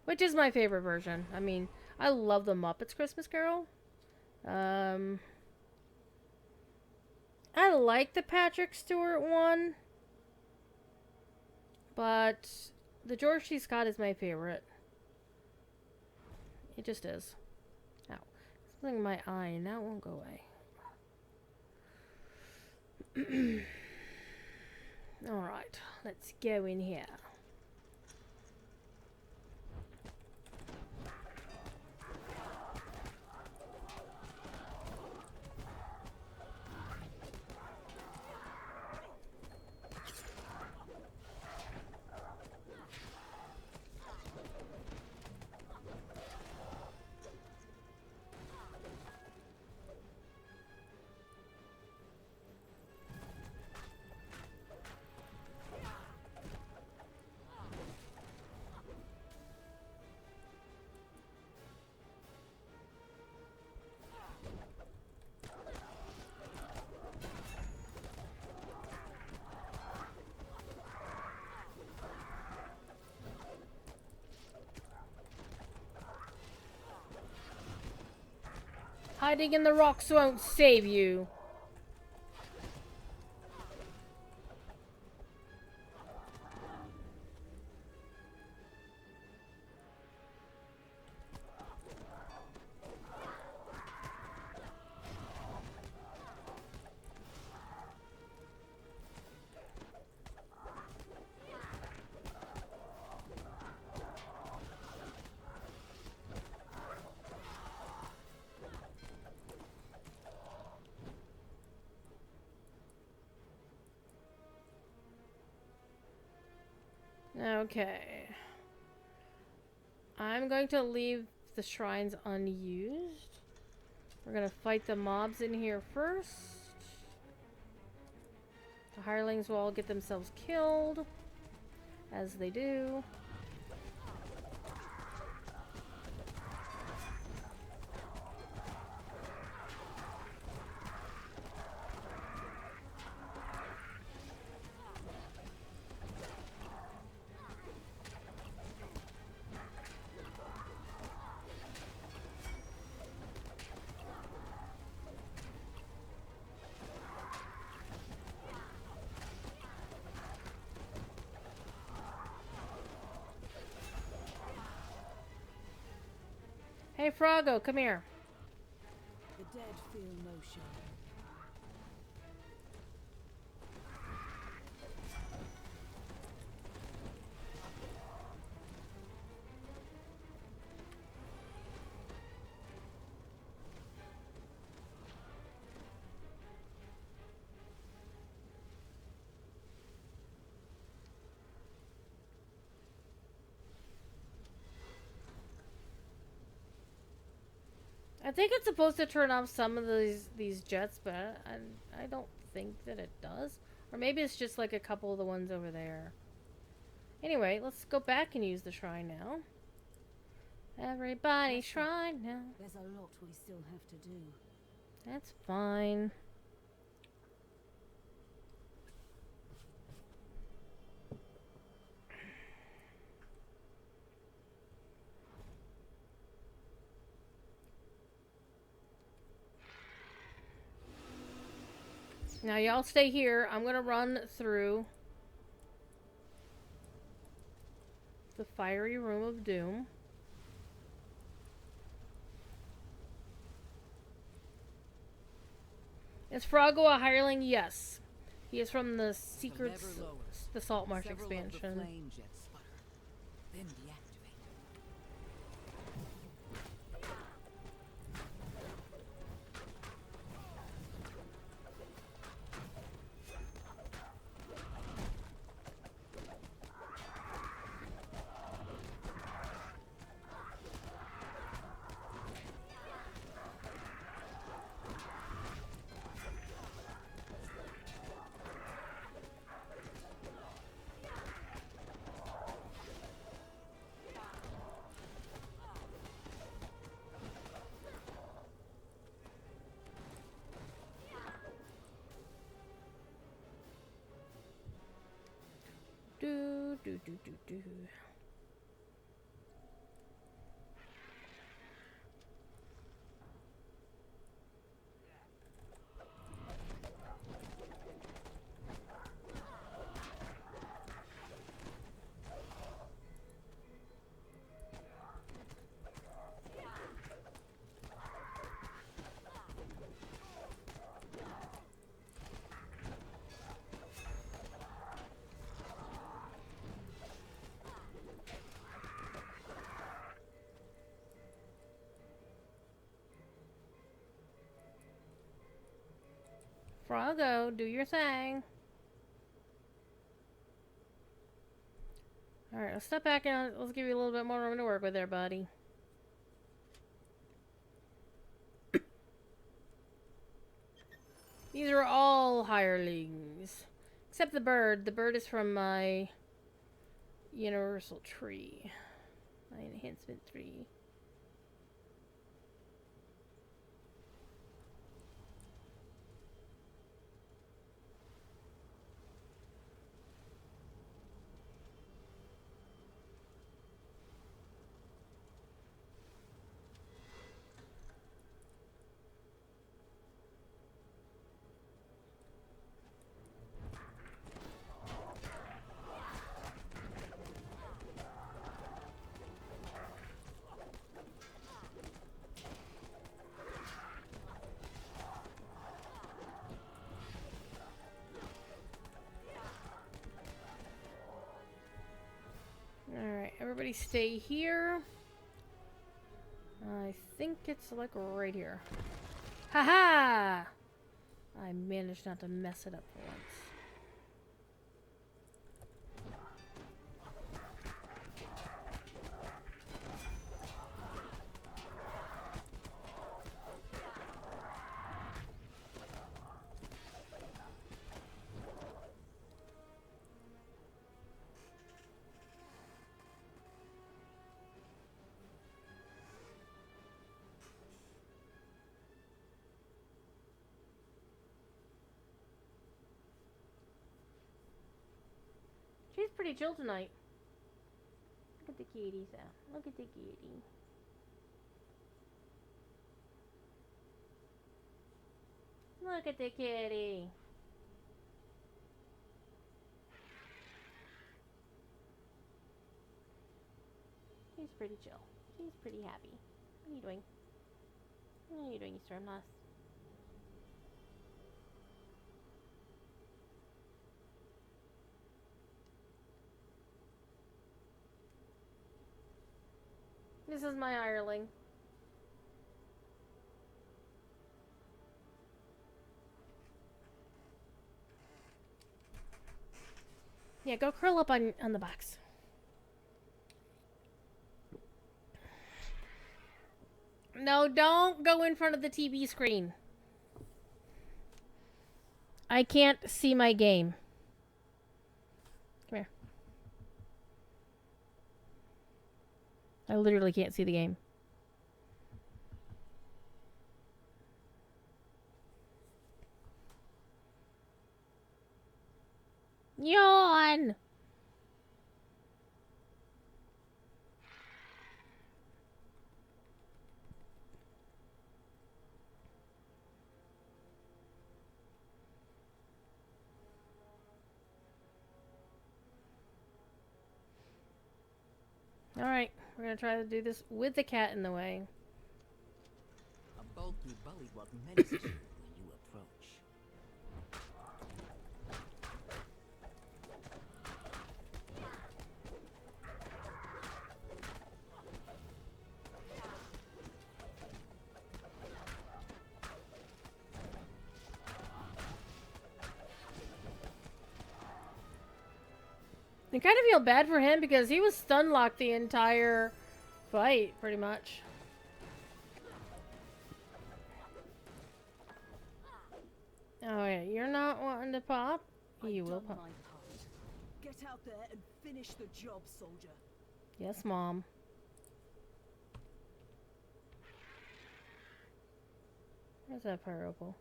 Which is my favorite version. I mean, I love the Muppets Christmas Carol. I like the Patrick Stewart one. But the George C. Scott is my favorite. It just is. Ow. Something in my eye, and that won't go away. Alright, let's go in here. Hiding in the rocks won't save you. Okay. I'm going to leave the shrines unused. We're going to fight the mobs in here first. The hirelings will all get themselves killed, as they do. Hey, Froggo, come here. The dead feel no shame. I think it's supposed to turn off some of these jets, but I don't think that it does. Or maybe it's just like a couple of the ones over there. Anyway, let's go back and use the shrine now. Everybody, shrine now. There's a lot we still have to do. That's fine. Now y'all stay here. I'm gonna run through the fiery room of doom. Is Froggo a hireling? Yes. He is from the Secrets, the Saltmarsh expansion. The flame jets sputter. then deactivate. Do do do do do. Froggo, do your thing. Alright, let's step back and let's give you a little bit more room to work with there, buddy. These are all hirelings. Except the bird. The bird is from my universal tree. My enhancement tree. Alright, everybody stay here. I think it's like right here. Haha! I managed not to mess it up for once. She's pretty chill tonight. Look at the kitty, Sam. Look at the kitty. Look at the kitty. She's pretty chill. She's pretty happy. What are you doing? What are you doing, you storm mouse? This is my hireling. Yeah, go curl up on the box. No, don't go in front of the TV screen. I can't see my game. Come here. I literally can't see the game. Yawn! Alright, we're gonna try to do this with the cat in the way. A bulky bullywug menaces you when you approach. I kind of feel bad for him because he was stun locked the entire fight, pretty much. Oh yeah, you're not wanting to pop? You will I've done pop. my part. Get out there and finish the job, soldier. Yes, Mom. Where's that pyrople?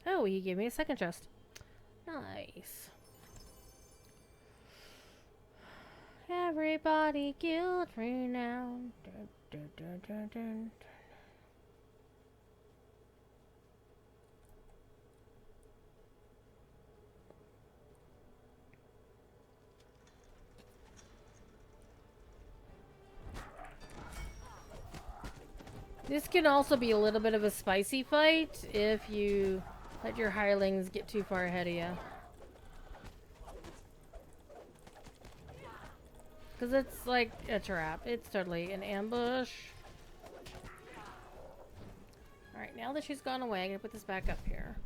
Oh, he gave me a second chest. Nice. Everybody guilt free now. Dun, dun, dun, dun, dun. This can also be a little bit of a spicy fight if you let your hirelings get too far ahead of you. Because it's like a trap. It's totally an ambush. Alright, now that she's gone away, I'm going to put this back up here.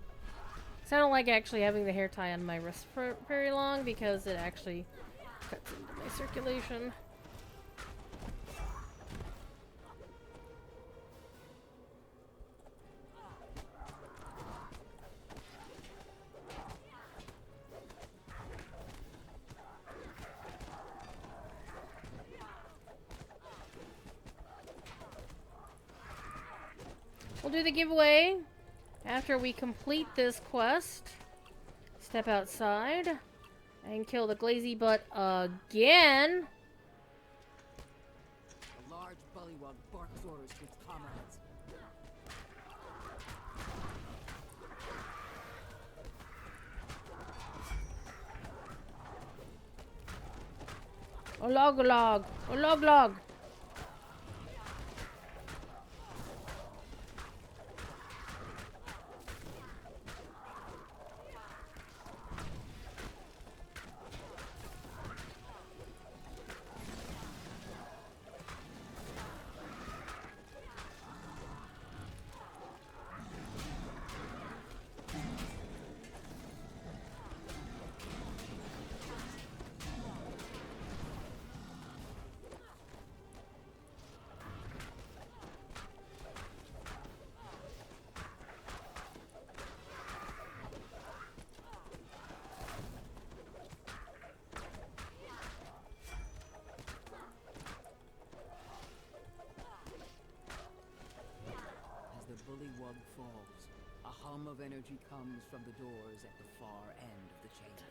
So I don't like actually having the hair tie on my wrist for very long because it actually cuts into my circulation. We'll do the giveaway after we complete this quest. Step outside and kill the glazy butt again. A large bullywug barks orders to its comrades. Olog. Olog. The bullywug falls. A hum of energy comes from the doors at the far end of the chamber.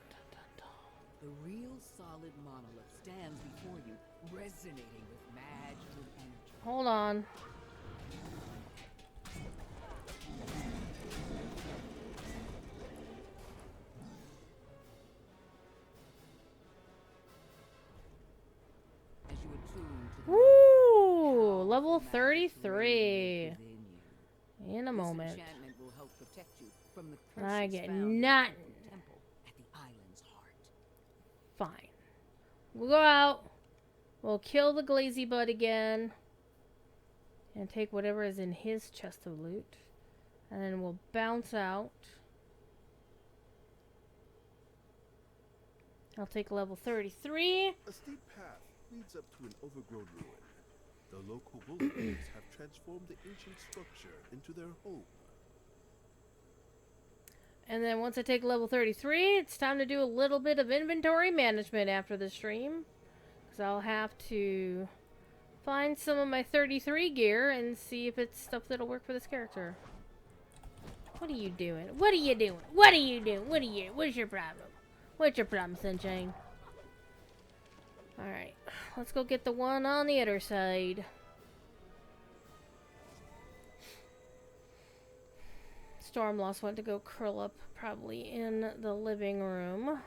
The real solid monolith stands before you, resonating with magical energy. Hold on. As you attune to the Woo! Level 33. In a moment. This enchantment will help protect you from the I curses get found in the nothing. temple at the island's heart. Fine. We'll go out. We'll kill the glazy butt again. And take whatever is in his chest of loot. And then we'll bounce out. I'll take level 33. A steep path leads up to an overgrown ruin. The local bullies have transformed the ancient structure into their home. And then once I take level 33, it's time to do a little bit of inventory management after the stream. Because I'll have to find some of my 33 gear and see if it's stuff that'll work for this character. What are you doing? What are you doing? What are you doing? What's your problem? What's your problem, Sunshine? Alright, let's go get the one on the other side. Stormlost went to go curl up probably in the living room.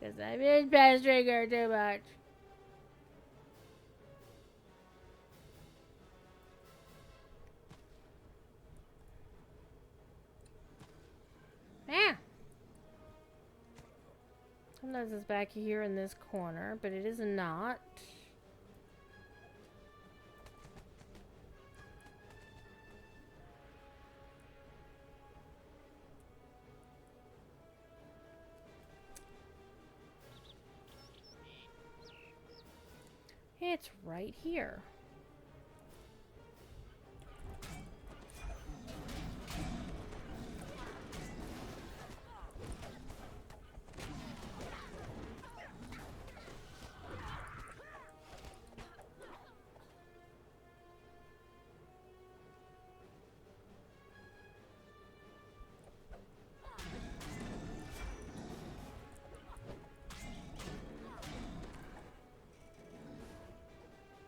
Because I miss pestering her too much. Ah! Sometimes it's back here in this corner, but it is not. It's right here.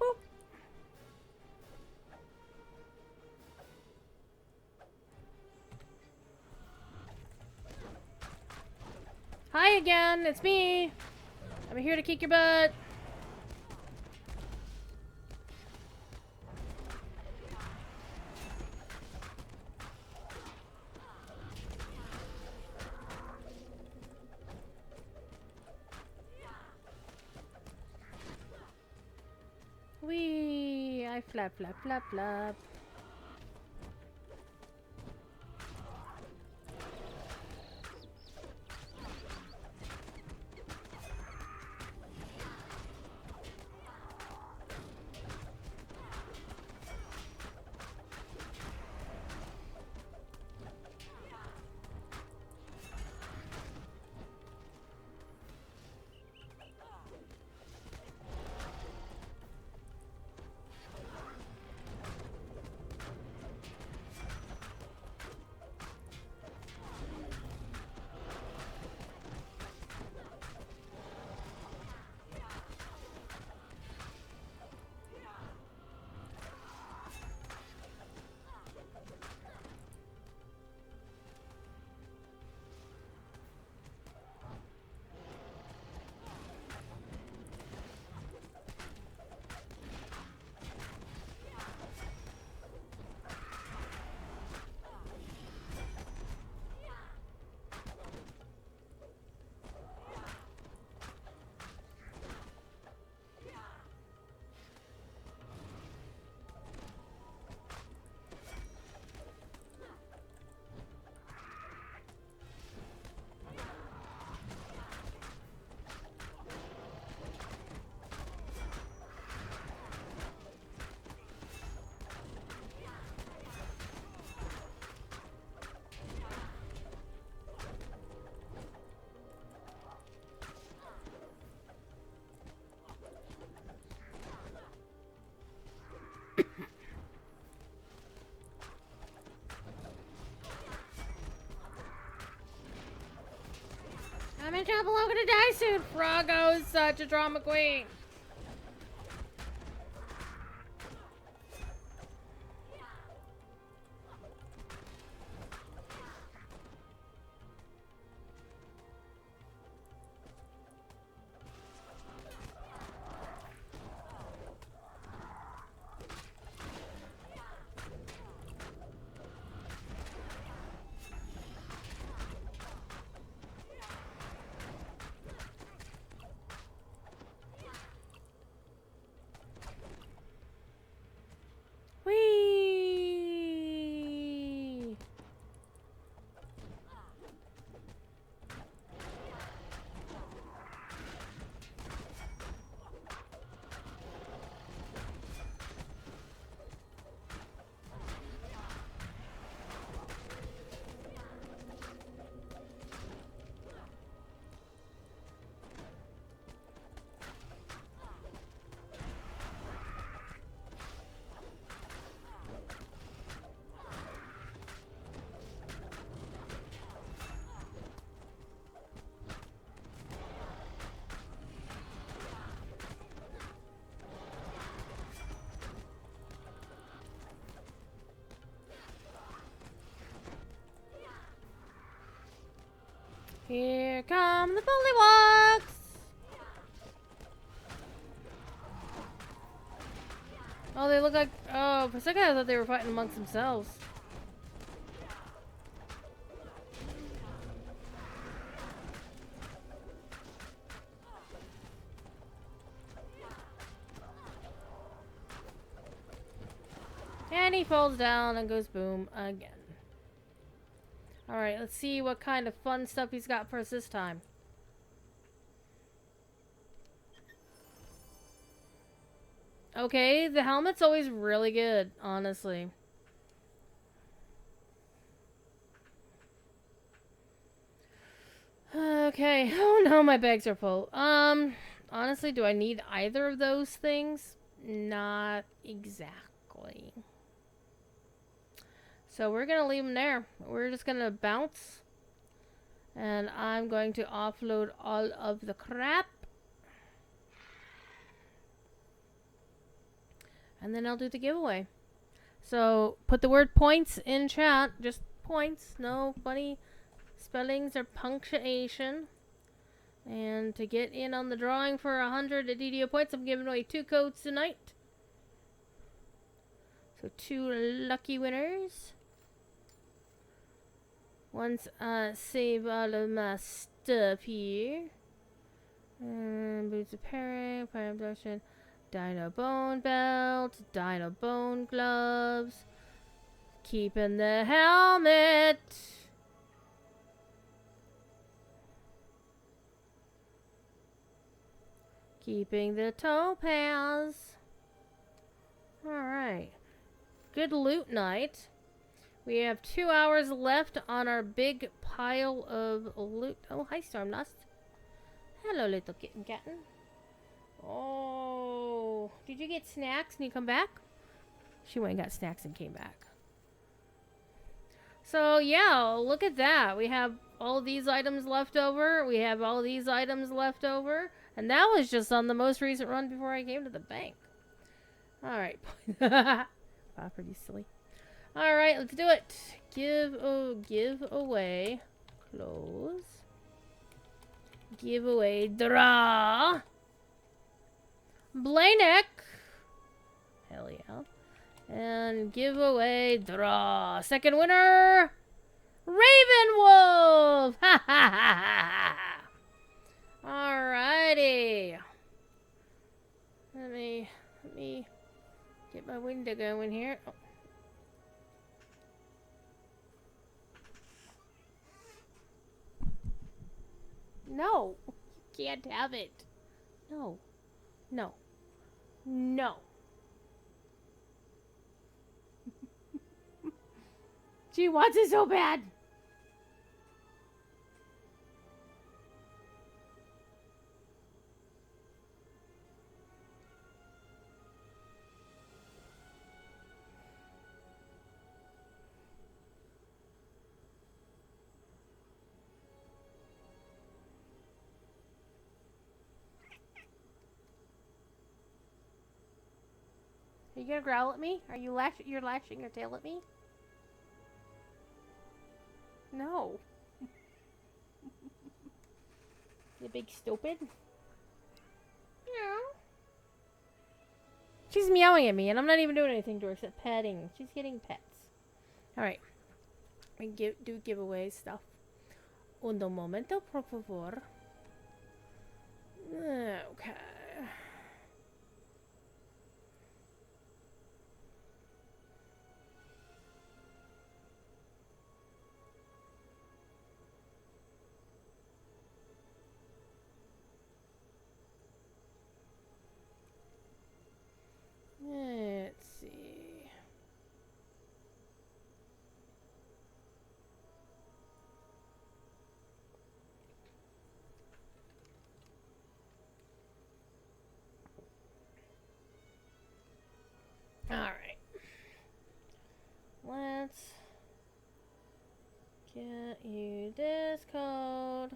Boop. Hi again, it's me. I'm here to kick your butt. Wee! I flap, flap, flap, flap. I'm in trouble, I'm gonna die soon. Froggo's such a drama queen. Whee! Here come the bullywugs! Oh, they look like... Oh, for a second I thought they were fighting amongst themselves. And he falls down and goes boom again. Alright, let's see what kind of fun stuff he's got for us this time. okay? The helmet's always really good, honestly. Okay. Oh no, my bags are full. Honestly, do I need either of those things? Not exactly. So we're gonna leave them there. We're just gonna bounce. And I'm going to offload all of the crap. And then I'll do the giveaway. So put the word points in chat. Just points. No funny spellings or punctuation. And to get in on the drawing for 100 DDO points, I'm giving away 2 codes tonight. So 2 lucky winners. Once I save all of my stuff here. Boots of pairing, fire abduction, dino bone belt, dino bone gloves. Keeping the helmet. Keeping the topaz. Alright. Good loot night. We have 2 hours left on our big pile of loot. Oh, hi, Stormdust. Hello, little kitten captain. Oh, did you get snacks and you come back? She went and got snacks and came back. So, yeah, look at that. We have all these items left over. We have all these items left over. And that was just on the most recent run before I came to the bank. Alright. Wow, pretty silly. Alright, let's do it. Give away clothes. Give away draw. Blaynick. Hell yeah. And give away draw. Second winner. Ravenwolf. Ha ha ha ha. Alrighty. Let me get my window going here. Oh. No, you can't have it. No, no, no. She wants it so bad. Are you gonna growl at me? Are you you're lashing your tail at me? No. You big stupid. Meow. She's meowing at me, and I'm not even doing anything to her except petting. She's getting pets. Alright. We do giveaway stuff. Un momento, por favor. Okay. Let's see. Alright. Let's get you this code.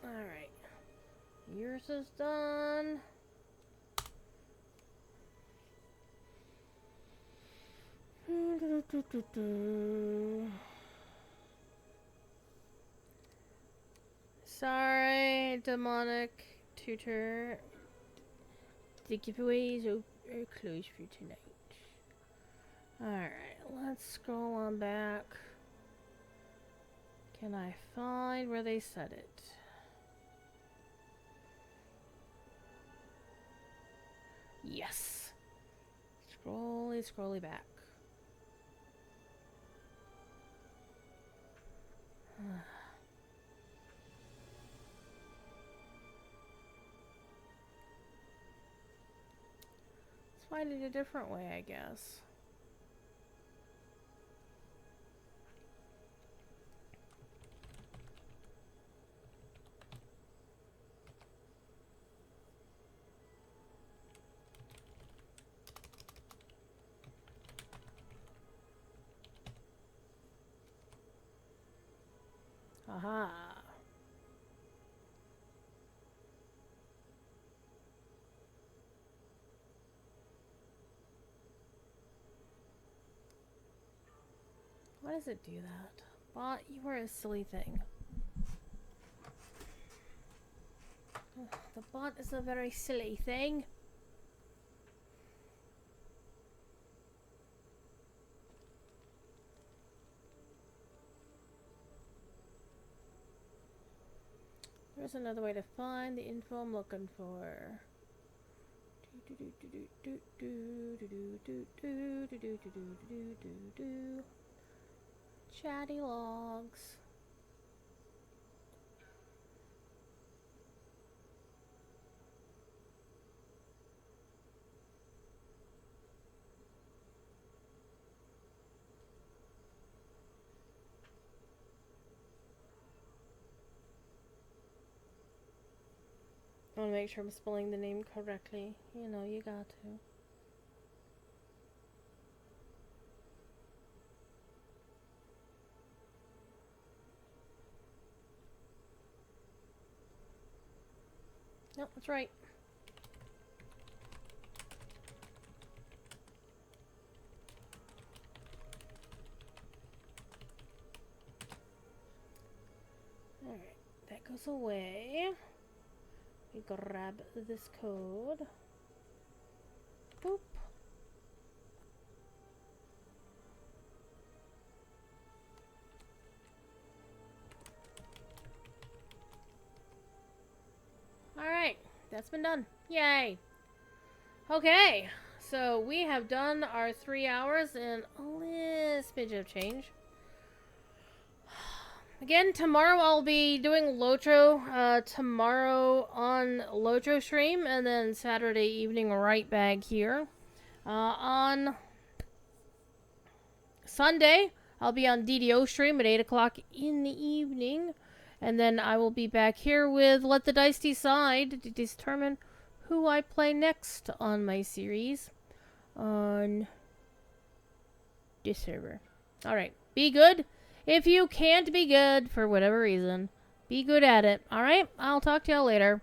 Alright. Yours is done. Sorry, demonic tutor. The giveaways are closed for tonight. Alright, let's scroll on back. Can I find where they said it? Yes. Scrolly, scrolly back. Let's find it a different way, I guess. Aha. Why does it do that? Bot, you are a silly thing. Ugh, the bot is a very silly thing. There's another way to find the info I'm looking for. Chatty logs. I want to make sure I'm spelling the name correctly. You know, you got to. Nope, that's right. Alright, that goes away. We grab this code. Boop. Alright, that's been done. Yay! Okay, so we have done our 3 hours and a little smidge of change. Again, tomorrow I'll be doing Lotro, tomorrow on Lotro stream, and then Saturday evening right back here. On Sunday, I'll be on DDO stream at 8 o'clock in the evening, and then I will be back here with Let the Dice Decide to determine who I play next on my series on this server. Alright, be good. If you can't be good for whatever reason, be good at it. Alright, I'll talk to y'all later.